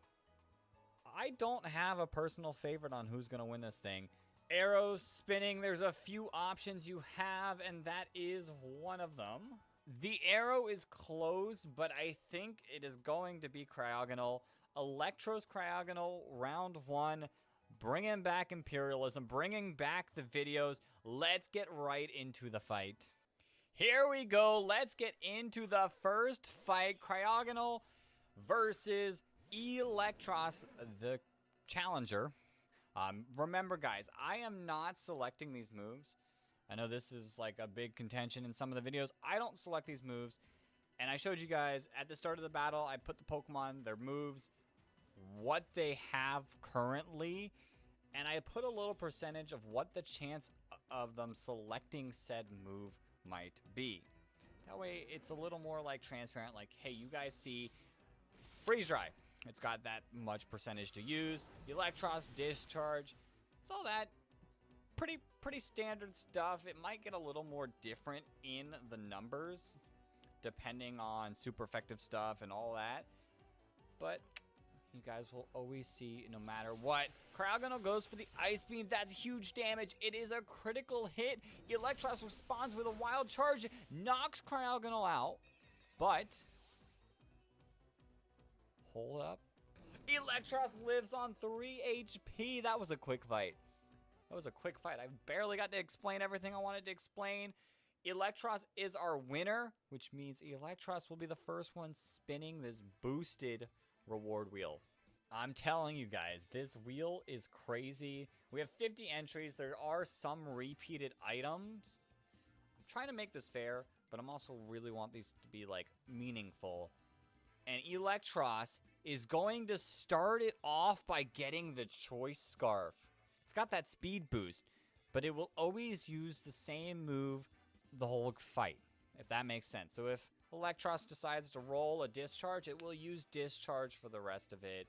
I don't have a personal favorite on who's going to win this thing. Arrow spinning, there's a few options you have, and that is one of them. The arrow is closed, but I think it is going to be Cryogonal. Electro's Cryogonal, round 1. Bringing back Imperialism, bringing back the videos. Let's get right into the fight. Here we go. Let's get into the first fight. Cryogonal versus Electros, the challenger. Remember, guys, I am not selecting these moves. I know this is like a big contention in some of the videos. I don't select these moves. And I showed you guys at the start of the battle, I put the Pokemon, their moves, what they have currently, and I put a little percentage of what the chance of them selecting said move might be. That way it's a little more like transparent, like, hey, you guys see Freeze Dry. It's got that much percentage to use. Electros, Discharge. It's all that pretty standard stuff. It might get a little more different in the numbers depending on super effective stuff and all that. But you guys will always see no matter what. Cryogonal goes for the Ice Beam. That's huge damage. It is a critical hit. Electros responds with a Wild Charge. Knocks Cryogonal out. But hold up. Electros lives on 3 HP. That was a quick fight. I barely got to explain everything I wanted to explain. Electros is our winner, which means Electros will be the first one spinning this boosted reward wheel. I'm telling you guys, this wheel is crazy. We have 50 entries. There are some repeated items. I'm trying to make this fair, but I'm also really want these to be, like, meaningful. And Electros is going to start it off by getting the Choice Scarf. It's got that speed boost, but it will always use the same move the whole fight, if that makes sense. So if Electros decides to roll a Discharge, it will use Discharge for the rest of it.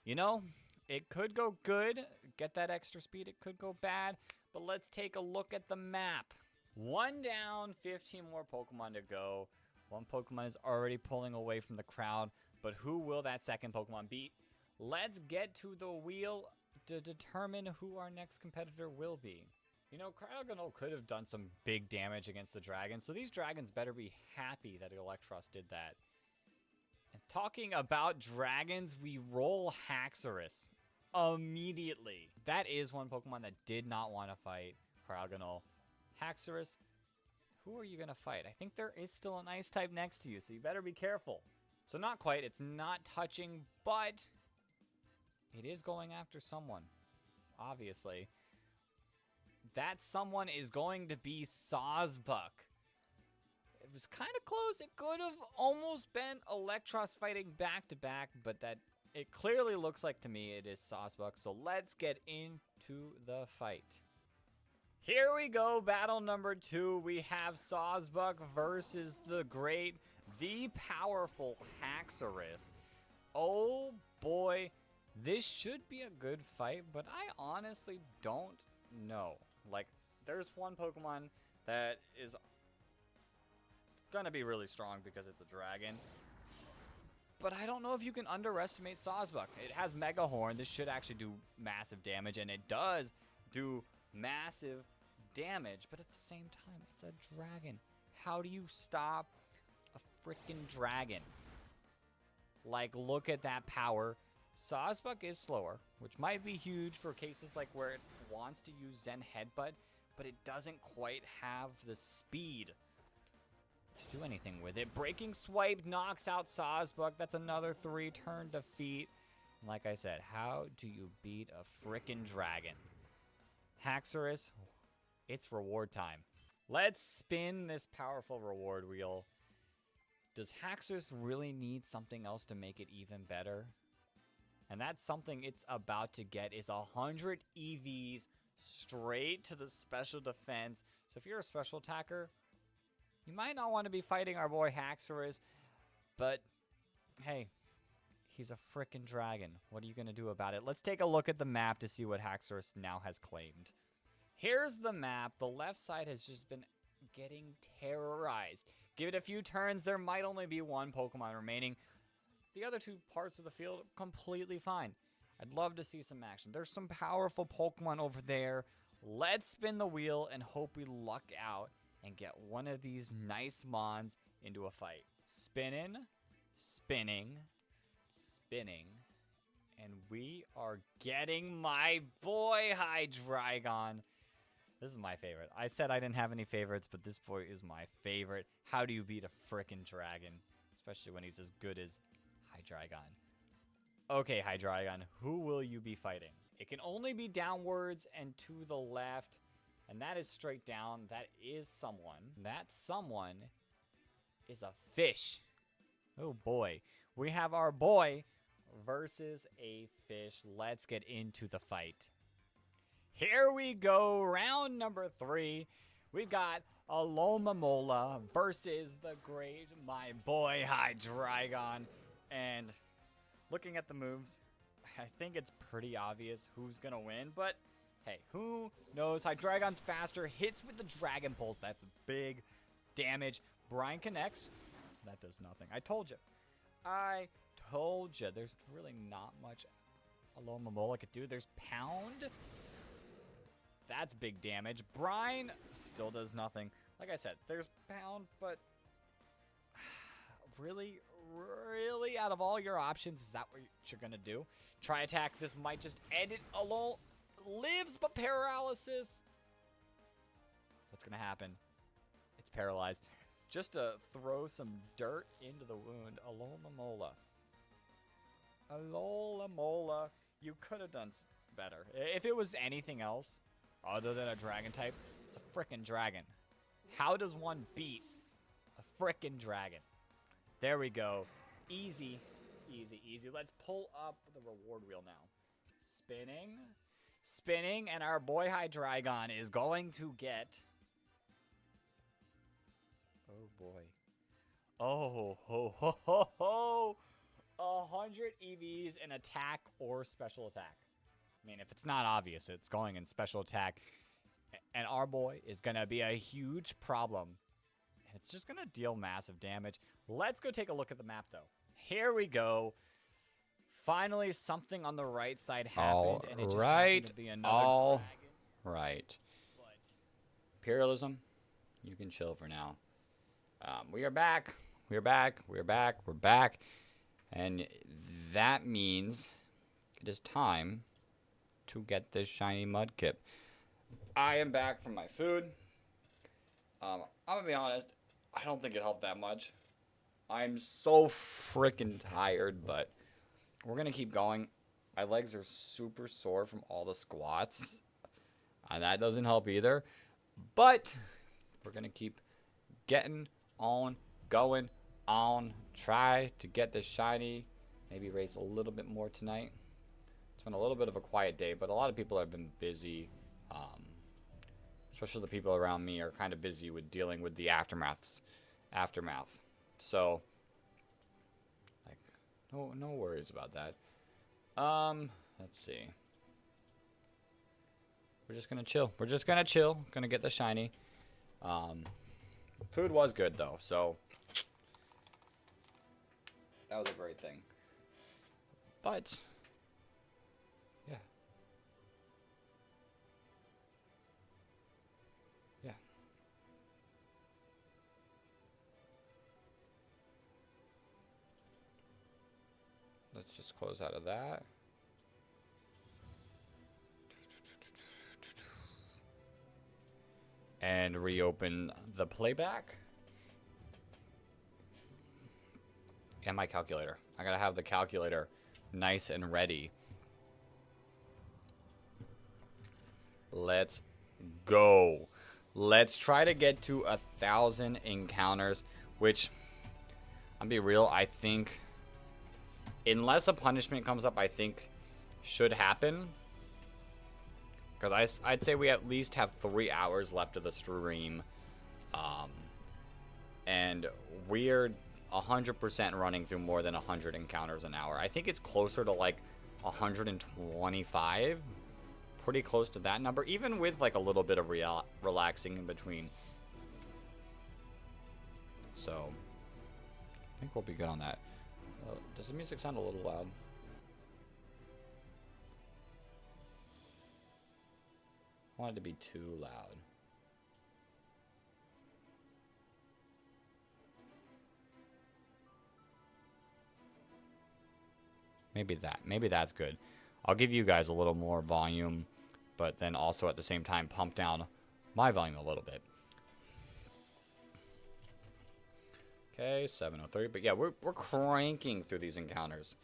You know, it could go good, get that extra speed. It could go bad, but let's take a look at the map. 1 down, 15 more Pokemon to go. One Pokemon is already pulling away from the crowd, but who will that second Pokemon beat? Let's get to the wheel to determine who our next competitor will be. You know, Cryogonal could have done some big damage against the dragon, so these dragons better be happy that Electros did that. And talking about dragons, we roll Haxorus immediately. That is one Pokemon that did not want to fight Cryogonal. Haxorus, who are you going to fight? I think there is still an Ice type next to you, so you better be careful. So not quite, it's not touching, but it is going after someone, obviously. That someone is going to be Sawsbuck. It was kind of close. It could have almost been Electros fighting back-to-back, but that it clearly looks like to me it is Sawsbuck. So let's get into the fight. Here we go, battle number 2. We have Sawsbuck versus the great, the powerful Haxorus. Oh boy, this should be a good fight, but I honestly don't know. Like, there's one Pokemon that is gonna be really strong because it's a dragon, but I don't know if you can underestimate Sawsbuck. It has Mega Horn. This should actually do massive damage, and it does do massive damage, but at the same time, it's a dragon. How do you stop a freaking dragon? Like, look at that power. Sawsbuck is slower, which might be huge for cases like where it wants to use Zen Headbutt, but it doesn't quite have the speed to do anything with it. Breaking Swipe knocks out Sawsbuck. That's another 3-turn defeat. Like I said, how do you beat a frickin' dragon? Haxorus, it's reward time. Let's spin this powerful reward wheel. Does Haxorus really need something else to make it even better? And that's something it's about to get, is 100 EVs straight to the special defense. So if you're a special attacker, you might not want to be fighting our boy Haxorus, but hey, he's a frickin' dragon. What are you going to do about it? Let's take a look at the map to see what Haxorus now has claimed. Here's the map. The left side has just been getting terrorized. Give it a few turns, there might only be one Pokemon remaining. The other two parts of the field, completely fine. I'd love to see some action. There's some powerful Pokemon over there. Let's spin the wheel and hope we luck out and get one of these nice Mons into a fight. Spinning, spinning, spinning. And we are getting my boy Hydreigon. This is my favorite. I said I didn't have any favorites, but this boy is my favorite. How do you beat a frickin' dragon? Especially when he's as good as Hydreigon. Okay, Hydreigon, who will you be fighting? It can only be downwards and to the left, and that is straight down. That is someone. That someone is a fish. Oh boy. We have our boy versus a fish. Let's get into the fight. Here we go, round number 3. We've got Alomomola versus the great, my boy, Hydreigon. And looking at the moves, I think it's pretty obvious who's going to win. But, hey, who knows? Hydreigon's faster, hits with the Dragon Pulse. That's big damage. Brian connects. That does nothing. I told you. I told you. There's really not much Alomomola could do. There's Pound. That's big damage. Brine still does nothing. Like I said, there's Pound, but really, out of all your options, is that what you're going to do? Try attack. This might just end it. Alone lives, but paralysis. What's going to happen? It's paralyzed. Just to throw some dirt into the wound. Alomomola. Alomomola. You could have done better. If it was anything else other than a dragon type, it's a frickin' dragon. How does one beat a frickin' dragon? There we go. Easy, easy, easy. Let's pull up the reward wheel now. Spinning, spinning, and our boy Hydreigon is going to get... Oh boy. Oh, ho, ho, ho, ho. 100 EVs in attack or special attack. I mean, if it's not obvious, it's going in special attack. And our boy is going to be a huge problem. And it's just going to deal massive damage. Let's go take a look at the map, though. Here we go. Finally, something on the right side happened. And it just happened to be another dragon. Right. Imperialism, you can chill for now. We are back. We are back. We are back. We're back. And that means it is time to get this shiny Mudkip. I am back from my food. I'm going to be honest. I don't think it helped that much. I'm so freaking tired, but we're going to keep going. My legs are super sore from all the squats. And that doesn't help either. But we're going to keep getting on, going on. Try to get this shiny. Maybe race a little bit more tonight. It's been a little bit of a quiet day, but a lot of people have been busy. Especially the people around me are kind of busy with dealing with the aftermath. So, like, no worries about that. Let's see. We're just gonna chill. We're just gonna chill. Gonna get the shiny. Food was good though, so that was a great thing. But yeah. Yeah. Let's just close out of that. And reopen the playback. And my calculator. I gotta have the calculator nice and ready. Let's go. Let's try to get to 1,000 encounters, which, I'll be real, I think, unless a punishment comes up, I think should happen. Because I'd say we at least have 3 hours left of the stream. And we're 100% running through more than 100 encounters an hour. I think it's closer to like 125. Pretty close to that number, even with like a little bit of relaxing in between. So, I think we'll be good on that. Does the music sound a little loud? I want it to be too loud. Maybe that's good. I'll give you guys a little more volume, but then also at the same time pump down my volume a little bit. Okay, 703. But yeah, we're cranking through these encounters.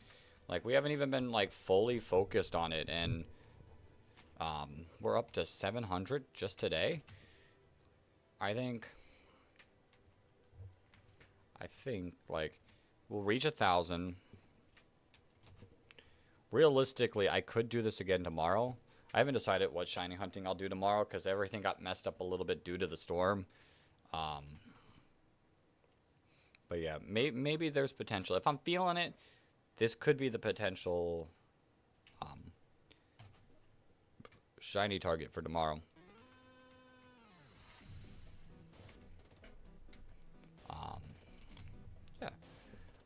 Like, we haven't even been like fully focused on it, and we're up to 700 just today. I think like we'll reach 1,000. Realistically, I could do this again tomorrow. I haven't decided what shiny hunting I'll do tomorrow because everything got messed up a little bit due to the storm. But yeah, maybe there's potential. If I'm feeling it, this could be the potential shiny target for tomorrow. Yeah.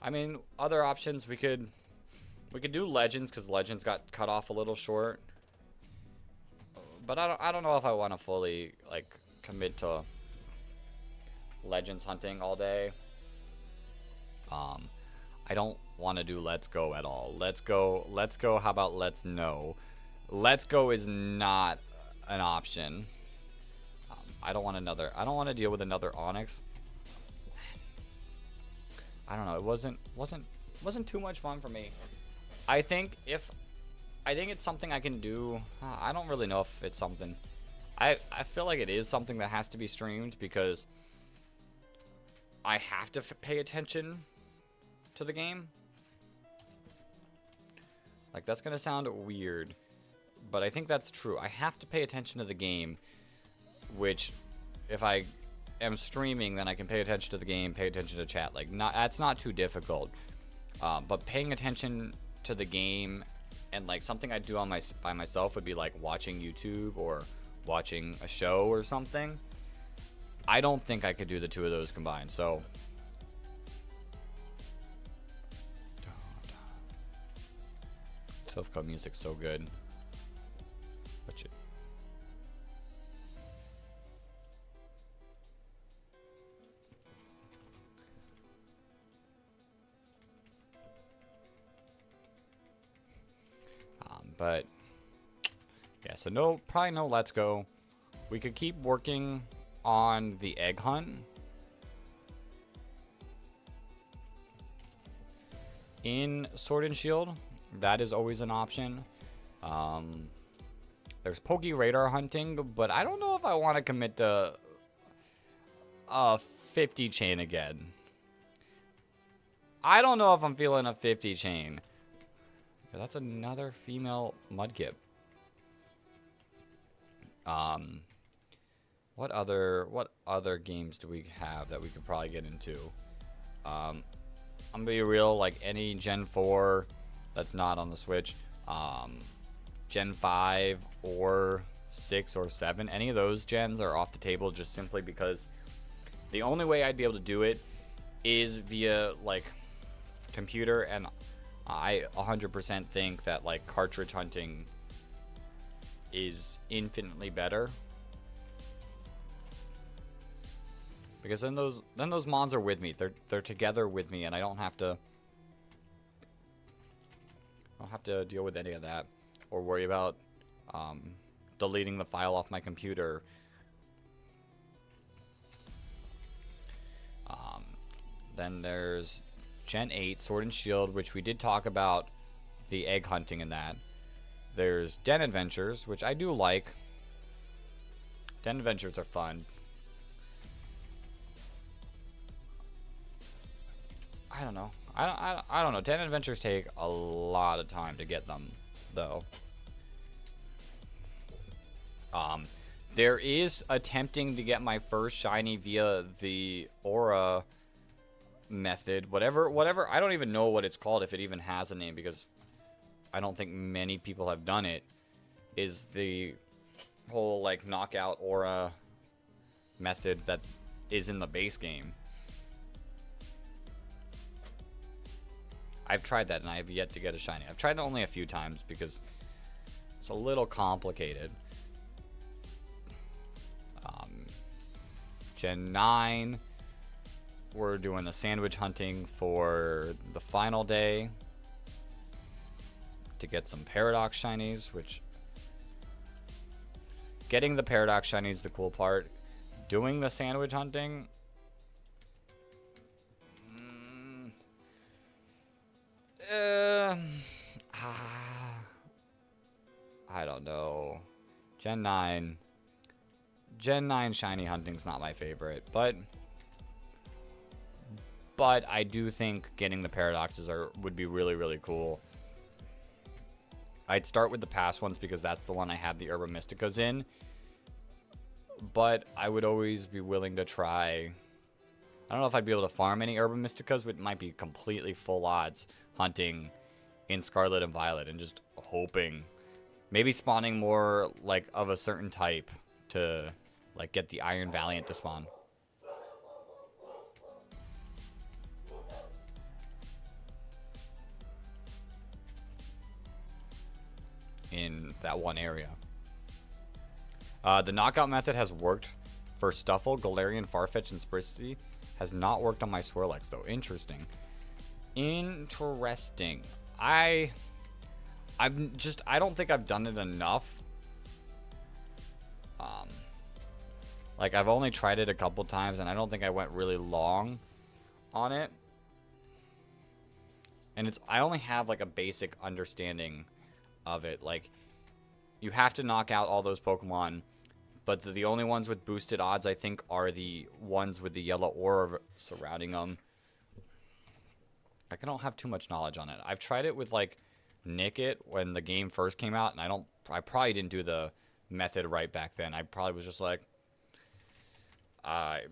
I mean, other options, we could do Legends, because Legends got cut off a little short. But I don't know if I want to fully like commit to Legends hunting all day. I don't want to do Let's Go at all. Let's Go, how about Let's No? Let's Go is not an option. I don't want to deal with another Onyx. I don't know, it wasn't too much fun for me. I think it's something I can do. I don't really know if it's something. I feel like it is something that has to be streamed because I have to pay attention to the game. Like, that's gonna sound weird, but I think that's true. I have to pay attention to the game, which if I am streaming, then I can pay attention to the game, pay attention to chat. Like, that's not too difficult. But paying attention to the game and like something I do by myself would be like watching YouTube or watching a show or something. I don't think I could do the two of those combined. So Silphco music's so good. But yeah, so probably no Let's Go. We could keep working on the egg hunt. In Sword and Shield, that is always an option. There's Poke Radar hunting, but I don't know if I want to commit to a 50 chain again. I don't know if I'm feeling a 50 chain. That's another female Mudkip. What other games do we have that we could probably get into? I'm gonna be real, like any Gen 4 that's not on the Switch, Gen 5 or 6 or 7, any of those gens are off the table just simply because the only way I'd be able to do it is via like computer, and I 100% think that like cartridge hunting is infinitely better, because then those mons are with me. They're together with me, and I don't have to deal with any of that or worry about deleting the file off my computer. Then there's Gen 8, Sword and Shield, which we did talk about the egg hunting in that. There's Den Adventures, which I do like. Den Adventures are fun. I don't know. I don't know. Den Adventures take a lot of time to get them, though. There is attempting to get my first shiny via the Aura method, whatever, I don't even know what it's called, if it even has a name, because I don't think many people have done it, is the whole, like, knockout aura method that is in the base game. I've tried that, and I have yet to get a shiny. I've tried it only a few times, because it's a little complicated. Gen 9, we're doing the sandwich hunting for the final day to get some Paradox shinies, which getting the Paradox shinies is the cool part. Doing the sandwich hunting, I don't know. Gen 9 shiny hunting's not my favorite, but I do think getting the Paradoxes would be really, really cool. I'd start with the past ones because that's the one I have the Herba Mysticas in, but I would always be willing to try. I don't know if I'd be able to farm any Herba Mysticas, but it might be completely full odds hunting in Scarlet and Violet and just hoping, maybe spawning more like of a certain type to like get the Iron Valiant to spawn. In that one area. The knockout method has worked for Stuffle, Galarian, Farfetch, and Spritzee. Has not worked on my Swirlex though. Interesting. I don't think I've done it enough. Like, I've only tried it a couple times, and I don't think I went really long on it. And I only have like a basic understanding of it. Like, you have to knock out all those Pokemon, but the only ones with boosted odds, I think, are the ones with the yellow aura surrounding them. I don't have too much knowledge on it. I've tried it with like Nickit when the game first came out, and I probably didn't do the method right back then. I probably was just like, I'm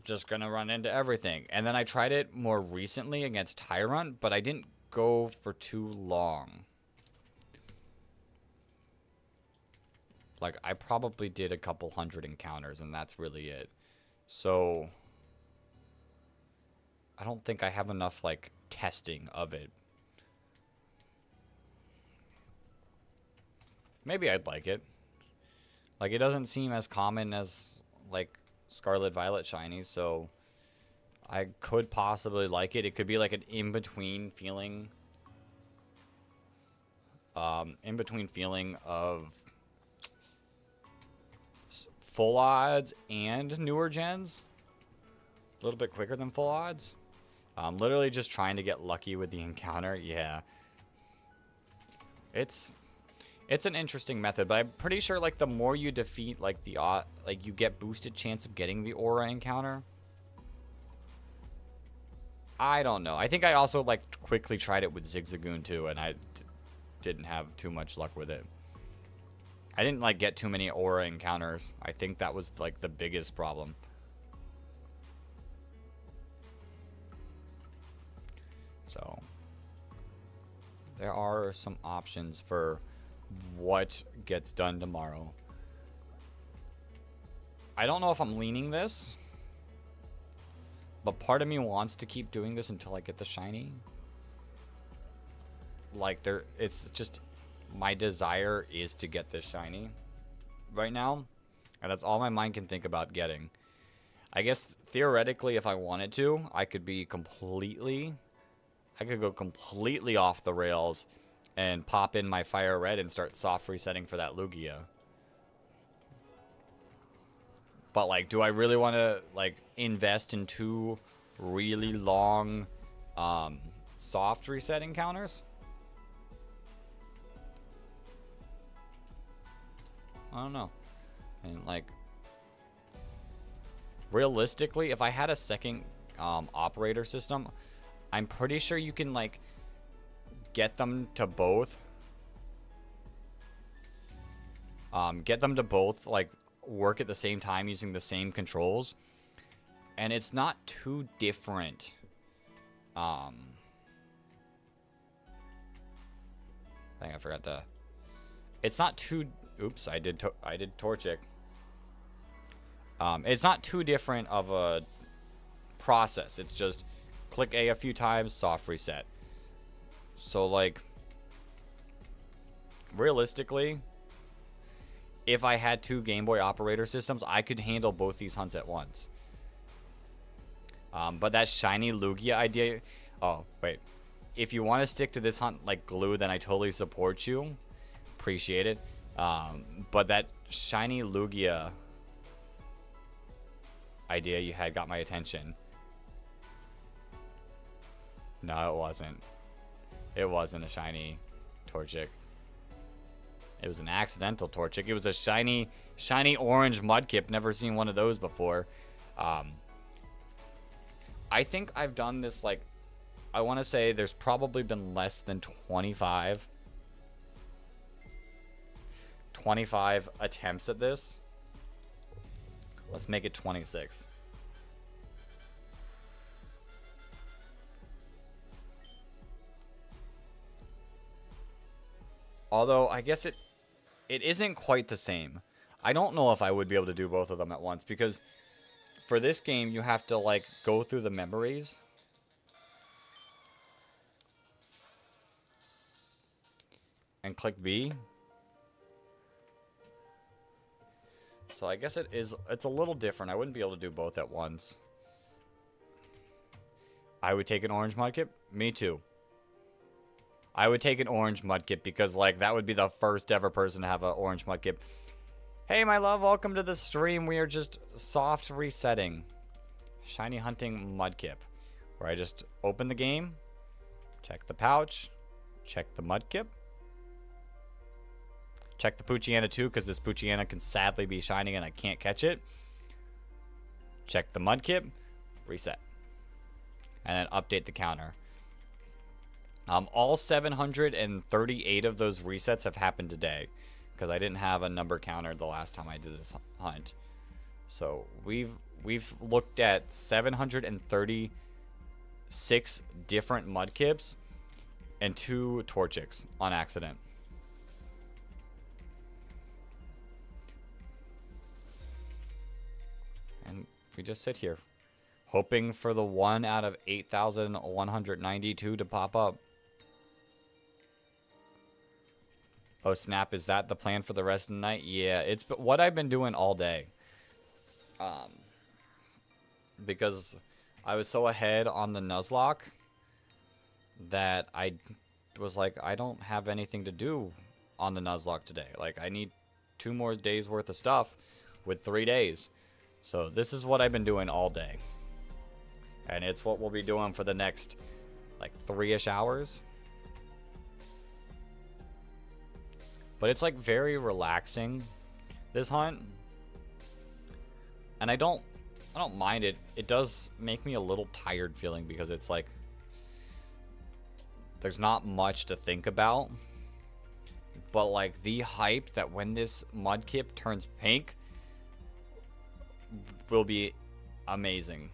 just gonna run into everything. And then I tried it more recently against Tyrant, but I didn't go for too long. Like, I probably did a couple hundred encounters, and that's really it. So I don't think I have enough, like, testing of it. Maybe I'd like it. Like, it doesn't seem as common as, like, Scarlet Violet shinies, so I could possibly like it. It could be, like, an in-between feeling. In-between feeling of full odds and newer gens. A little bit quicker than full odds. Literally just trying to get lucky with the encounter. Yeah. It's an interesting method, but I'm pretty sure like the more you defeat like you get boosted chance of getting the aura encounter. I don't know. I think I also like quickly tried it with Zigzagoon too, and I didn't have too much luck with it. I didn't like get too many aura encounters. I think that was like the biggest problem. So there are some options for what gets done tomorrow. I don't know if I'm leaning this, but part of me wants to keep doing this until I get the shiny. Like, it's just my desire is to get this shiny right now, and that's all my mind can think about getting. I guess theoretically, if I wanted to, I could go completely off the rails and pop in my Fire Red and start soft resetting for that Lugia. But like, do I really want to like invest in 2 really long soft reset encounters? I don't know. And like, realistically, if I had a second operator system, I'm pretty sure you can like get them to both like work at the same time using the same controls, and it's not too different I think I forgot to. It's not too. Oops, I did Torchic. It's not too different of a process. It's just click A few times, soft reset. So like, realistically, if I had 2 Game Boy operator systems, I could handle both these hunts at once. But that shiny Lugia idea. Oh wait, if you want to stick to this hunt like glue, then I totally support you. Appreciate it. But that shiny Lugia idea you had got my attention. No, it wasn't. It wasn't a shiny Torchic. It was an accidental Torchic. It was a shiny orange Mudkip. Never seen one of those before. I think I've done this, like, I want to say there's probably been less than 25 attempts at this. Let's make it 26. Although, I guess it isn't quite the same. I don't know if I would be able to do both of them at once, because for this game, you have to, like, go through the memories. And click B. So I guess it's a little different. I wouldn't be able to do both at once. I would take an orange Mudkip. Me too. I would take an orange Mudkip because, like, that would be the first ever person to have an orange Mudkip. Hey, my love, welcome to the stream. We are just soft resetting. Shiny hunting Mudkip. Where I just open the game, check the pouch, check the Mudkip, check the Poochyena too, because this Poochyena can sadly be shining and I can't catch it. Check the Mudkip, reset. And then update the counter. All 738 of those resets have happened today, because I didn't have a number counter the last time I did this hunt. So we've looked at 736 different Mudkips and 2 Torchics on accident. And we just sit here, hoping for the 1 out of 8,192 to pop up. Oh snap, is that the plan for the rest of the night? Yeah, it's what I've been doing all day. Because I was so ahead on the Nuzlocke that I was like, I don't have anything to do on the Nuzlocke today. Like, I need 2 more days worth of stuff with 3 days. So this is what I've been doing all day. And it's what we'll be doing for the next, like, 3-ish hours. But it's, like, very relaxing, this hunt. And I don't mind it. It does make me a little tired feeling, because it's like there's not much to think about. But, like, the hype that when this Mudkip turns pink will be amazing.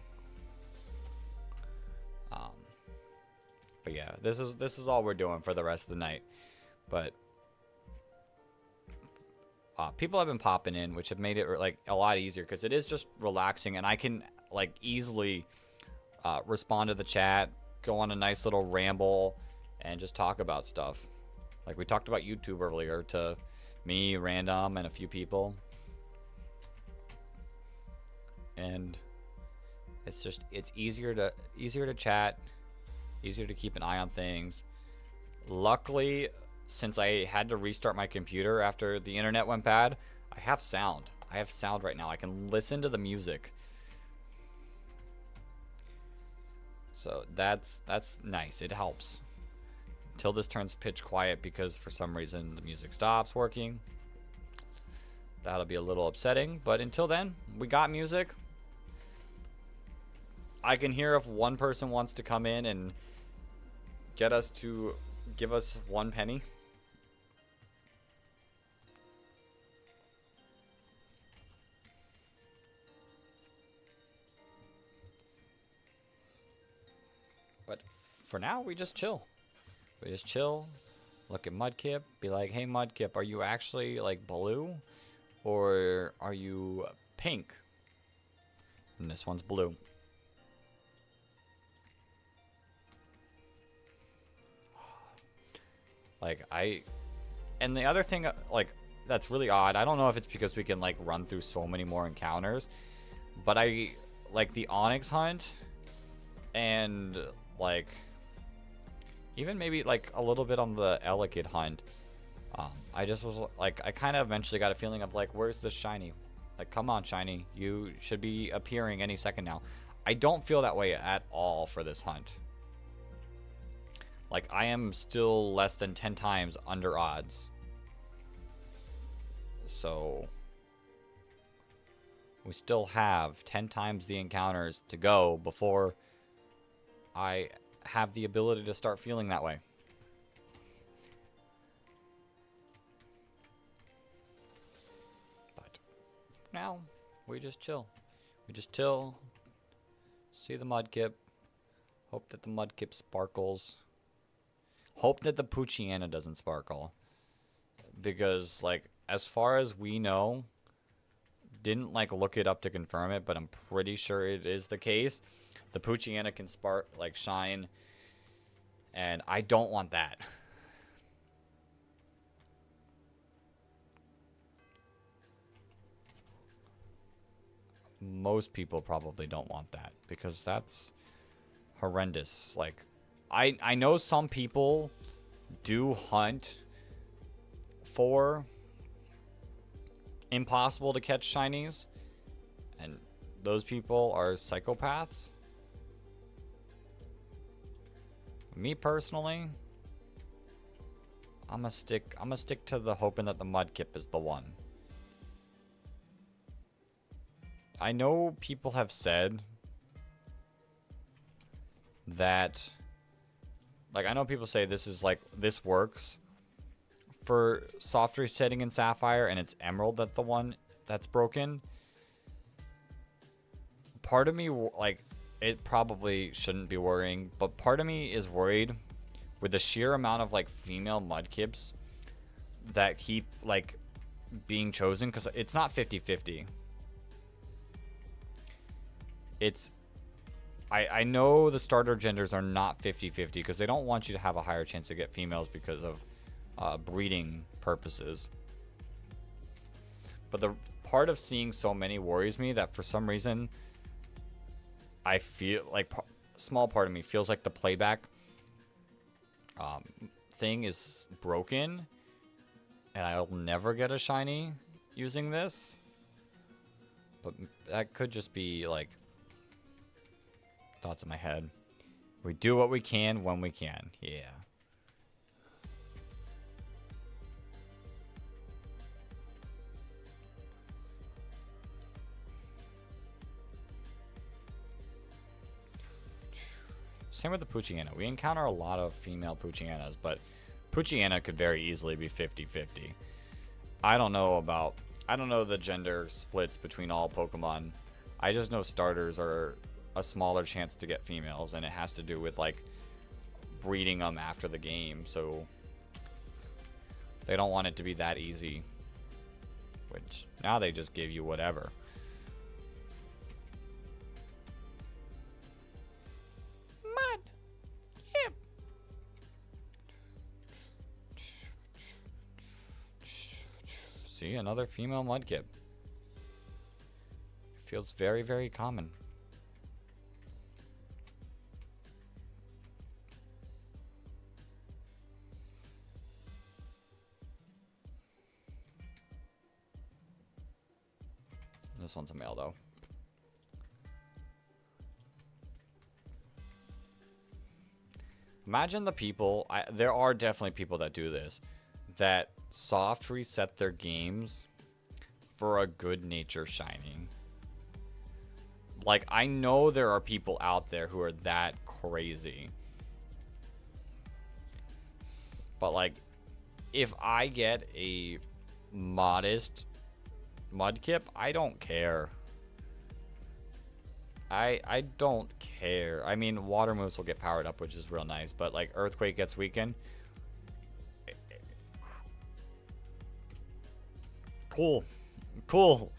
But yeah, this is all we're doing for the rest of the night. But people have been popping in, which have made it, like, a lot easier, because it is just relaxing, and I can, like, easily respond to the chat, go on a nice little ramble, and just talk about stuff. Like, we talked about YouTube earlier to me, Random, and a few people. And it's just, it's easier to chat, easier to keep an eye on things. Luckily, since I had to restart my computer after the internet went bad, I have sound. I have sound right now. I can listen to the music. So that's nice. It helps. Until this turns pitch quiet, because for some reason the music stops working. That'll be a little upsetting, but until then, we got music. I can hear if one person wants to come in and get us to give us 1 penny. But for now, we just chill. We just chill, look at Mudkip, be like, hey Mudkip, are you actually like blue? Or are you pink? And this one's blue. Like, and the other thing, like, that's really odd, I don't know if it's because we can, like, run through so many more encounters, but I, like, the Onyx hunt, and, like, even maybe, like, a little bit on the Elekid hunt, I just was, like, I kind of eventually got a feeling of, like, where's the shiny? Like, come on, shiny, you should be appearing any second now. I don't feel that way at all for this hunt. Like, I am still less than 10 times under odds. So, we still have 10 times the encounters to go before I have the ability to start feeling that way. But now, we just chill. We just chill, see the Mudkip, hope that the Mudkip sparkles. Hope that the Poochyena doesn't sparkle. Because, like, as far as we know, didn't, like, look it up to confirm it, but I'm pretty sure it is the case. The Poochyena can spark, like, shine. And I don't want that. Most people probably don't want that. Because that's horrendous. Like, I know some people do hunt for impossible to catch shinies, and those people are psychopaths. Me personally, I'm gonna stick to the hoping that the Mudkip is the one. I know people have said that, like, I know people say this is, like, this works for soft resetting in Sapphire, and it's Emerald that's the one that's broken. Part of me, like, it probably shouldn't be worrying, but part of me is worried with the sheer amount of, like, female Mudkips that keep, like, being chosen, because it's not 50-50. It's, I know the starter genders are not 50-50 because they don't want you to have a higher chance to get females because of breeding purposes. But the part of seeing so many worries me that for some reason I feel like small part of me feels like the playback thing is broken and I'll never get a shiny using this. But that could just be like thoughts in my head. We do what we can when we can. Yeah. Same with the Poochyena. We encounter a lot of female Poochyenas, but Poochyena could very easily be 50-50. I don't know the gender splits between all Pokemon. I just know starters are a smaller chance to get females, and it has to do with, like, breeding them after the game, so they don't want it to be that easy. Which, now they just give you whatever. Mud. Yep. See, another female Mudkip. Feels very, very common. This one's a male, though. Imagine the people, there are definitely people that do this, that soft reset their games for a good nature shiny. Like, I know there are people out there who are that crazy. But, like, if I get a modest Mudkip, I don't care. I don't care. I mean, water moves will get powered up, which is real nice, but like Earthquake gets weakened. Cool. Cool.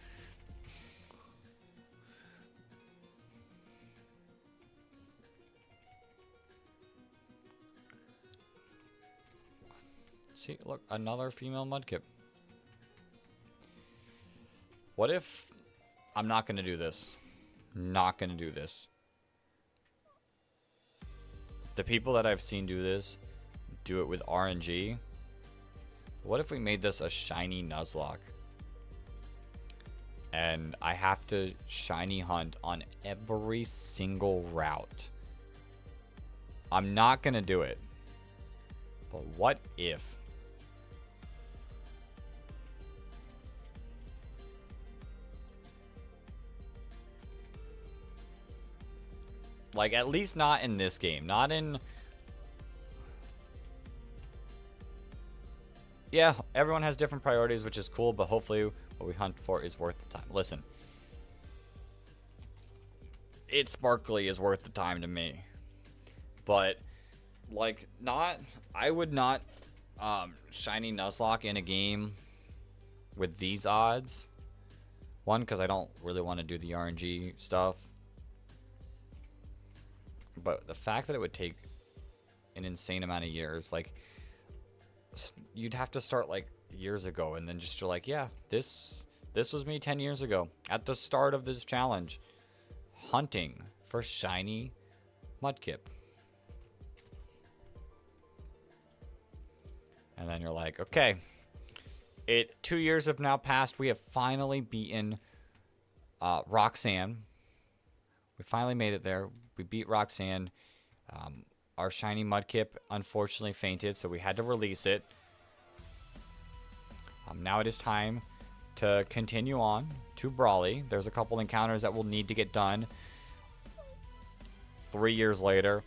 See, look, another female Mudkip. What if I'm not going to do this? Not going to do this. The people that I've seen do this do it with RNG. What if we made this a shiny Nuzlocke? And I have to shiny hunt on every single route. I'm not going to do it. But what if? Like, at least not in this game. Not in... Yeah, everyone has different priorities, which is cool, but hopefully what we hunt for is worth the time. Listen. It Sparkly is worth the time to me. But, like, not... I would not shiny Nuzlocke in a game with these odds. One, because I don't really want to do the RNG stuff. But the fact that it would take an insane amount of years, like, you'd have to start, like, years ago, and then just you're like, yeah, this was me 10 years ago, at the start of this challenge, hunting for shiny Mudkip. And then you're like, okay, 2 years have now passed, we have finally beaten Roxanne. We finally made it there. We beat Roxanne. Our shiny Mudkip unfortunately fainted, so we had to release it. Now it is time to continue on to Brawly. There's a couple encounters that will need to get done. 3 years later.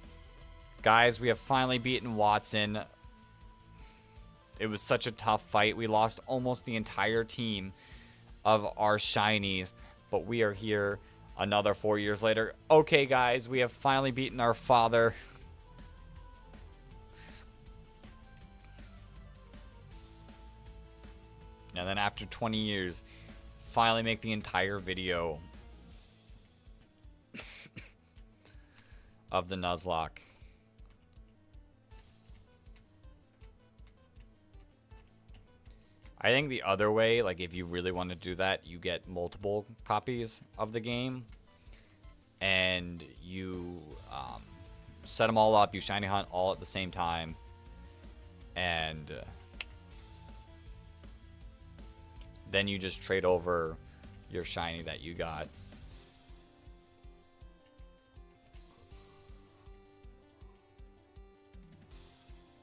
Guys, we have finally beaten Watson. It was such a tough fight. We lost almost the entire team of our shinies, but we are here another 4 years later. Okay, guys, we have finally beaten our father. And then after 20 years, finally make the entire video of the Nuzlocke. I think the other way, like if you really want to do that, you get multiple copies of the game. And you set them all up, you shiny hunt all at the same time. And then you just trade over your shiny that you got.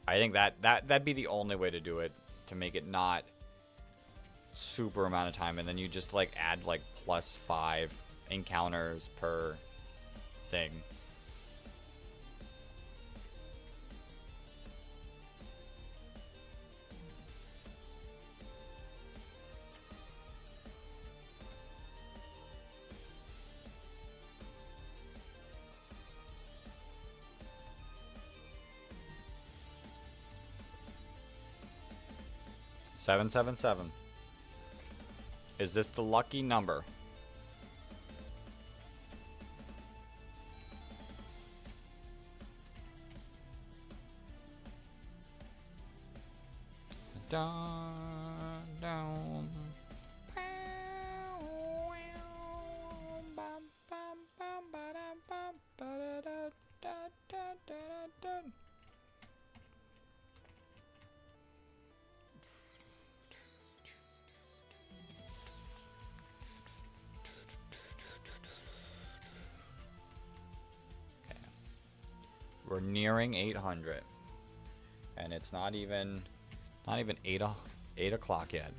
I think that'd be the only way to do it, to make it not super amount of time, and then you just like add like +5 encounters per thing. $777. Is this the lucky number? Dun, dun. We're nearing 800, and it's not even 8 o'clock yet.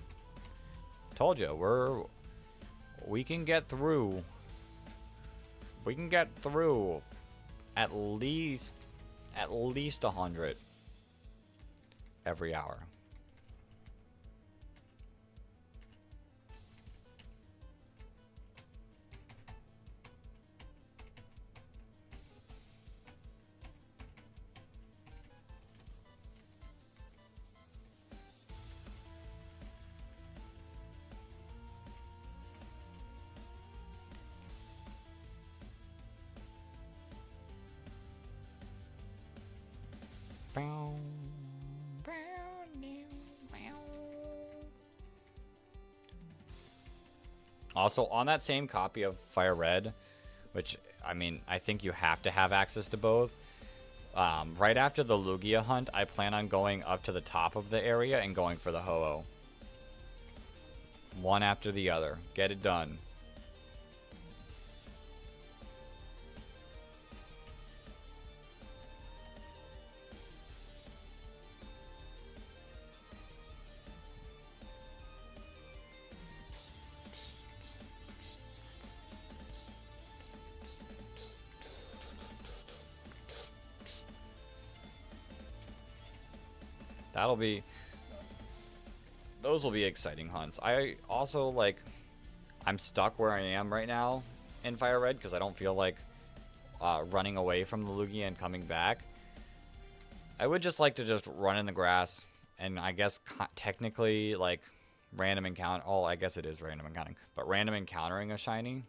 Told you, we can get through. We can get through at least 100 every hour. Also, on that same copy of Fire Red, which, I mean, I think you have to have access to both, right after the Lugia hunt, I plan on going up to the top of the area and going for the Ho-Oh. One after the other. Get it done. Those will be exciting hunts. I also, like, I'm stuck where I am right now in Fire Red because I don't feel like running away from the Lugia and coming back. I would just like to just run in the grass and I guess technically, like, random encounter. Oh, I guess it is random encountering, but random encountering a shiny.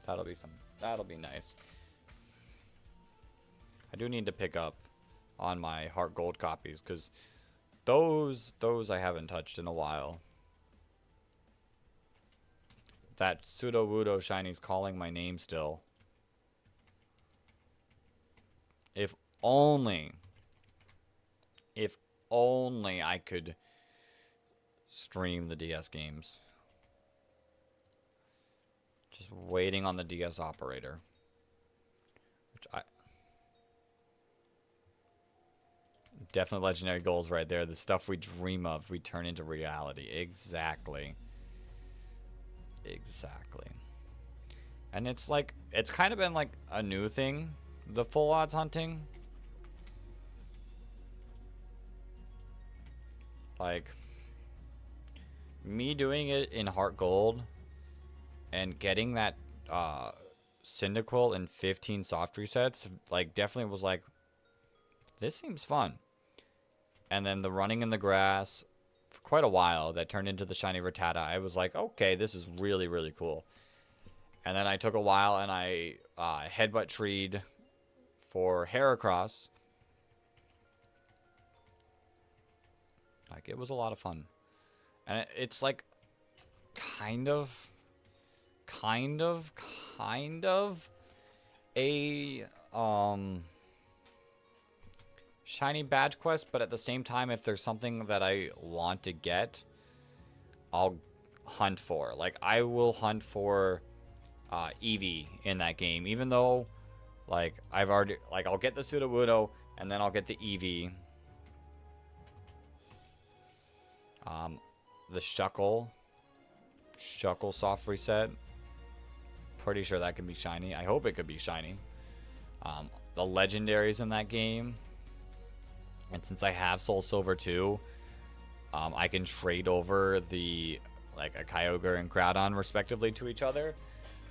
That'll be nice. I do need to pick up on my Heart Gold copies because those I haven't touched in a while. That Sudowoodo shiny's calling my name still. If only I could stream the DS games. Just waiting on the DS operator. Definitely legendary goals right there. The stuff we dream of, we turn into reality. Exactly. Exactly. And it's like, it's kind of been like a new thing, the full odds hunting. Like, me doing it in Heart Gold and getting that Cyndaquil in 15 soft resets, like, definitely was like, this seems fun. And then the running in the grass for quite a while that turned into the shiny Rattata. I was like, okay, this is really, really cool. And then I took a while and I headbutt treed for Heracross. Like, it was a lot of fun. And it's like kind of a shiny badge quest, but at the same time, if there's something that I want to get, I'll hunt for. Like, I will hunt for Eevee in that game, even though, like, I've already, like, I'll get the Sudowoodo, and then I'll get the Eevee. The Shuckle soft reset. Pretty sure that can be shiny. I hope it could be shiny. The legendaries in that game. And since I have Soul Silver too, I can trade over the, like, a Kyogre and Groudon respectively to each other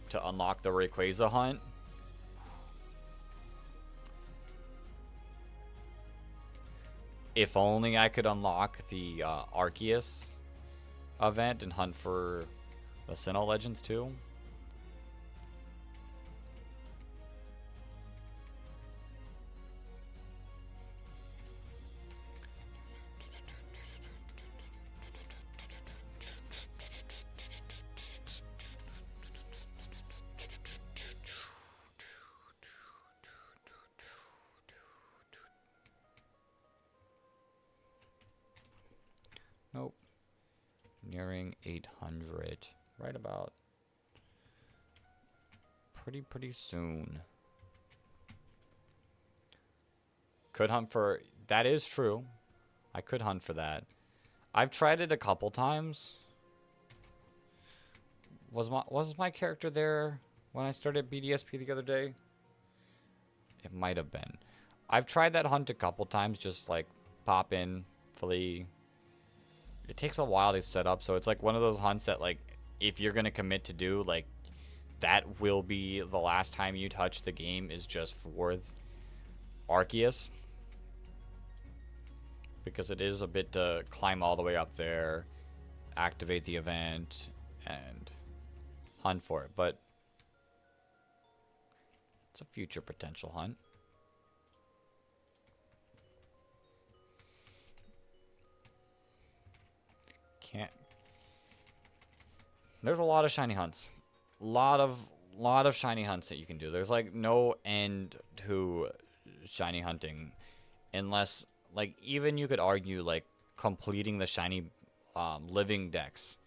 to unlock the Rayquaza hunt. If only I could unlock the Arceus event and hunt for the Sinnoh Legends too. Nope. Nearing 800. Right about. Pretty soon. Could hunt for... That is true. I could hunt for that. I've tried it a couple times. Was my character there when I started BDSP the other day? It might have been. I've tried that hunt a couple times. Just, like, pop in, flee... It takes a while to set up, so it's like one of those hunts that, like, if you're going to commit to do, like, that will be the last time you touch the game is just for Arceus. Because it is a bit to climb all the way up there, activate the event, and hunt for it, but it's a future potential hunt. Can't. There's a lot of shiny hunts. Lot of shiny hunts that you can do. There's like no end to shiny hunting, unless like even you could argue like completing the shiny living decks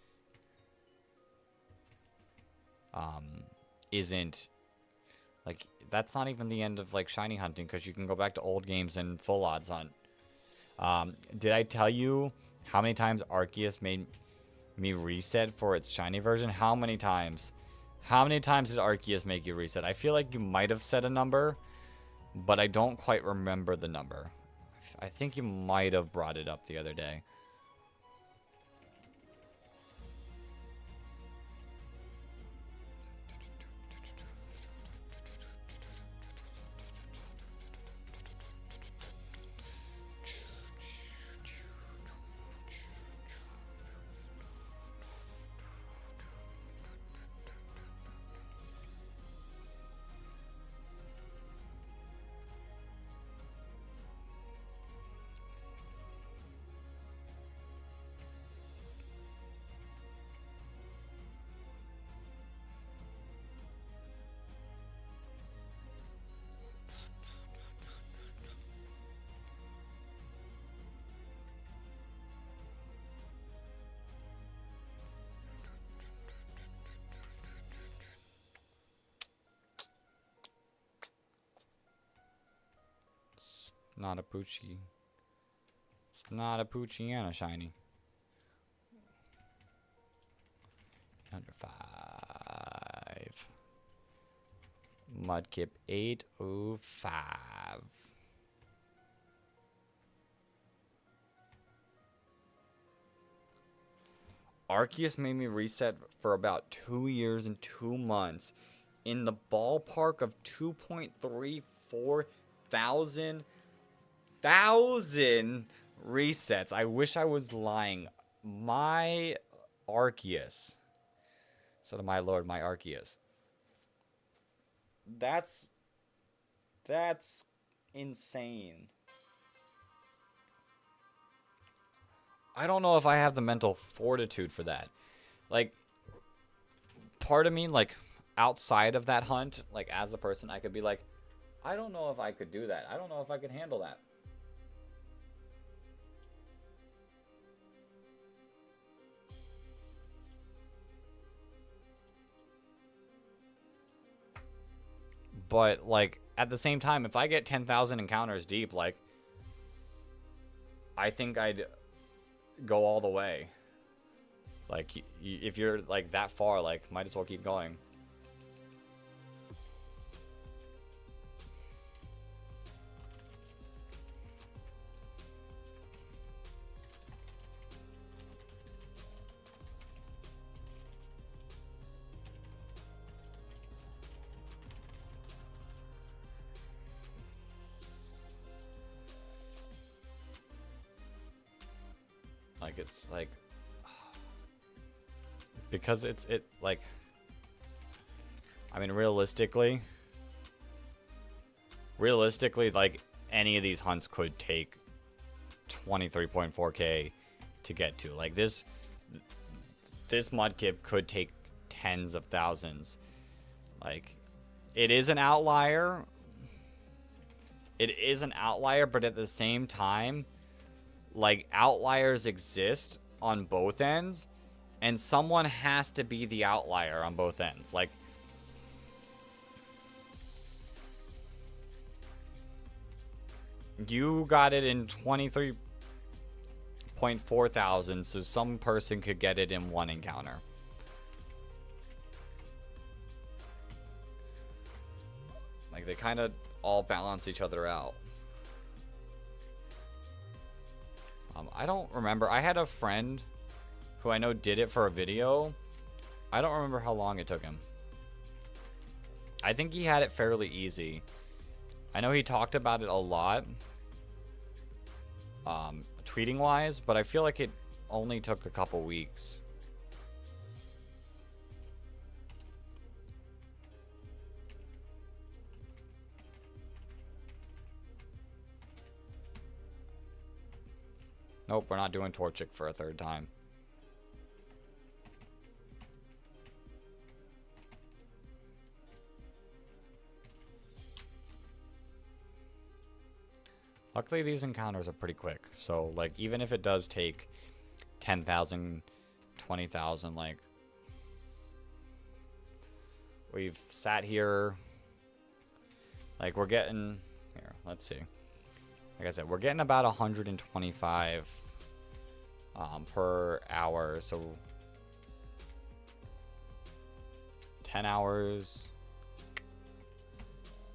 isn't like, that's not even the end of like shiny hunting, because you can go back to old games and full odds hunt. Did I tell you how many times Arceus made me reset for its shiny version? How many times? How many times did Arceus make you reset? I feel like you might have said a number, but I don't quite remember the number. I think you might have brought it up the other day. Not a Poochie. It's not a Poochie and a shiny. Under 5. Mudkip 805. Arceus made me reset for about 2 years and 2 months in the ballpark of 2.34 thousand resets. I wish I was lying. My Arceus. So to my lord, my Arceus. That's insane. I don't know if I have the mental fortitude for that. Like, part of me, like, outside of that hunt, like, as the person, I could be like, I don't know if I could do that. I don't know if I could handle that. But, like, at the same time, if I get 10,000 encounters deep, like, I think I'd go all the way. Like, if you're, like, that far, like, might as well keep going. Like, it's like, because it like, I mean, realistically, like, any of these hunts could take 23.4k to get to. Like, this Mudkip could take tens of thousands. Like, it is an outlier. It is an outlier, but at the same time, like, outliers exist on both ends, and someone has to be the outlier on both ends. Like, you got it in 23.4 thousand, so some person could get it in one encounter. Like, they kind of all balance each other out. I don't remember. I had a friend who I know did it for a video. I don't remember how long it took him. I think he had it fairly easy. I know he talked about it a lot, tweeting wise, but I feel like it only took a couple weeks. Nope, we're not doing Torchic for a third time. Luckily, these encounters are pretty quick. So, like, even if it does take 10,000, 20,000, like, we've sat here, like, we're getting, here, let's see. Like I said, we're getting about 125 per hour. So, 10 hours.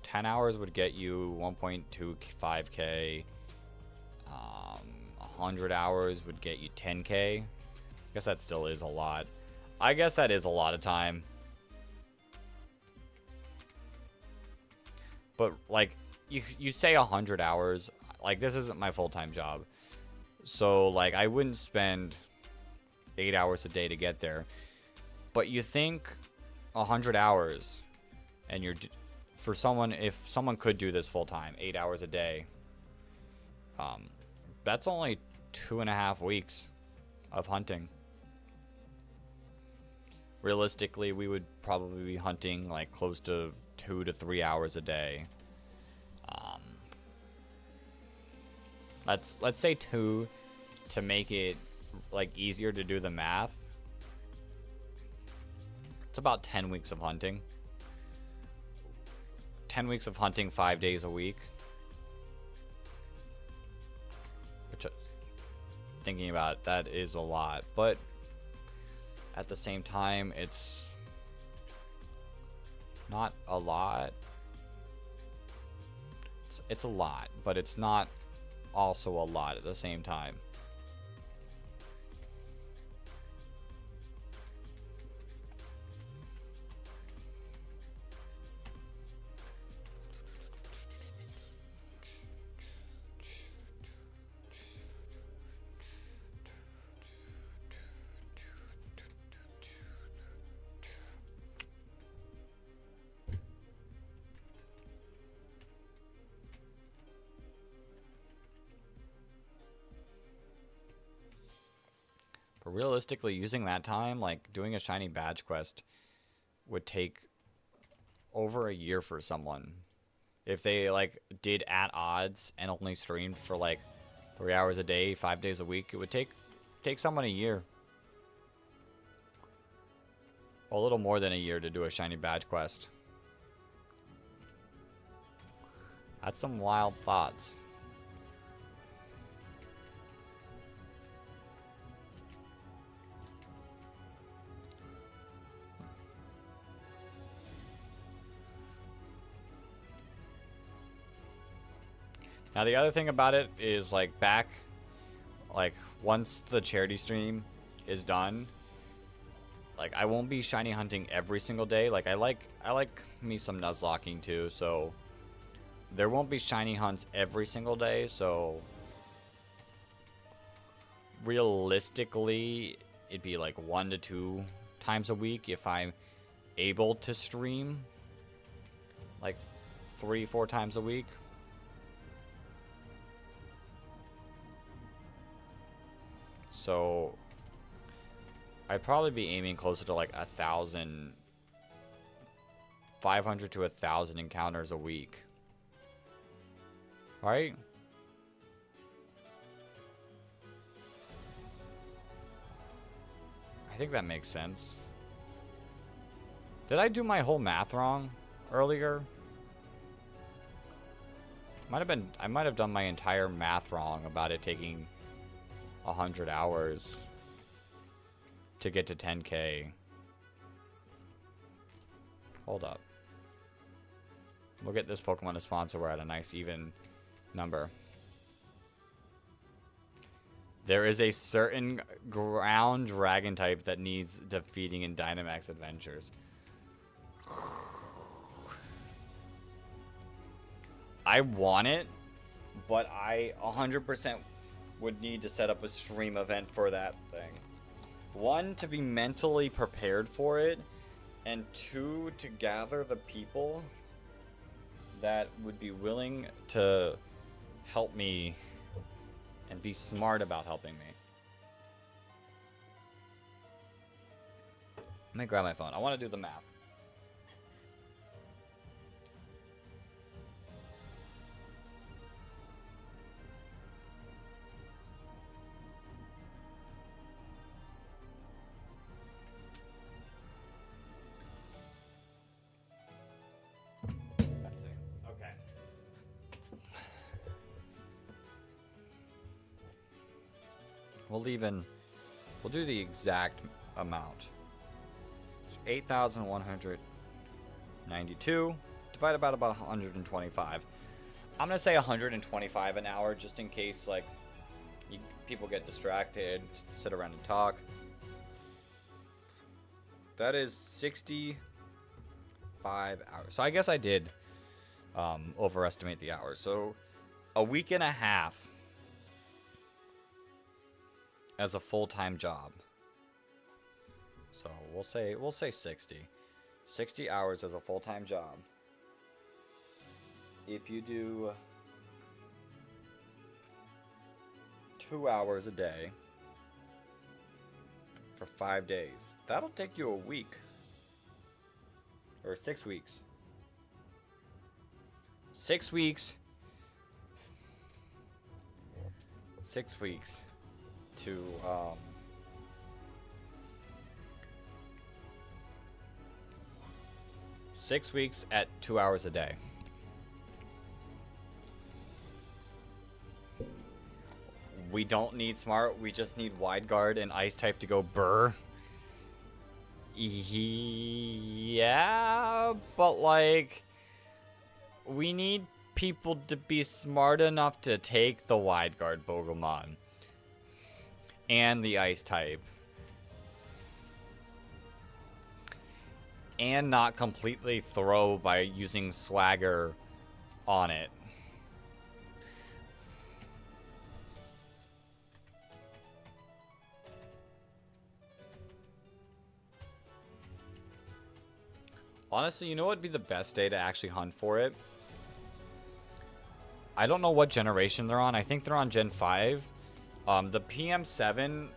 10 hours would get you 1.25k. 100 hours would get you 10k. I guess that still is a lot. I guess that is a lot of time. But, like, you say 100 hours. Like, this isn't my full-time job. So, like, I wouldn't spend 8 hours a day to get there. But you think 100 hours, and you're... For someone, if someone could do this full time, 8 hours a day, that's only 2.5 weeks of hunting. Realistically, we would probably be hunting like close to 2 to 3 hours a day. Let's say 2 to make it like easier to do the math. It's about 10 weeks of hunting. 10 weeks of hunting 5 days a week. Which, thinking about it, that is a lot. But at the same time, it's not a lot. It's a lot, but it's not also a lot at the same time. But realistically, using that time, like doing a shiny badge quest would take over a year for someone. If they like did at odds and only streamed for like 3 hours a day, 5 days a week, it would take someone a year. A little more than a year to do a shiny badge quest. That's some wild thoughts. Now the other thing about it is like once the charity stream is done, like I won't be shiny hunting every single day. Like I like me some Nuzlocking too, so there won't be shiny hunts every single day. So realistically, it'd be like 1 to 2 times a week if I'm able to stream like 3-4 times a week. So I'd probably be aiming closer to like 1,000, 500 to 1,000 encounters a week. Right? I think that makes sense. Did I do my whole math wrong earlier? I might have done my entire math wrong about it taking 100 hours to get to 10k. Hold up. We'll get this Pokemon to sponsor. We're at a nice even number. There is a certain ground dragon type that needs defeating in Dynamax Adventures. I want it, but I 100% would need to set up a stream event for that thing. 1, to be mentally prepared for it, and 2, to gather the people that would be willing to help me and be smart about helping me. Let me grab my phone. I want to do the math. Let's see. Okay. We'll do the exact amount. 8,192 divided by about 125. I'm gonna say 125 an hour just in case like people get distracted, sit around and talk. That is 65 hours. So I guess I did overestimate the hours. So a week and a half as a full-time job. So we'll say 60 hours as a full-time job. If you do 2 hours a day for 5 days, that'll take you a week or 6 weeks. 6 weeks. 6 weeks to 6 weeks at 2 hours a day. We don't need smart, we just need wide guard and ice type to go burr. Yeah, but like, we need people to be smart enough to take the wide guard Pokemon and the ice type. And not completely throw by using swagger on it. Honestly, you know what would be the best day to actually hunt for it? I don't know what generation they're on. I think they're on Gen 5. The PM7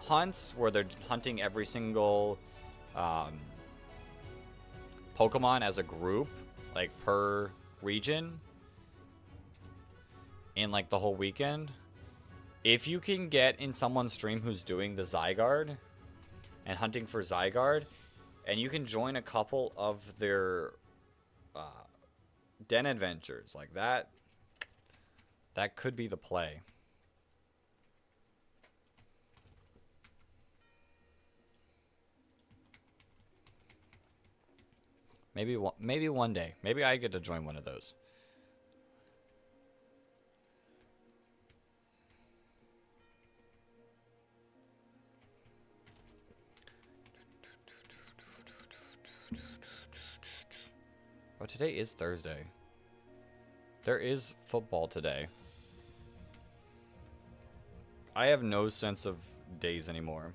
hunts where they're hunting every single Pokemon as a group, like per region, in like the whole weekend. If you can get in someone's stream who's doing the Zygarde and hunting for Zygarde, and you can join a couple of their den adventures like that, that could be the play. Maybe one day. Maybe I get to join one of those. Oh, today is Thursday. There is football today. I have no sense of days anymore.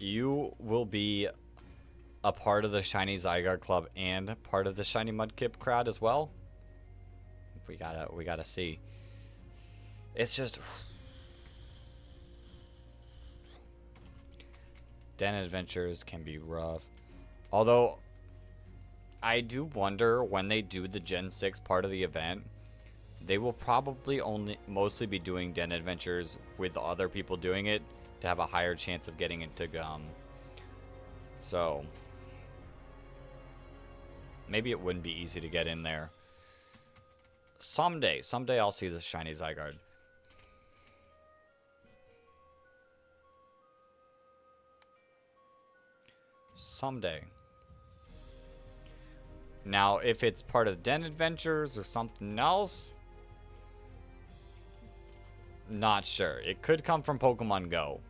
You will be a part of the Shiny Zygarde Club and part of the Shiny Mudkip crowd as well. We gotta see. It's just den adventures can be rough. Although I do wonder when they do the Gen 6 part of the event, they will probably mostly be doing den adventures with other people doing it to have a higher chance of getting into gum. So maybe it wouldn't be easy to get in there. Someday I'll see the Shiny Zygarde. Someday. Now, if it's part of Den Adventures or something else, not sure. It could come from Pokemon Go.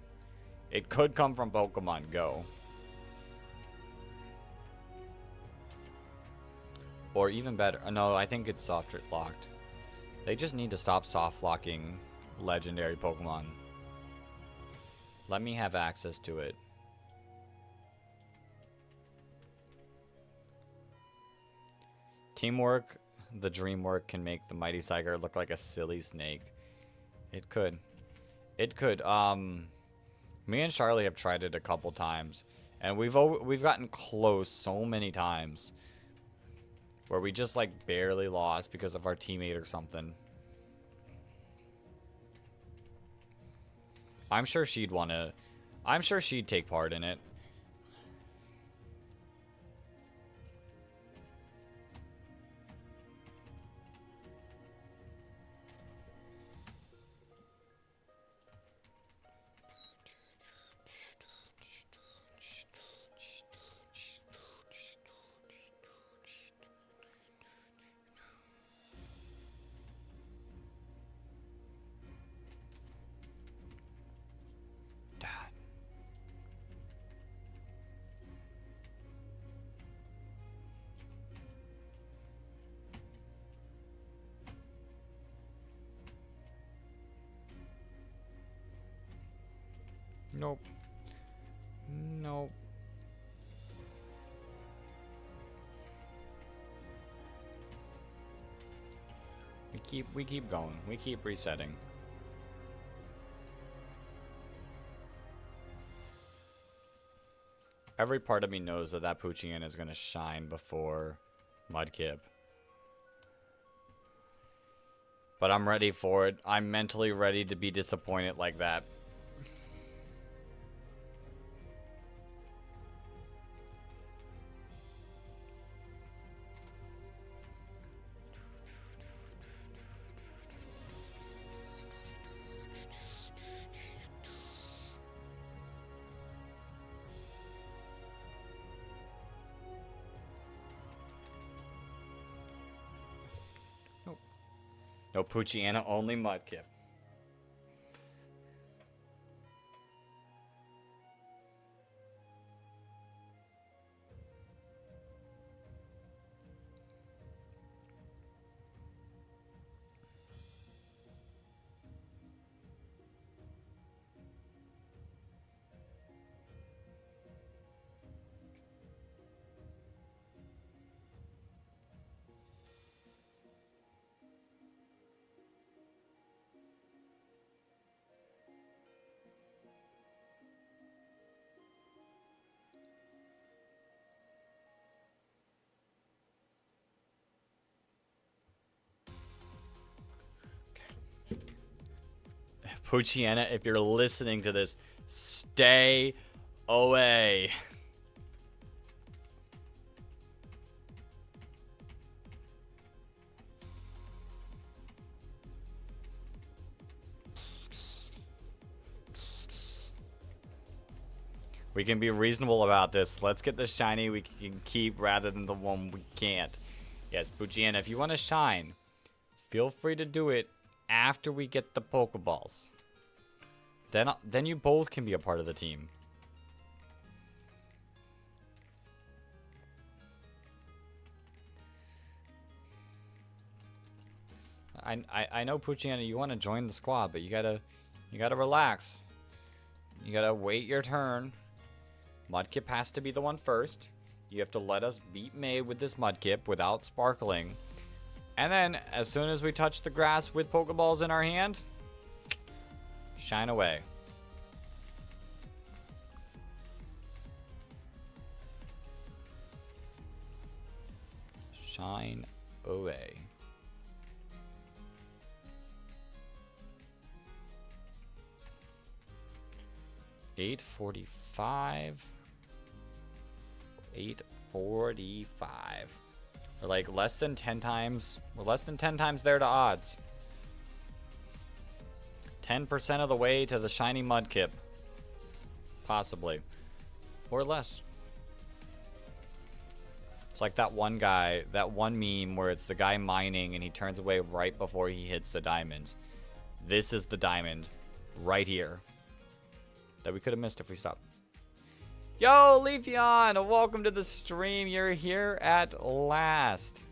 It could come from Pokemon Go. Or even better, no, I think it's soft locked. They just need to stop soft locking legendary Pokemon. Let me have access to it. Teamwork, the dream work can make the mighty Psyker look like a silly snake. It could. It could. Me and Charlie have tried it a couple times, and we've gotten close so many times where we just like barely lost because of our teammate or something. I'm sure she'd take part in it. Nope. Nope. We keep going. We keep resetting. Every part of me knows that Poochyena is gonna shine before Mudkip. But I'm ready for it. I'm mentally ready to be disappointed like that. No Poochyena, only Mudkip. Poochyena, if you're listening to this, stay away. We can be reasonable about this. Let's get the shiny we can keep rather than the one we can't. Yes, Poochyena, if you want to shine, feel free to do it after we get the Pokeballs. Then you both can be a part of the team. I know Poochyena, you want to join the squad, but you gotta relax. You gotta wait your turn. Mudkip has to be the one first. You have to let us beat May with this Mudkip without sparkling. And then, as soon as we touch the grass with Pokeballs in our hand, shine away. Shine away. $8.45. $8.45. We're like less than 10 times. We're less than 10 times there to odds. 10% of the way to the shiny Mudkip. Possibly. Or less. It's like that one guy, that one meme where it's the guy mining and he turns away right before he hits the diamond. This is the diamond right here that we could have missed if we stopped. Yo, Leafeon, welcome to the stream. You're here at last.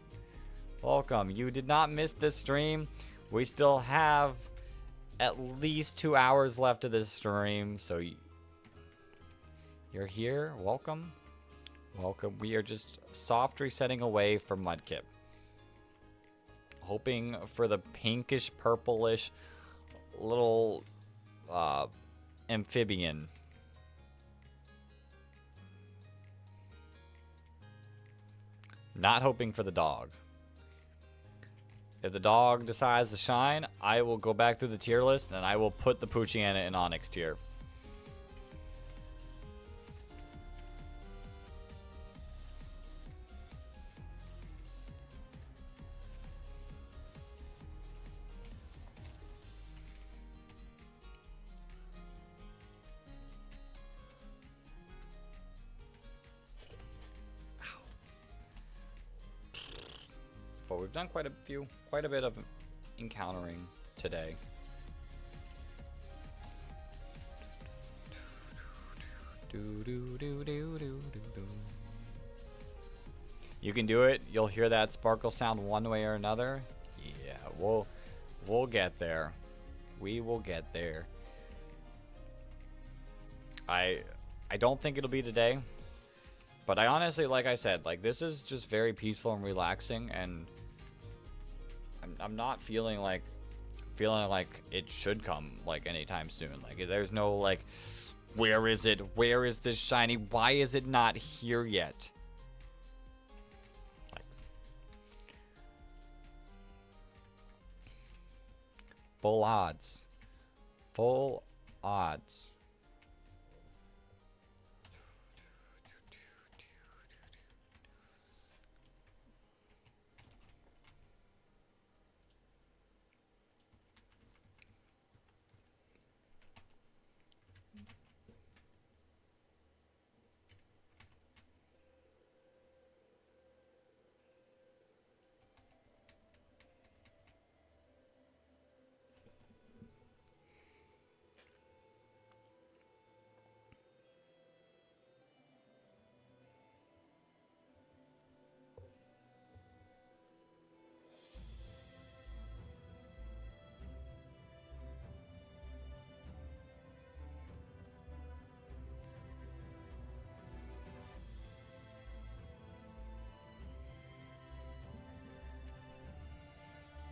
Welcome. You did not miss this stream. We still have at least 2 hours left of this stream, so you're here. Welcome. Welcome. We are just soft resetting away from Mudkip. Hoping for the pinkish, purplish little amphibian. Not hoping for the dog. If the dog decides to shine, I will go back through the tier list and I will put the Poochyena in Onyx tier. But we've done quite a bit of encountering today. You can do it. You'll hear that sparkle sound one way or another. Yeah, we'll get there. We will get there. I don't think it'll be today. But I honestly, like I said, like this is just very peaceful and relaxing, and I'm not feeling like it should come like anytime soon. Like there's no like, where is it? Where is this shiny? Why is it not here yet? Like, full odds. Full odds.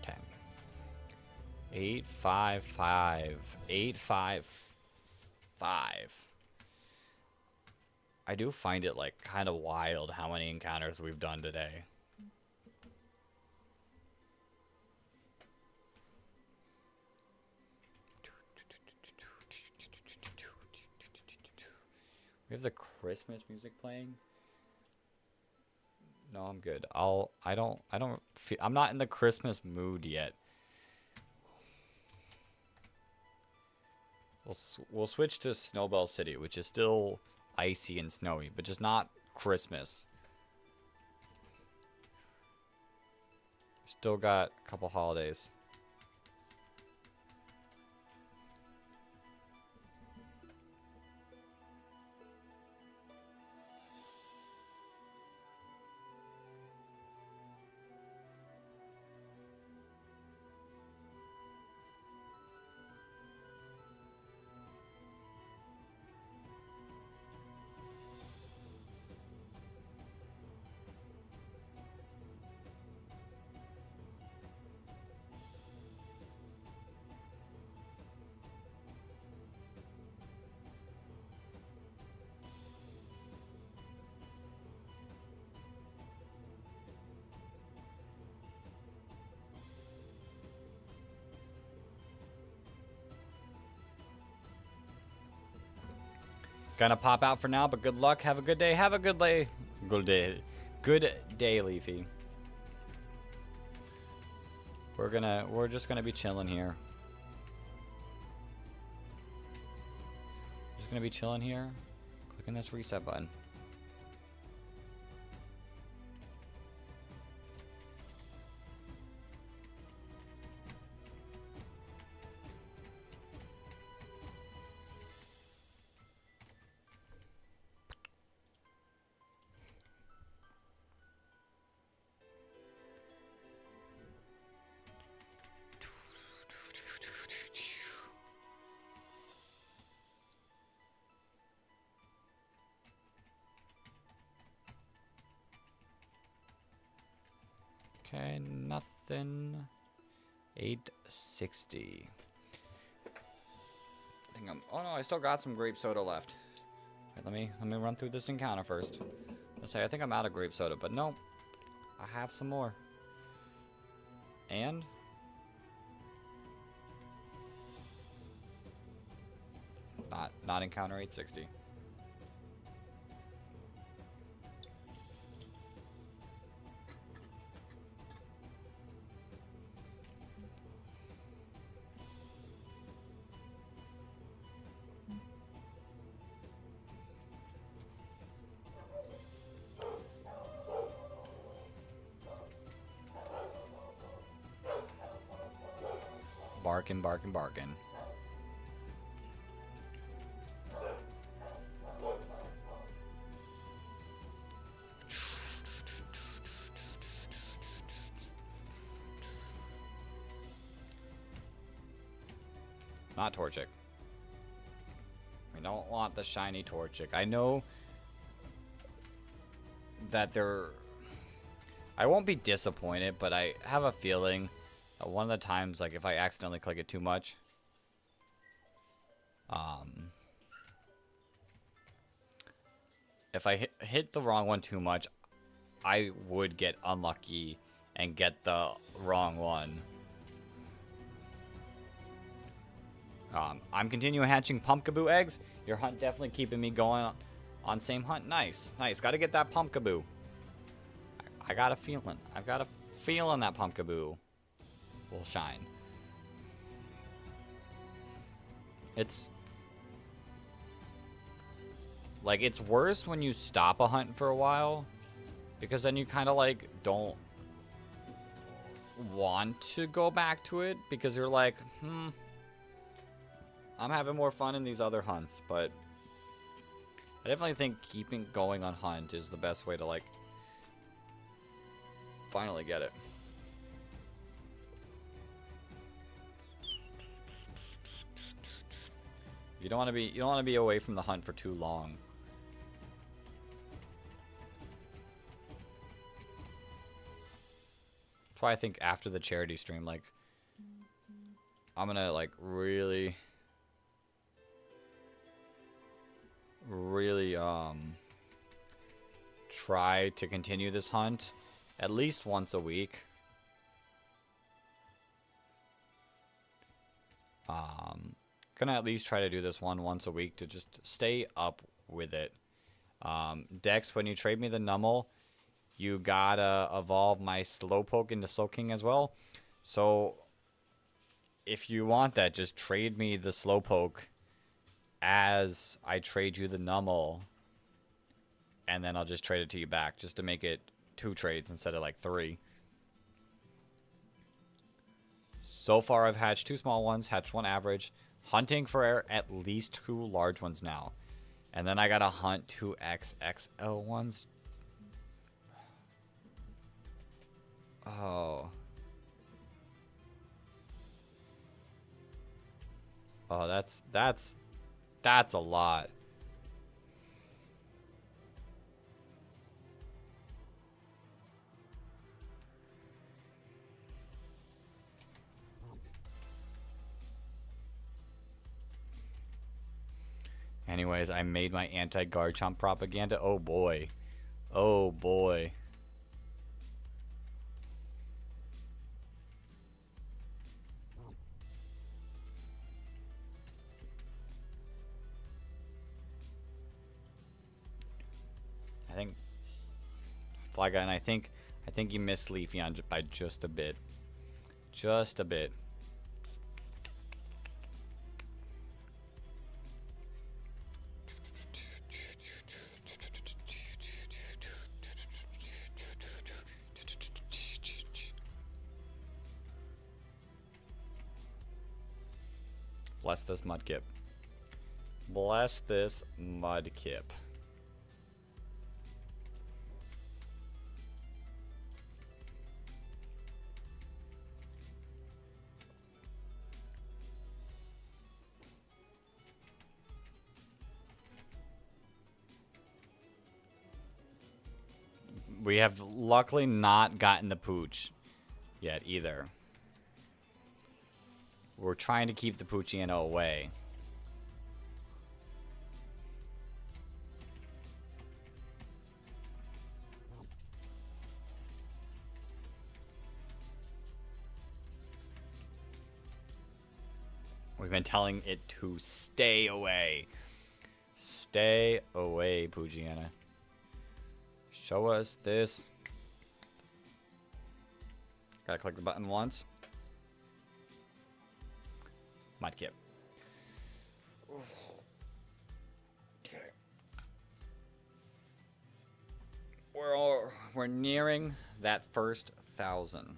Okay. 855. 855. I do find it like kind of wild how many encounters we've done today. We have the Christmas music playing. No, I'm good. I'm not in the Christmas mood yet. We'll switch to Snowbell City, which is still icy and snowy, but just not Christmas. Still got a couple holidays. Gonna pop out for now, but good luck. Have a good day. Have a good day. Good day. Good day, Leafy. We're just gonna be chilling here. Just gonna be chilling here. Clicking this reset button. Okay, nothing. 860. I think I'm. Oh no, I still got some grape soda left. Wait, let me run through this encounter first. Let's say I think I'm out of grape soda, but no, I have some more. And not encounter 860. Barking, barking, barking. Not Torchic. We don't want the shiny Torchic. I know that they're... I won't be disappointed, but I have a feeling that one of the times, like, if I accidentally click it too much, if I hit the wrong one too much, I would get unlucky and get the wrong one. I'm continuing hatching Pumpkaboo eggs. Your hunt definitely keeping me going on same hunt. Nice. Nice. Got to get that Pumpkaboo. I got a feeling. I've got a feeling that Pumpkaboo will shine. It's... like, it's worse when you stop a hunt for a while. Because then you kind of, like, don't want to go back to it. Because you're like, I'm having more fun in these other hunts, but I definitely think keeping going on hunt is the best way to, like, finally get it. You don't want to be away from the hunt for too long. That's why I think after the charity stream, like, I'm gonna, like, really try to continue this hunt at least once a week. Gonna at least try to do this once a week to just stay up with it. Dex, when you trade me the Numel, you gotta evolve my Slowpoke into Slowking as well. So if you want that, just trade me the Slowpoke as I trade you the Numel, and then I'll just trade it to you back, just to make it 2 trades instead of like 3. So far I've hatched 2 small ones, hatched 1 average, hunting for at least 2 large ones now, and then I gotta hunt 2 XXL ones. Oh, that's a lot. Anyways, I made my anti-Garchomp propaganda. Oh boy. Oh boy. I think Fly Guy, and I think you missed Leafeon by just a bit. Just a bit. Bless this Mudkip. Bless this Mudkip. We have luckily not gotten the pooch. yet either. We're trying to keep the Poochyena away. We've been telling it to stay away. Stay away, Poochyena. Show us this. Gotta click the button once. Mudkip. Okay. We're nearing that first 1,000.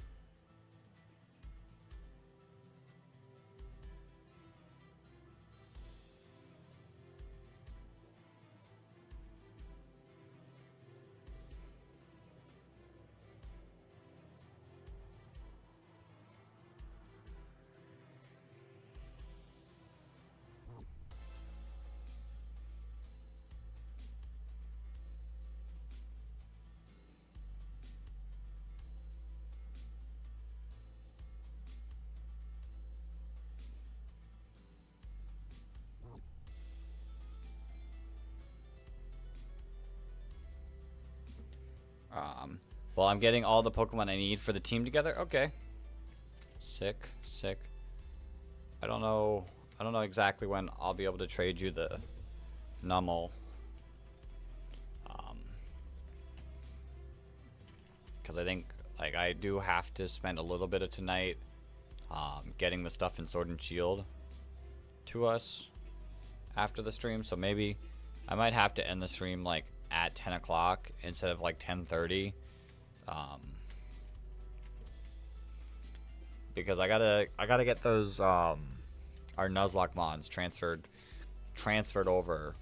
Well, I'm getting all the Pokemon I need for the team together. Okay. Sick, sick. I don't know exactly when I'll be able to trade you the Numel. Because I think, like, I do have to spend a little bit of tonight getting the stuff in Sword and Shield to us after the stream. So maybe I might have to end the stream, like, at 10 o'clock instead of, like, 10:30. Because I gotta get those our Nuzlocke mons transferred over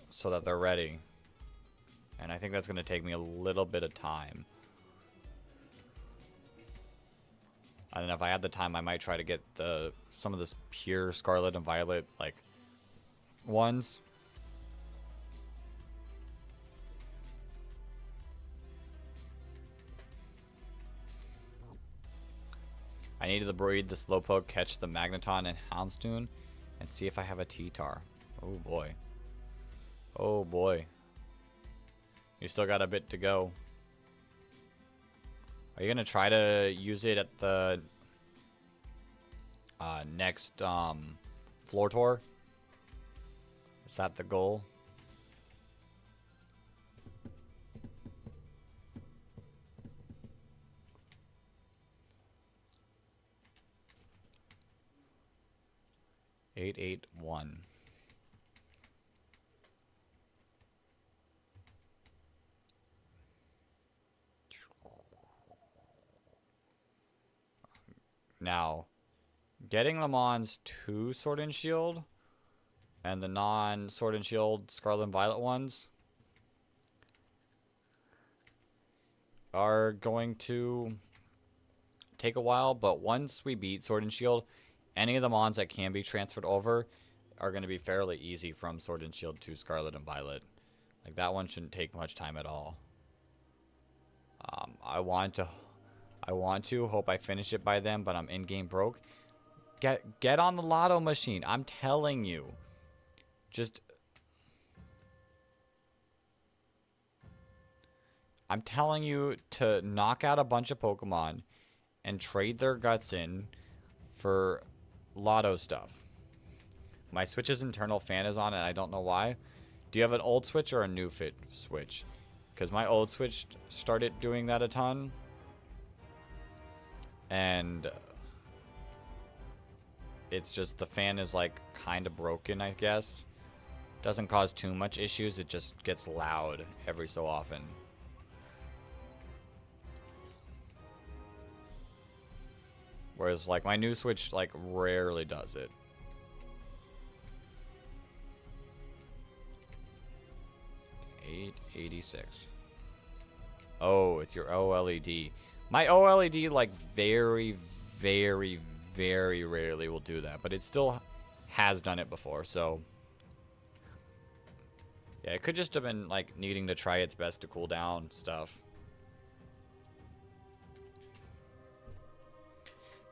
so that they're ready, and I think that's gonna take me a little bit of time. And then if I had the time, I might try to get some of this pure Scarlet and Violet like ones. I needed to breed the Slowpoke, catch the Magneton and Houndstone, and see if I have a T-Tar. Oh boy. Oh boy. You still got a bit to go. Are you gonna try to use it at the next floor tour? Is that the goal? $881. Now, getting the Mons to Sword and Shield and the non-Sword and Shield Scarlet and Violet ones are going to take a while, but once we beat Sword and Shield, any of the Mons that can be transferred over are going to be fairly easy from Sword and Shield to Scarlet and Violet. Like, that one shouldn't take much time at all. I want to hope I finish it by then, but I'm in-game broke. Get on the lotto machine. I'm telling you. I'm telling you to knock out a bunch of Pokemon and trade their guts in for lotto stuff. My Switch's internal fan is on and I don't know why. Do you have an old Switch or a new fit Switch? Because my old Switch started doing that a ton. And it's just the fan is like kind of broken, I guess. Doesn't cause too much issues. It just gets loud every so often. Whereas like my new Switch like rarely does it. $886. Oh, it's your OLED. My OLED like very, very, very rarely will do that, but it still has done it before, so yeah, it could just have been like needing to try its best to cool down stuff.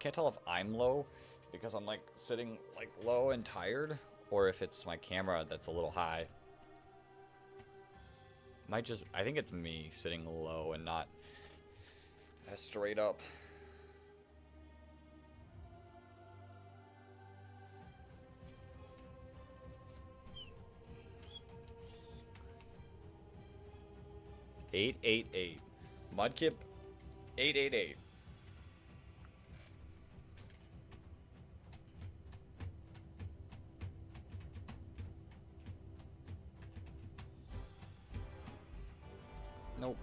can't tell if I'm low because I'm like sitting like low and tired, or if it's my camera that's a little high. I think it's me sitting low and not as straight up. $888. Mudkip 888. Nope.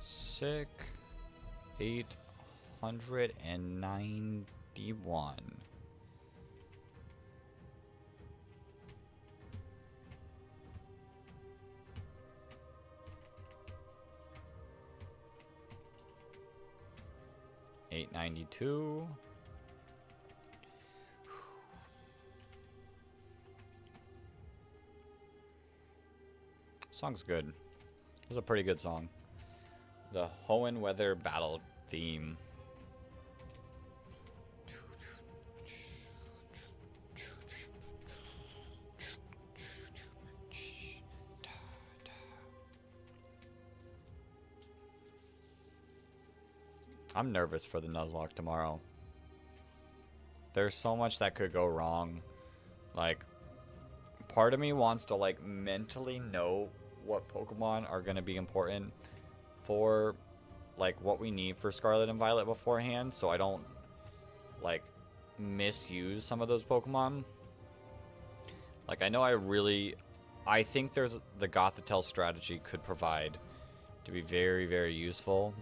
Sick. 891. $892. Song's good. It was a pretty good song. The Hoenn Weather Battle theme. I'm nervous for the Nuzlocke tomorrow. There's so much that could go wrong. Like, part of me wants to like mentally know what Pokemon are going to be important for like what we need for Scarlet and Violet beforehand, so I don't like misuse some of those Pokemon. Like, I know I think there's the Gothitelle strategy could provide to be very, very useful.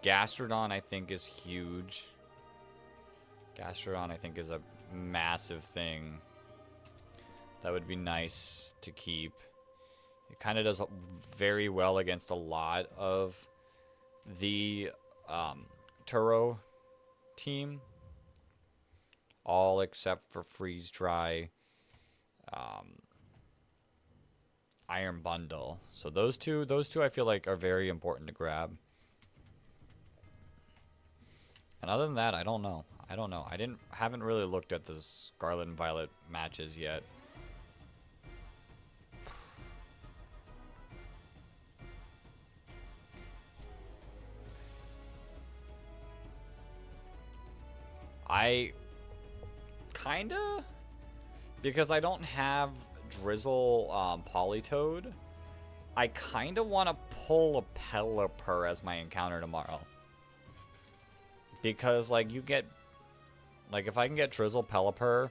Gastrodon I think is huge. Gastrodon I think is a massive thing that would be nice to keep. It kind of does very well against a lot of the Turo team, all except for Freeze Dry, Iron Bundle. So those two I feel like are very important to grab. And other than that, I don't know. Haven't really looked at the Scarlet and Violet matches yet. I kinda, because I don't have Drizzle Politoed, I kinda want to pull a Pelipper as my encounter tomorrow. Because, like, you get... Like, if I can get Drizzle Pelipper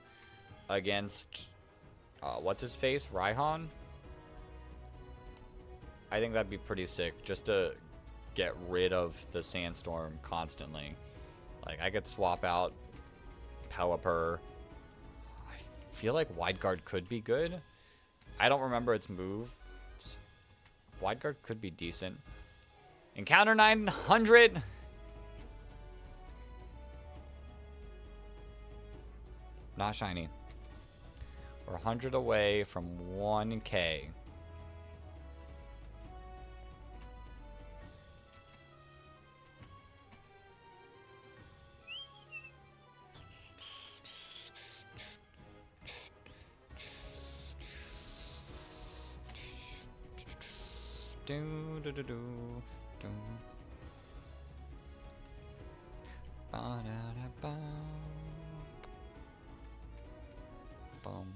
against... what's-his-face? Raihan? I think that'd be pretty sick, just to get rid of the Sandstorm constantly. Like, I could swap out Pelipper. I feel like Wide Guard could be good. I don't remember its move. Wide Guard could be decent. Encounter 900! Not shiny. We're 100 away from 1K. Do do do do do. Ba da da ba. Bum.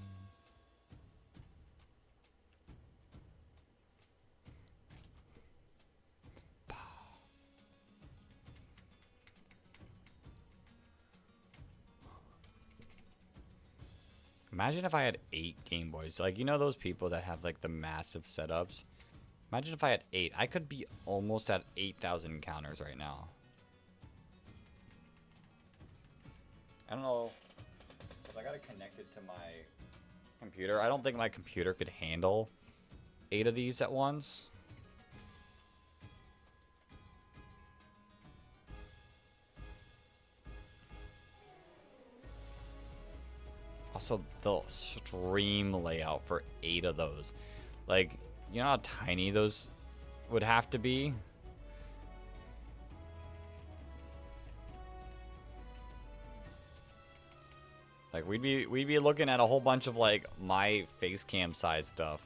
Imagine if I had 8 Game Boys. Like, you know those people that have, like, the massive setups? Imagine if I had 8. I could be almost at 8,000 encounters right now. I don't know. If I got it connected to my computer. I don't think my computer could handle 8 of these at once. Also, the stream layout for 8 of those. Like, you know how tiny those would have to be? Like, we'd be looking at a whole bunch of, like, my face cam size stuff.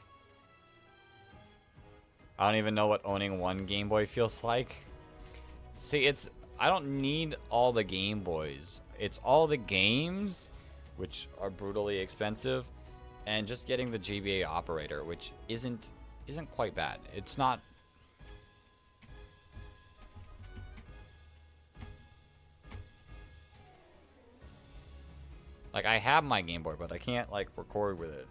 I don't even know what owning one Game Boy feels like. See, I don't need all the Game Boys. It's all the games, which are brutally expensive, and just getting the GBA operator, which isn't quite bad. It's not. Like, I have my Game Boy, but I can't, like, record with it.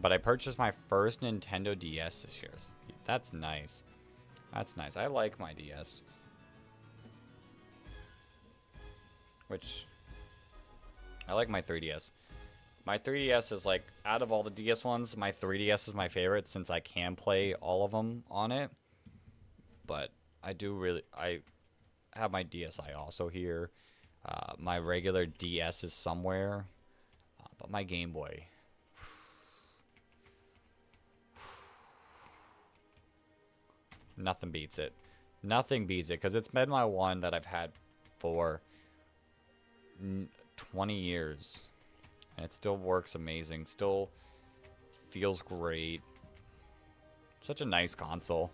But I purchased my first Nintendo DS this year. That's nice. That's nice. I like my DS. Which, I like my 3DS. My 3DS is like, out of all the DS ones, my 3DS is my favorite since I can play all of them on it. But I have my DSi also here. My regular DS is somewhere. But my Game Boy. Nothing beats it. Nothing beats it, because it's been my one that I've had for 20 years. And it still works amazing. Still feels great. Such a nice console.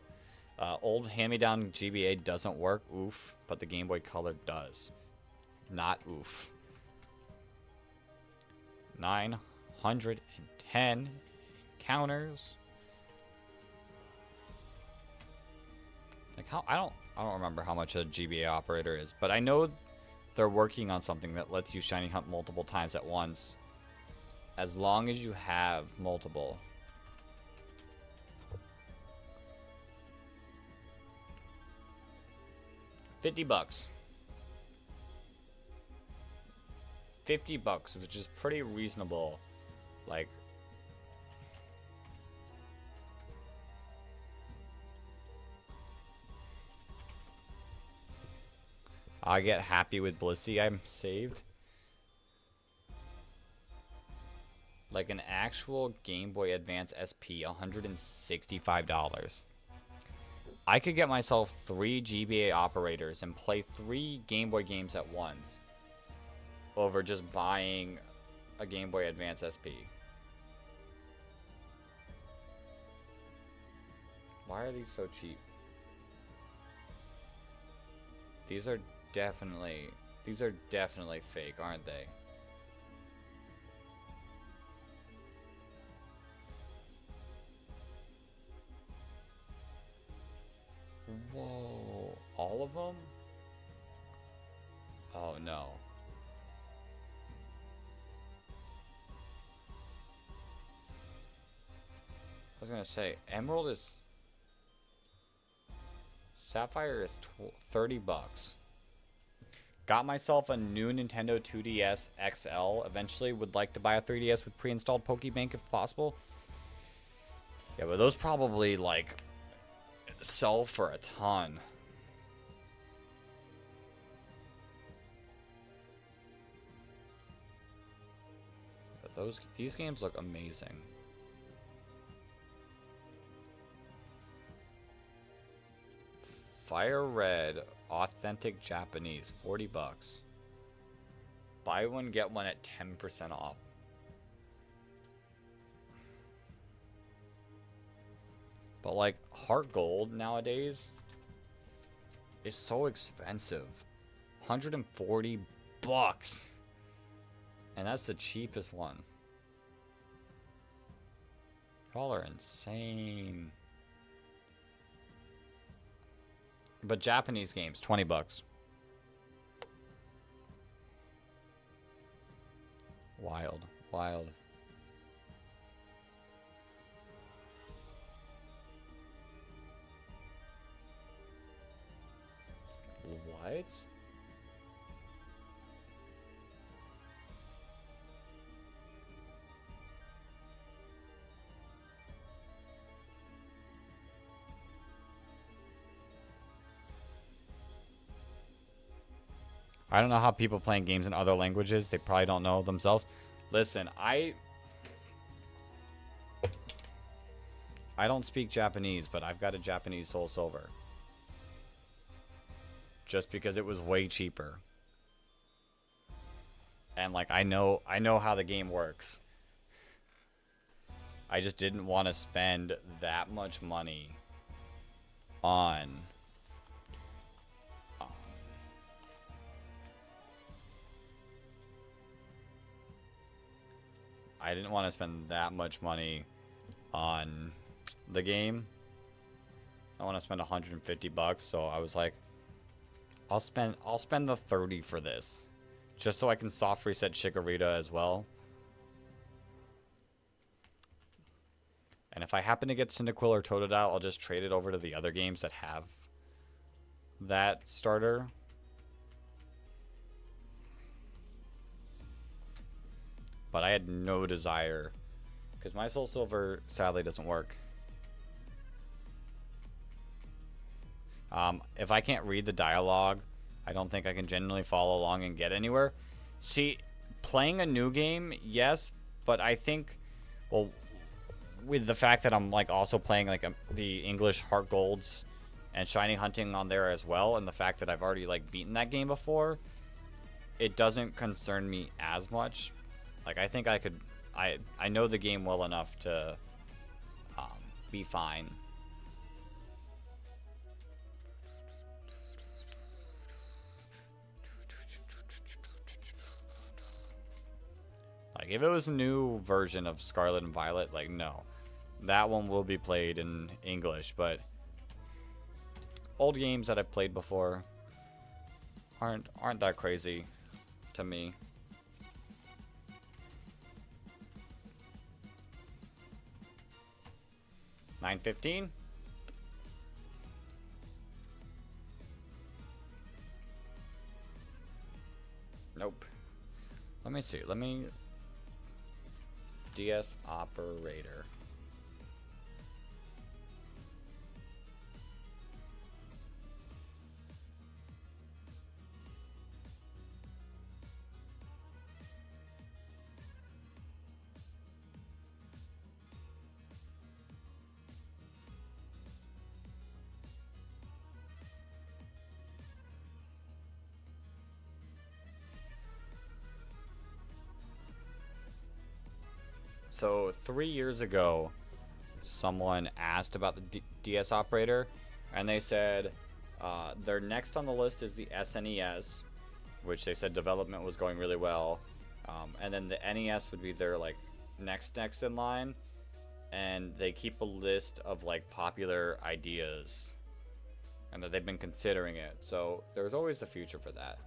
Old hand-me-down GBA doesn't work, oof. But the Game Boy Color does. Not oof. 910 encounters. Like, how I don't remember how much a GBA operator is, but I know they're working on something that lets you shiny hunt multiple times at once, as long as you have multiple. $50. $50, which is pretty reasonable. Like, I get happy with Blissey. I'm saved. Like an actual Game Boy Advance SP, $165. I could get myself 3 GBA operators and play 3 Game Boy games at once over just buying a Game Boy Advance SP. Why are these so cheap? These are definitely fake, aren't they? Whoa, all of them? Oh no. I was gonna say, Emerald is... Sapphire is $30. Got myself a new Nintendo 2DS XL. Eventually would like to buy a 3DS with pre-installed Pokebank if possible. Yeah, but those probably, like, sell for a ton. But these games look amazing. Fire Red, authentic Japanese, $40. Buy one, get one at 10% off. But like, Heart Gold nowadays is so expensive. $140. And that's the cheapest one. Y'all are insane. But Japanese games, 20 bucks. Wild, wild. What? I don't know how people playing games in other languages, they probably don't know themselves. Listen, I don't speak Japanese, but I've got a Japanese Soul Silver. Just because it was way cheaper. And like I know how the game works. I just didn't want to spend that much money on I didn't want to spend that much money on the game. I want to spend 150 bucks, so I was like, I'll spend the 30 for this, just so I can soft reset Chikorita as well. And if I happen to get Cyndaquil or Totodile, I'll just trade it over to the other games that have that starter. But I had no desire, because my Soul Silver sadly doesn't work. If I can't read the dialogue, I don't think I can genuinely follow along and get anywhere. See, playing a new game, yes, but I think, well, with the fact that I'm like also playing like the English Heart Golds and Shiny Hunting on there as well, and the fact that I've already like beaten that game before, it doesn't concern me as much. Like, I think I could, I know the game well enough to be fine. Like, if it was a new version of Scarlet and Violet, like, no. That one will be played in English, but old games that I've played before aren't that crazy to me. $9.15. Nope. Let me see. Let me DS operator. So 3 years ago, someone asked about the DS operator, and they said their next on the list is the SNES, which they said development was going really well, and then the NES would be their like next in line, and they keep a list of like popular ideas, and that they've been considering it. So there's always a future for that.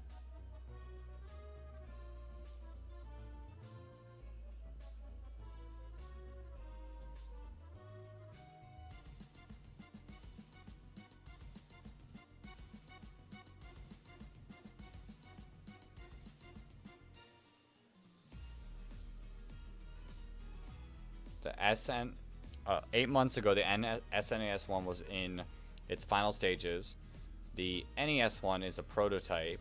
The 8 months ago, the SNES one was in its final stages. The NES one is a prototype.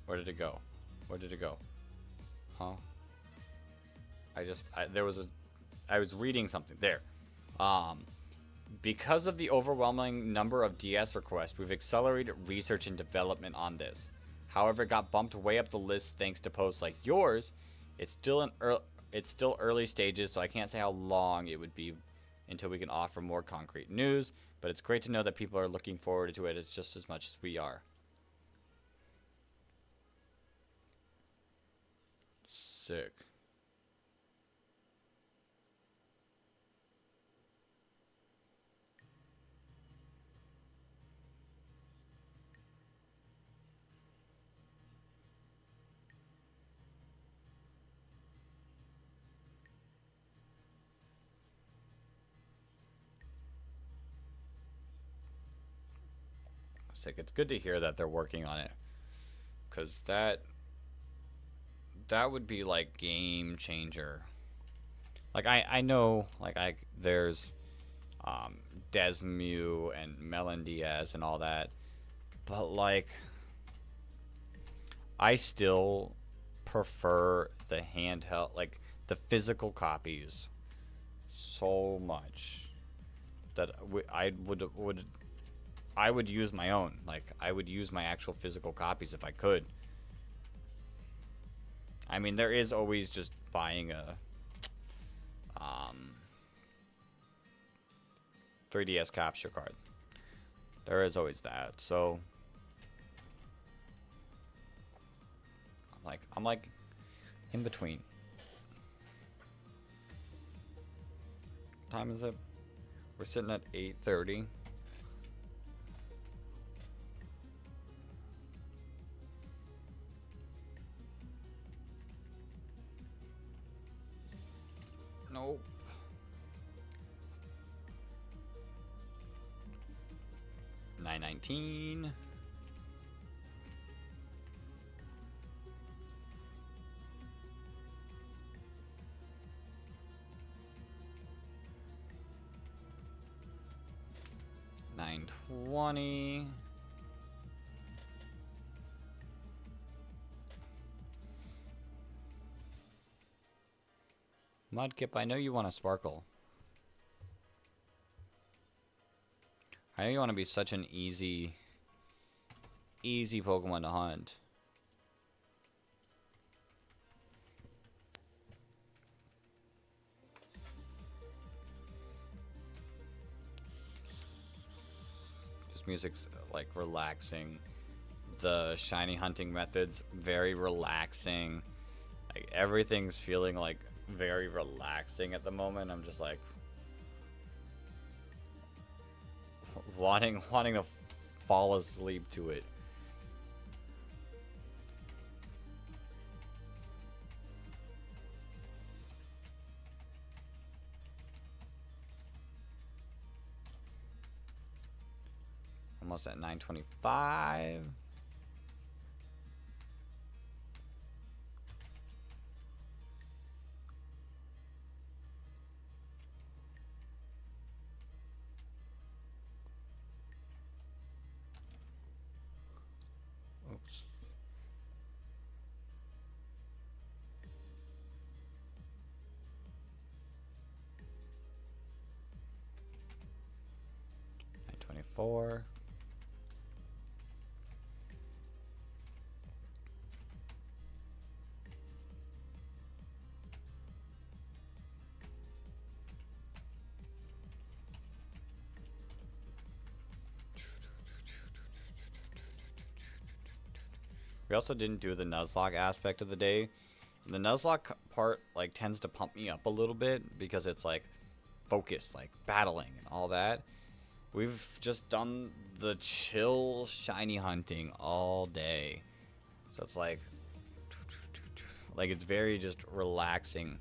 Where did it go? Where did it go? Huh? I was reading something there. Because of the overwhelming number of DS requests, we've accelerated research and development on this. However, it got bumped way up the list thanks to posts like yours. It's still early stages, so I can't say how long it would be until we can offer more concrete news, but it's great to know that people are looking forward to it just as much as we are. Sick. Sick. It's good to hear that they're working on it, because that would be like game changer. Like I know like there's Desmu and Melon Diaz and all that, but like I still prefer the handheld, like the physical copies so much that I would use my own. Like I would use my actual physical copies if I could. I mean, there is always just buying a 3DS capture card. There is always that. So I'm like in between. What time is it? We're sitting at 8:30. Nope. $9.19. $9.20. Mudkip, I know you want to sparkle. I know you want to be such an easy Pokemon to hunt. This music's like relaxing. The shiny hunting method's very relaxing. Like everything's feeling like very relaxing at the moment. I'm just like wanting to fall asleep to it. Almost at 9:25. Oops. $9.24. We also didn't do the Nuzlocke aspect of the day. The Nuzlocke part like tends to pump me up a little bit because it's like focused, like battling and all that. We've just done the chill shiny hunting all day. So it's like it's very just relaxing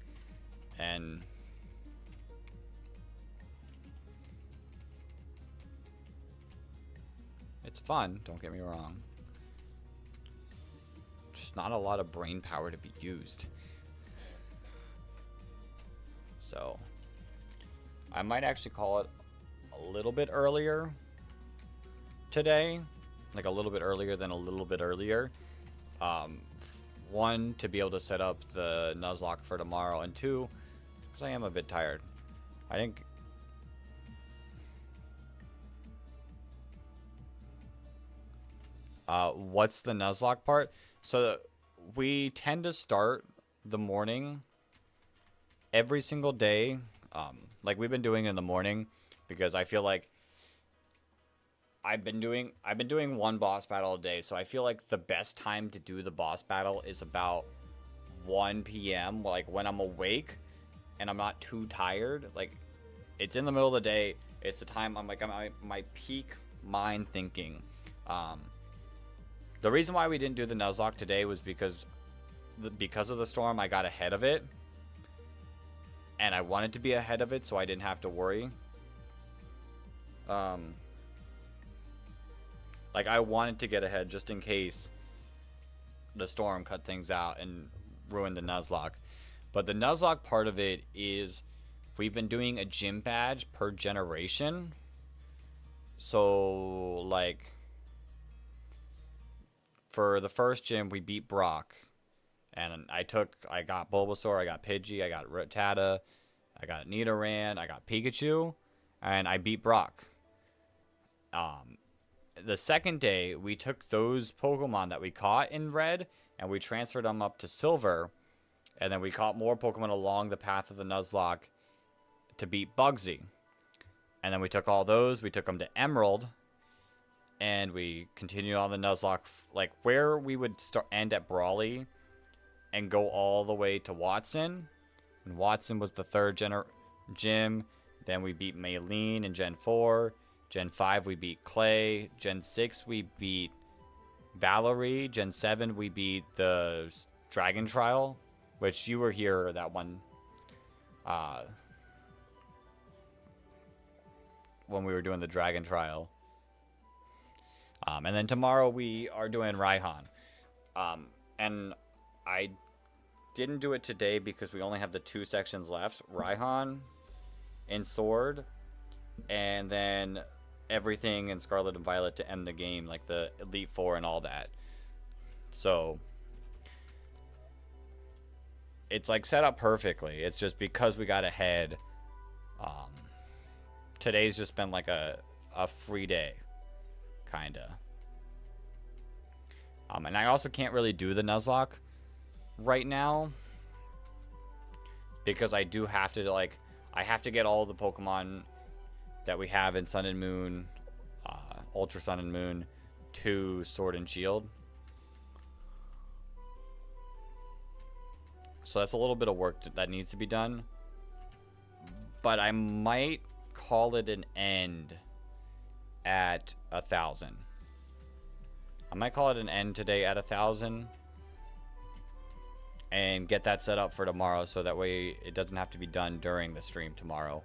and it's fun, don't get me wrong. Just not a lot of brain power to be used. So I might actually call it a little bit earlier today, like a little bit earlier than a little bit earlier. One, to be able to set up the Nuzlocke for tomorrow, and two, because I am a bit tired. I think what's the Nuzlocke part? So we tend to start the morning every single day Like we've been doing it in the morning because I feel like I've been doing one boss battle a day, so I feel like the best time to do the boss battle is about 1 p.m. like when I'm awake and I'm not too tired. Like it's in the middle of the day. It's a time I'm my peak mind thinking. The reason why we didn't do the Nuzlocke today was because of the storm. I got ahead of it, and I wanted to be ahead of it so I didn't have to worry. Like I wanted to get ahead just in case the storm cut things out and ruined the Nuzlocke. But the Nuzlocke part of it is we've been doing a gym badge per generation. So like for the first gym we beat Brock, and I got Bulbasaur, I got Pidgey, I got Rattata, I got Nidoran, I got Pikachu, and I beat Brock. The second day we took those Pokemon that we caught in Red and we transferred them up to Silver, and then we caught more Pokemon along the path of the Nuzlocke to beat Bugsy. And then we took all those, we took them to Emerald, and we continued on the Nuzlocke, like where we would end at Brawley and go all the way to Watson. And Watson was the third gym. Then we beat Maylene in Gen 4. Gen 5 we beat Clay. Gen 6 we beat Valerie. Gen 7 we beat the Dragon Trial, which you were here that one when we were doing the Dragon Trial. And then tomorrow we are doing Raihan. And I didn't do it today because we only have the 2 sections left. Raihan and Sword. And then everything in Scarlet and Violet to end the game. Like the Elite Four and all that. So it's like set up perfectly. It's just because we got ahead. Today's just been like a free day. Kinda. And I also can't really do the Nuzlocke right now because I do have to I have to get all the Pokemon that we have in Sun and Moon, Ultra Sun and Moon, to Sword and Shield. So that's a little bit of work that needs to be done. But I might call it an end at 1,000. I might call it an end today at 1,000 and get that set up for tomorrow so that way it doesn't have to be done during the stream tomorrow.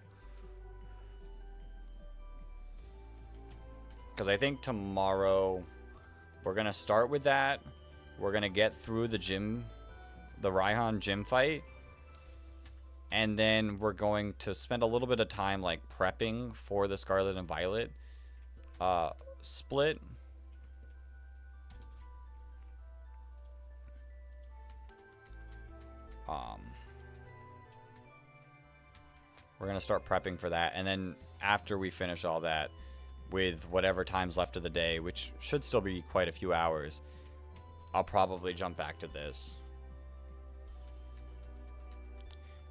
Because I think tomorrow we're going to start with that. We're going to get through the Raihan gym fight. And then we're going to spend a little bit of time like prepping for the Scarlet and Violet split. We're going to start prepping for that. And then after we finish all that, with whatever time's left of the day, which should still be quite a few hours, I'll probably jump back to this.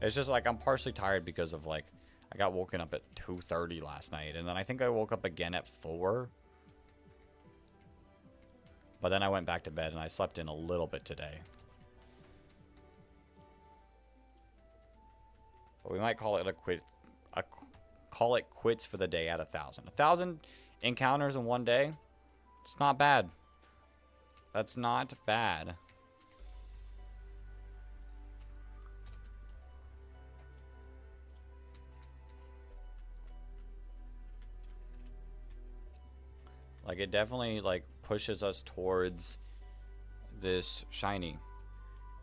It's just like I'm partially tired because of like I got woken up at 2:30 last night, and then I think I woke up again at 4. But then I went back to bed and I slept in a little bit today. But we might call it call it quits for the day at 1,000. 1,000 encounters in one day. It's not bad. That's not bad. Like it definitely like pushes us towards this shiny.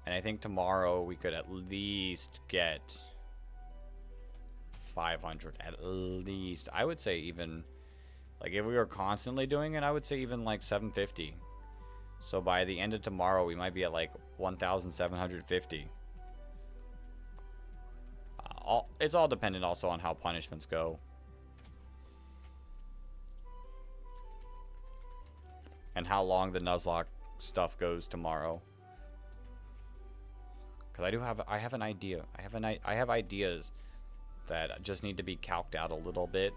And I think tomorrow we could at least get 500 at least. I would say even like if we were constantly doing it, I would say even like 750. So by the end of tomorrow we might be at like 1,750. It's all dependent also on how punishments go and how long the Nuzlocke stuff goes tomorrow. Because I have an idea. I have ideas that just need to be calced out a little bit.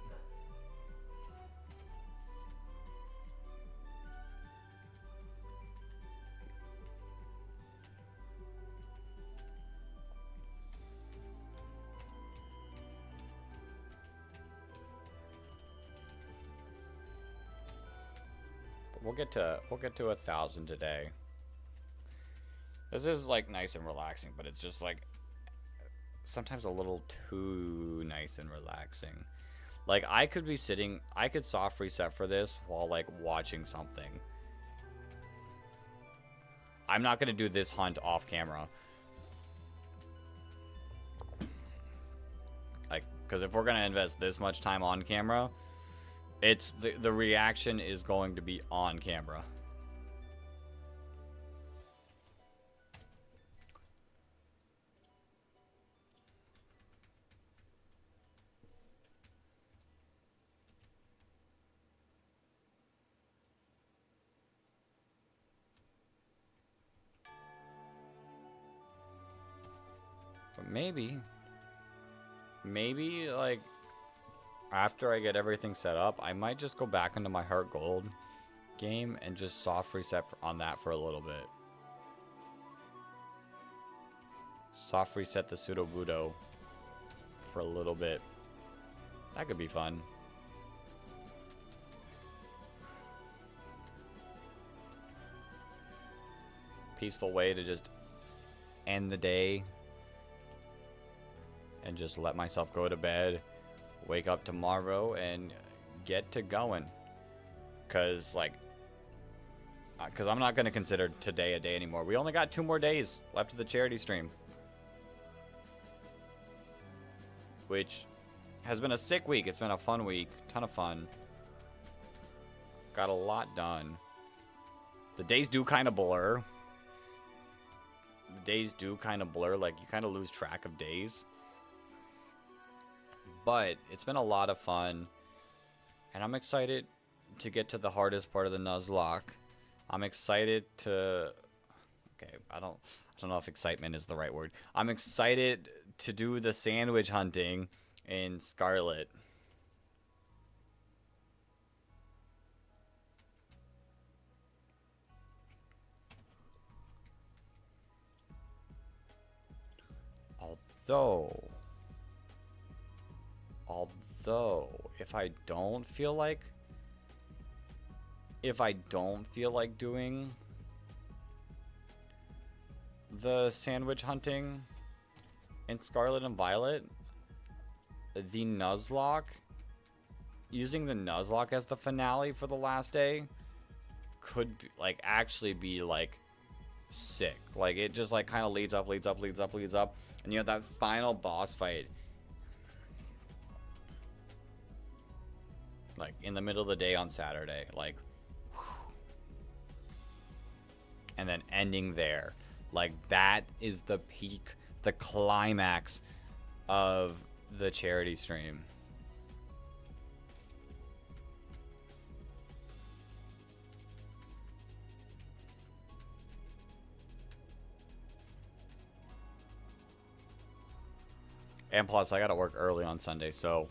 We'll get to 1,000 today. This is like nice and relaxing, but it's just like sometimes a little too nice and relaxing. Like I could be sitting, I could soft reset for this while like watching something. I'm not gonna do this hunt off camera. Like, because if we're gonna invest this much time on camera, it's the reaction is going to be on camera. But maybe like after I get everything set up, I might just go back into my Heart Gold game and just soft reset on that for a little bit. Soft reset the Pseudo Budo for a little bit. That could be fun. Peaceful way to just end the day and just let myself go to bed, wake up tomorrow and get to going. Cause I'm not gonna consider today a day anymore. We only got 2 more days left of the charity stream, which has been a sick week. It's been a fun week, ton of fun. Got a lot done. The days do kind of blur. Like you kind of lose track of days. But it's been a lot of fun, and I'm excited to get to the hardest part of the Nuzlocke. I'm excited to... Okay, I don't know if excitement is the right word. I'm excited to do the sandwich hunting in Scarlet. Although, if I don't feel like doing the sandwich hunting in Scarlet and Violet, the Nuzlocke, using the Nuzlocke as the finale for the last day could be, like, actually be like sick. Like it just like kind of leads up, and you have that final boss fight like in the middle of the day on Saturday, like, and then ending there. Like that is the peak, the climax of the charity stream. And plus, I gotta work early on Sunday, so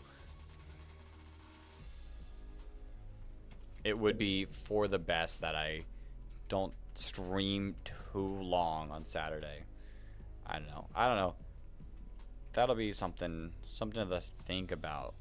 it would be for the best that I don't stream too long on Saturday. I don't know. That'll be something to think about.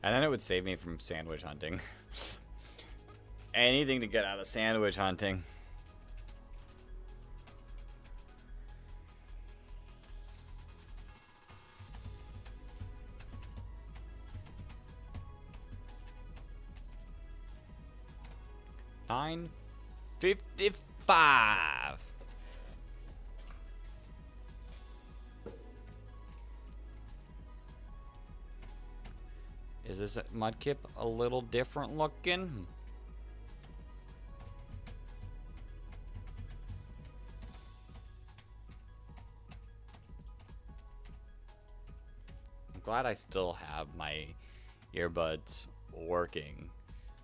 And then it would save me from sandwich hunting. Anything to get out of sandwich hunting. $9.55. Is this Mudkip a little different looking? glad I still have my earbuds working.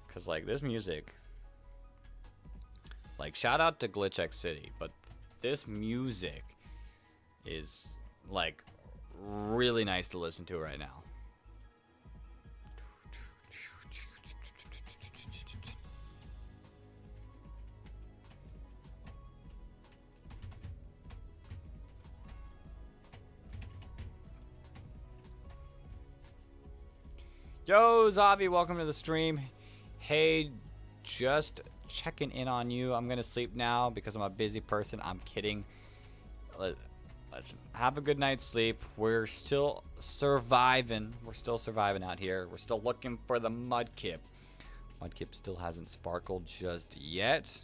Because, like, this music... Like, shout out to Glitch X City, but this music is, like, really nice to listen to right now. Yo, Zavi, welcome to the stream. Hey, just checking in on you. I'm gonna sleep now because I'm a busy person. I'm kidding. Let's have a good night's sleep. We're still surviving. We're still surviving out here. We're still looking for the Mudkip. Mudkip still hasn't sparkled just yet.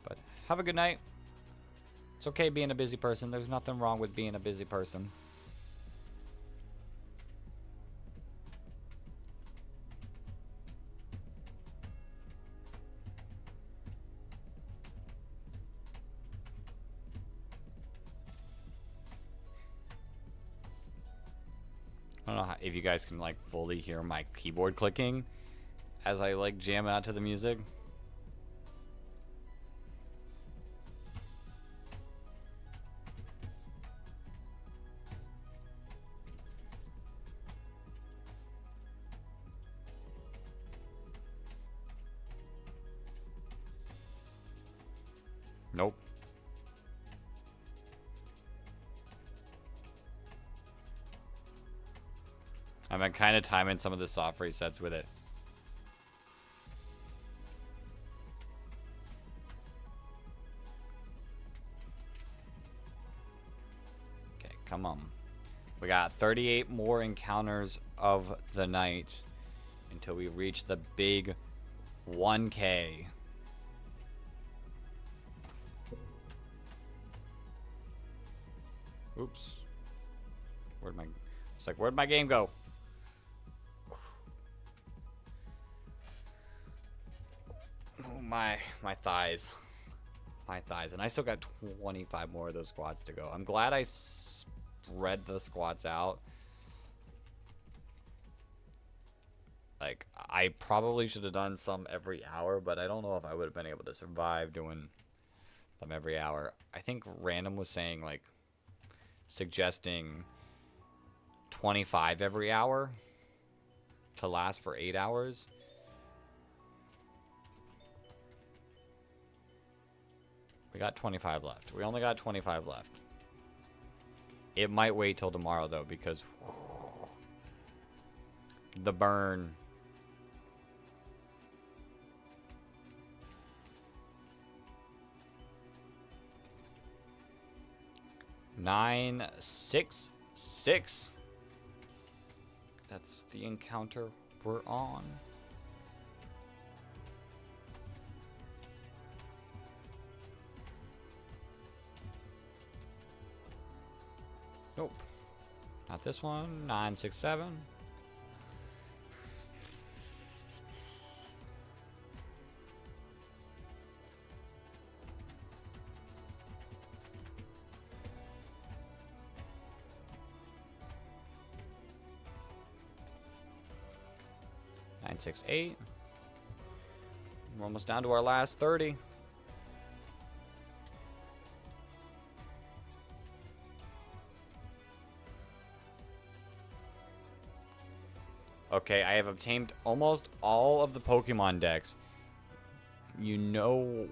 But have a good night. It's okay being a busy person. There's nothing wrong with being a busy person. I don't know if you guys can like fully hear my keyboard clicking as I like jam out to the music. Nope. I've been kind of timing some of the soft resets with it. Okay, come on. We got 38 more encounters of the night until we reach the big 1K. Oops. Where'd my game go? Oh, my thighs. My thighs. And I still got 25 more of those squats to go. I'm glad I spread the squats out. Like, I probably should have done some every hour, but I don't know if I would have been able to survive doing them every hour. I think Random was saying, like, suggesting 25 every hour to last for 8 hours. We got 25 left. We only got 25 left. It might wait till tomorrow, though, because the burn. Nine, 6, 6. That's the encounter we're on. Nope. Not this one. 9, 6, 7. Nine, 6, 8. We're almost down to our last 30. Okay, I have obtained almost all of the Pokemon decks. You know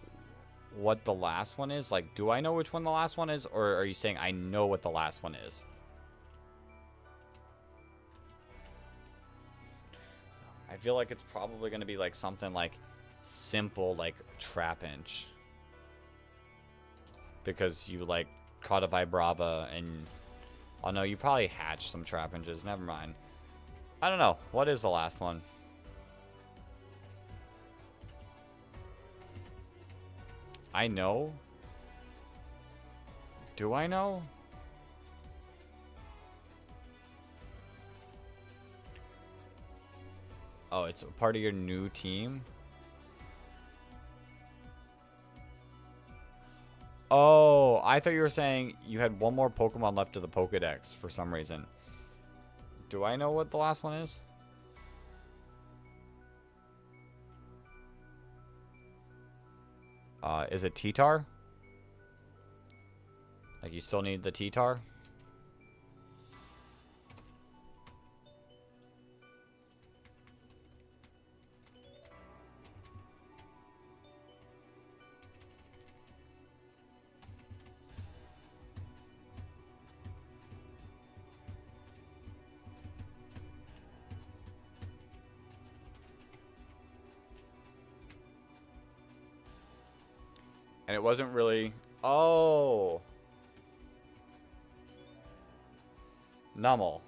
what the last one is? Like, do I know which one the last one is? Or are you saying I know what the last one is? I feel like it's probably going to be like something like simple, like Trapinch. Because you like caught a Vibrava and... Oh no, you probably hatched some Trapinches. Never mind. I don't know. What is the last one? I know? Do I know? Oh, it's a part of your new team? Oh, I thought you were saying you had one more Pokemon left to the Pokedex for some reason. Do I know what the last one is? Is it T-Tar? Like, you still need the T-Tar? And it wasn't really... Oh! Nummel.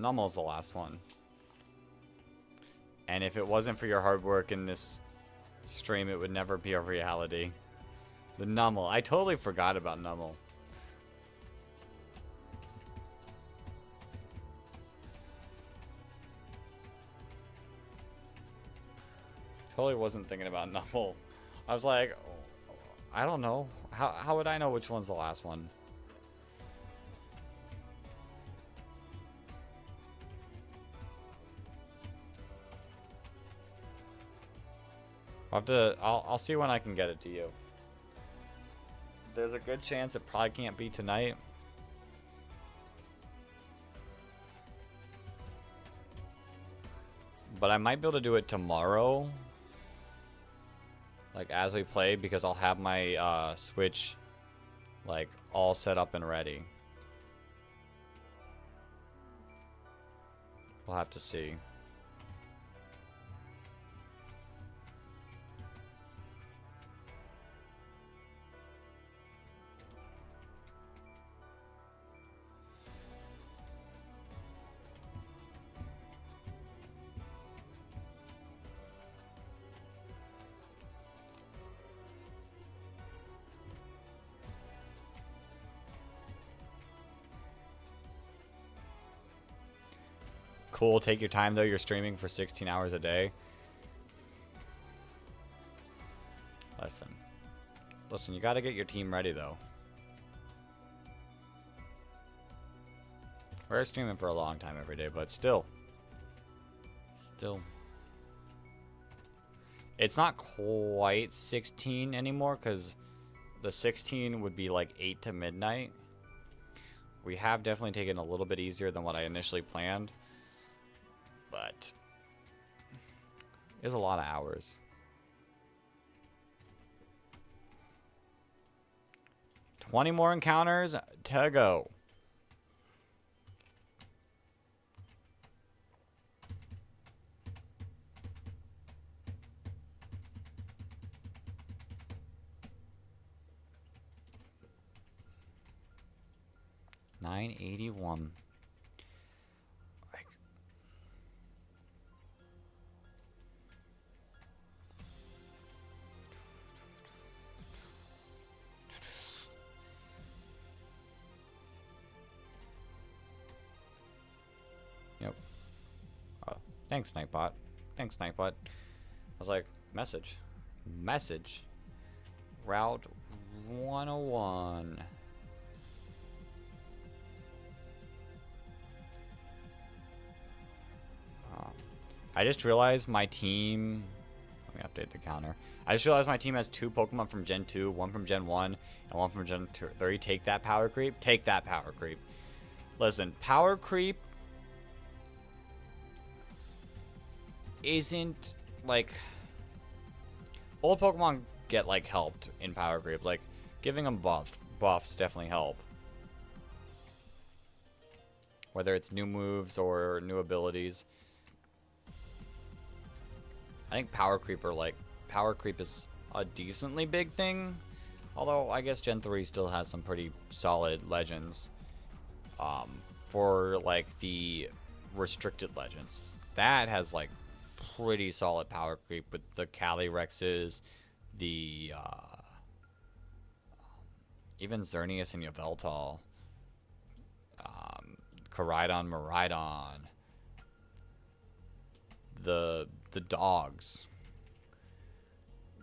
Nummel's the last one. And if it wasn't for your hard work in this stream, it would never be a reality. The Nummel. I totally forgot about Nummel. Totally wasn't thinking about Nummel. I was like... I don't know. How would I know which one's the last one? I'll see when I can get it to you. There's a good chance it probably can't be tonight. But I might be able to do it tomorrow. Like, as we play, because I'll have my Switch, like, all set up and ready. We'll have to see. Cool, take your time though, you're streaming for 16 hours a day. Listen, you gotta get your team ready though. We're streaming for a long time every day, but still. It's not quite 16 anymore, because the 16 would be like 8 to midnight. We have definitely taken a little bit easier than what I initially planned. But it's a lot of hours. $20 more encounters to go. $981. Yep. Thanks, Nightbot. Thanks, Nightbot. I was like, message. Route 101. I just realized my team... Let me update the counter. I just realized my team has 2 Pokemon from Gen 2, 1 from Gen 1, and 1 from Gen 3. Take that, power creep. Take that, power creep. Listen, power creep isn't, like... Old Pokemon get, like, helped in power creep. Like, giving them buffs definitely help. Whether it's new moves or new abilities. I think power creep is a decently big thing. Although I guess Gen 3 still has some pretty solid legends. For like the restricted legends. That has like pretty solid power creep with the Calirexes, the even Xerneas and Yveltal. Koraidon, Miraidon. The dogs.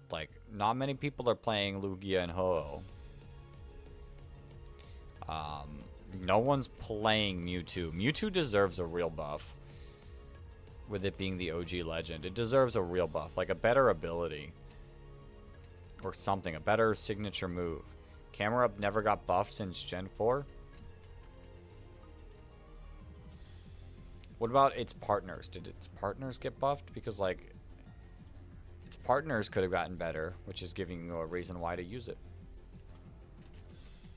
Like, not many people are playing Lugia and Ho-Oh. No one's playing Mewtwo. Mewtwo deserves a real buff. With it being the OG legend. It deserves a real buff. Like a better ability. Or something. A better signature move. Camera Up never got buffed since Gen 4. What about its partners? Did its partners get buffed? Because, like, its partners could have gotten better, which is giving you a reason why to use it.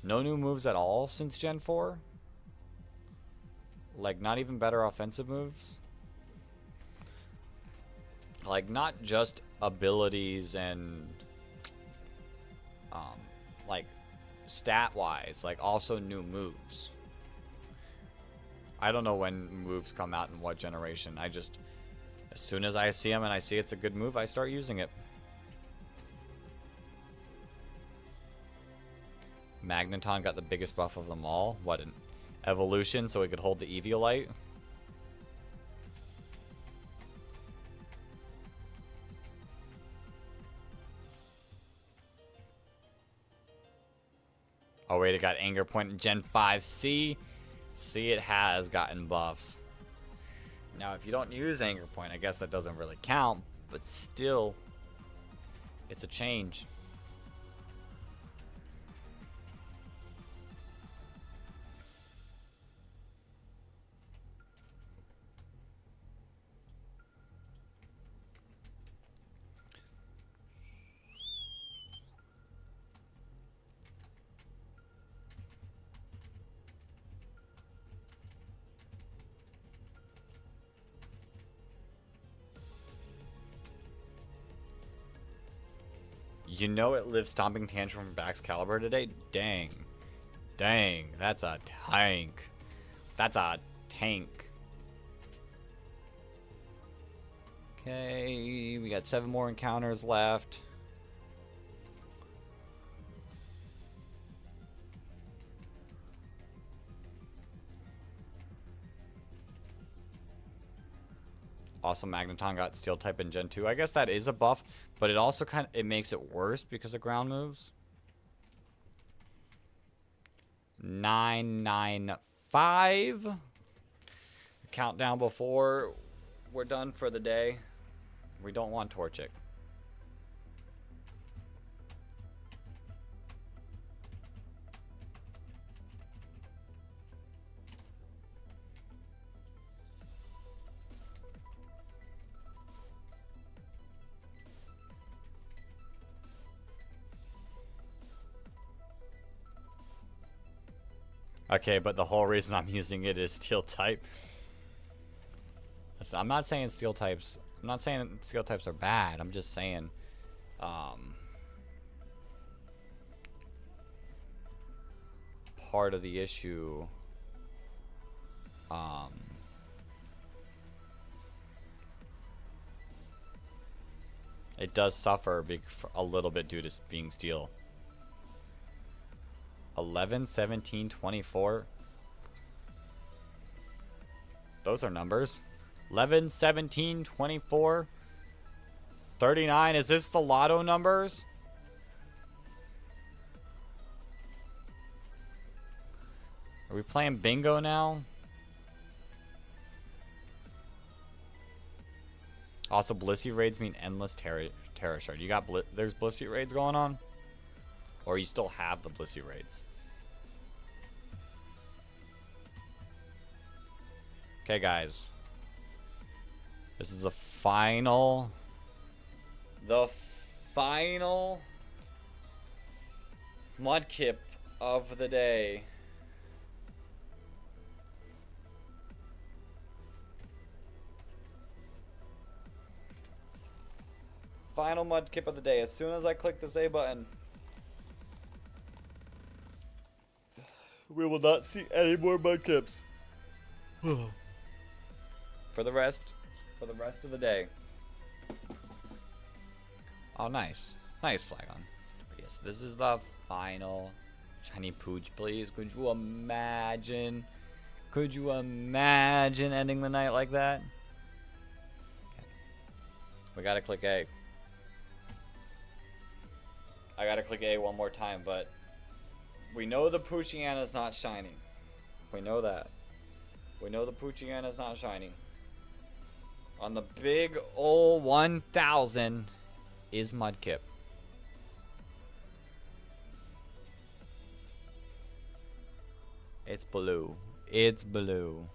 No new moves at all since Gen 4? Like, not even better offensive moves? Like, not just abilities and, like, stat-wise, like, also new moves. I don't know when moves come out in what generation. I just, as soon as I see them and I see it's a good move, I start using it. Magneton got the biggest buff of them all. What, an evolution so he could hold the Eviolite? Oh wait, it got Anger Point in Gen 5. See, it has gotten buffs. Now, if you don't use Anger Point, I guess that doesn't really count, but still, it's a change. You know it lived Stomping Tantrum from Baxcalibur today? Dang. Dang, that's a tank. That's a tank. Okay, we got 7 more encounters left. Also, Magneton got Steel type in Gen 2. I guess that is a buff, but it also it makes it worse because of ground moves. 995. Countdown before we're done for the day. We don't want Torchic. Okay, but the whole reason I'm using it is Steel type. Listen, I'm not saying Steel types are bad. I'm just saying part of the issue it does suffer a little bit due to being Steel. 11, 17, 24. Those are numbers. 11, 17, 24, 39. Is this the lotto numbers? Are we playing bingo now? Also, Blissey raids mean endless Terra Shard. You got there's Blissey raids going on? Or you still have the Blissey raids? Okay, guys. This is the final Mudkip of the day. Final Mudkip of the day. As soon as I click this A button, we will not see any more Mudkips. For the rest of the day. Oh, nice. Nice Flagon. But yes, this is the final shiny Pooch, please. Could you imagine? Could you imagine ending the night like that? Okay. We gotta click A. I gotta click A one more time, but we know the Poochyana's not shining. We know that. We know the Poochyena is not shiny. On the big ol' 1000 is Mudkip. It's blue. It's blue.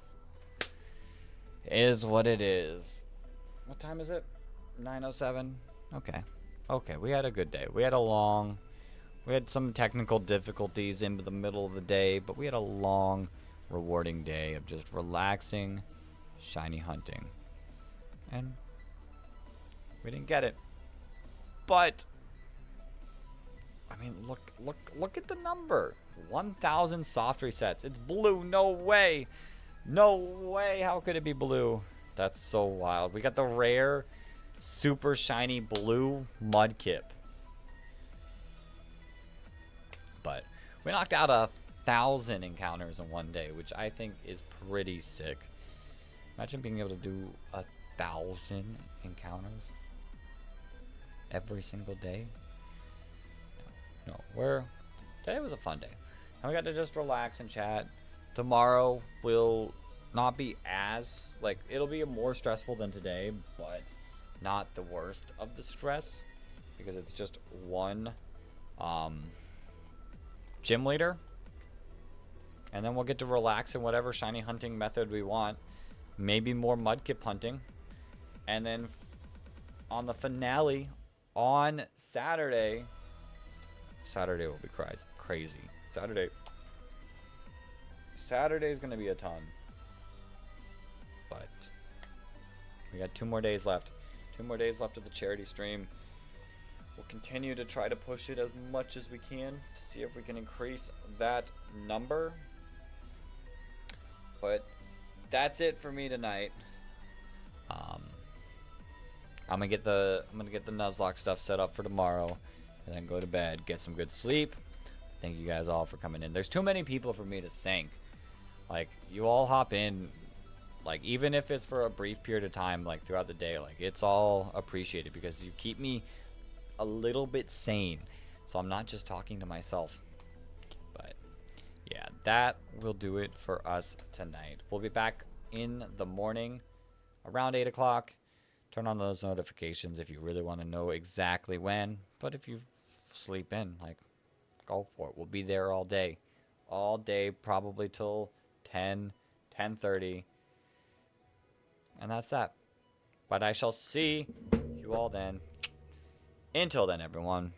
Is what it is. What time is it? 9:07. Okay. Okay, we had a good day. We had some technical difficulties in the middle of the day, but we had a long, rewarding day of just relaxing, shiny hunting. And we didn't get it. But I mean, look at the number. 1,000 soft resets. It's blue. No way. No way. How could it be blue? That's so wild. We got the rare, super shiny blue Mudkip. But we knocked out 1,000 encounters in one day, which I think is pretty sick. Imagine being able to do 1,000 encounters every single day. No, today was a fun day. And we got to just relax and chat. Tomorrow will not be as, it'll be more stressful than today, but not the worst of the stress, because it's just one gym leader, and then we'll get to relax in whatever shiny hunting method we want. Maybe more Mudkip hunting, and then on the finale on Saturday will be crazy. Saturday is gonna be a ton, but we got 2 more days left. 2 more days left of the charity stream. We'll continue to try to push it as much as we can to see if we can increase that number. But that's it for me tonight. I'm gonna get the Nuzlocke stuff set up for tomorrow, and then go to bed, get some good sleep. Thank you guys all for coming in. There's too many people for me to thank. You all hop in, even if it's for a brief period of time, throughout the day, it's all appreciated, because you keep me a little bit sane, so I'm not just talking to myself. But yeah, that will do it for us tonight. We'll be back in the morning around 8 o'clock. Turn on those notifications if you really want to know exactly when. But if you sleep in, go for it. We'll be there all day. All day, probably till 10:30. And that's that. But I shall see you all then. Until then, everyone.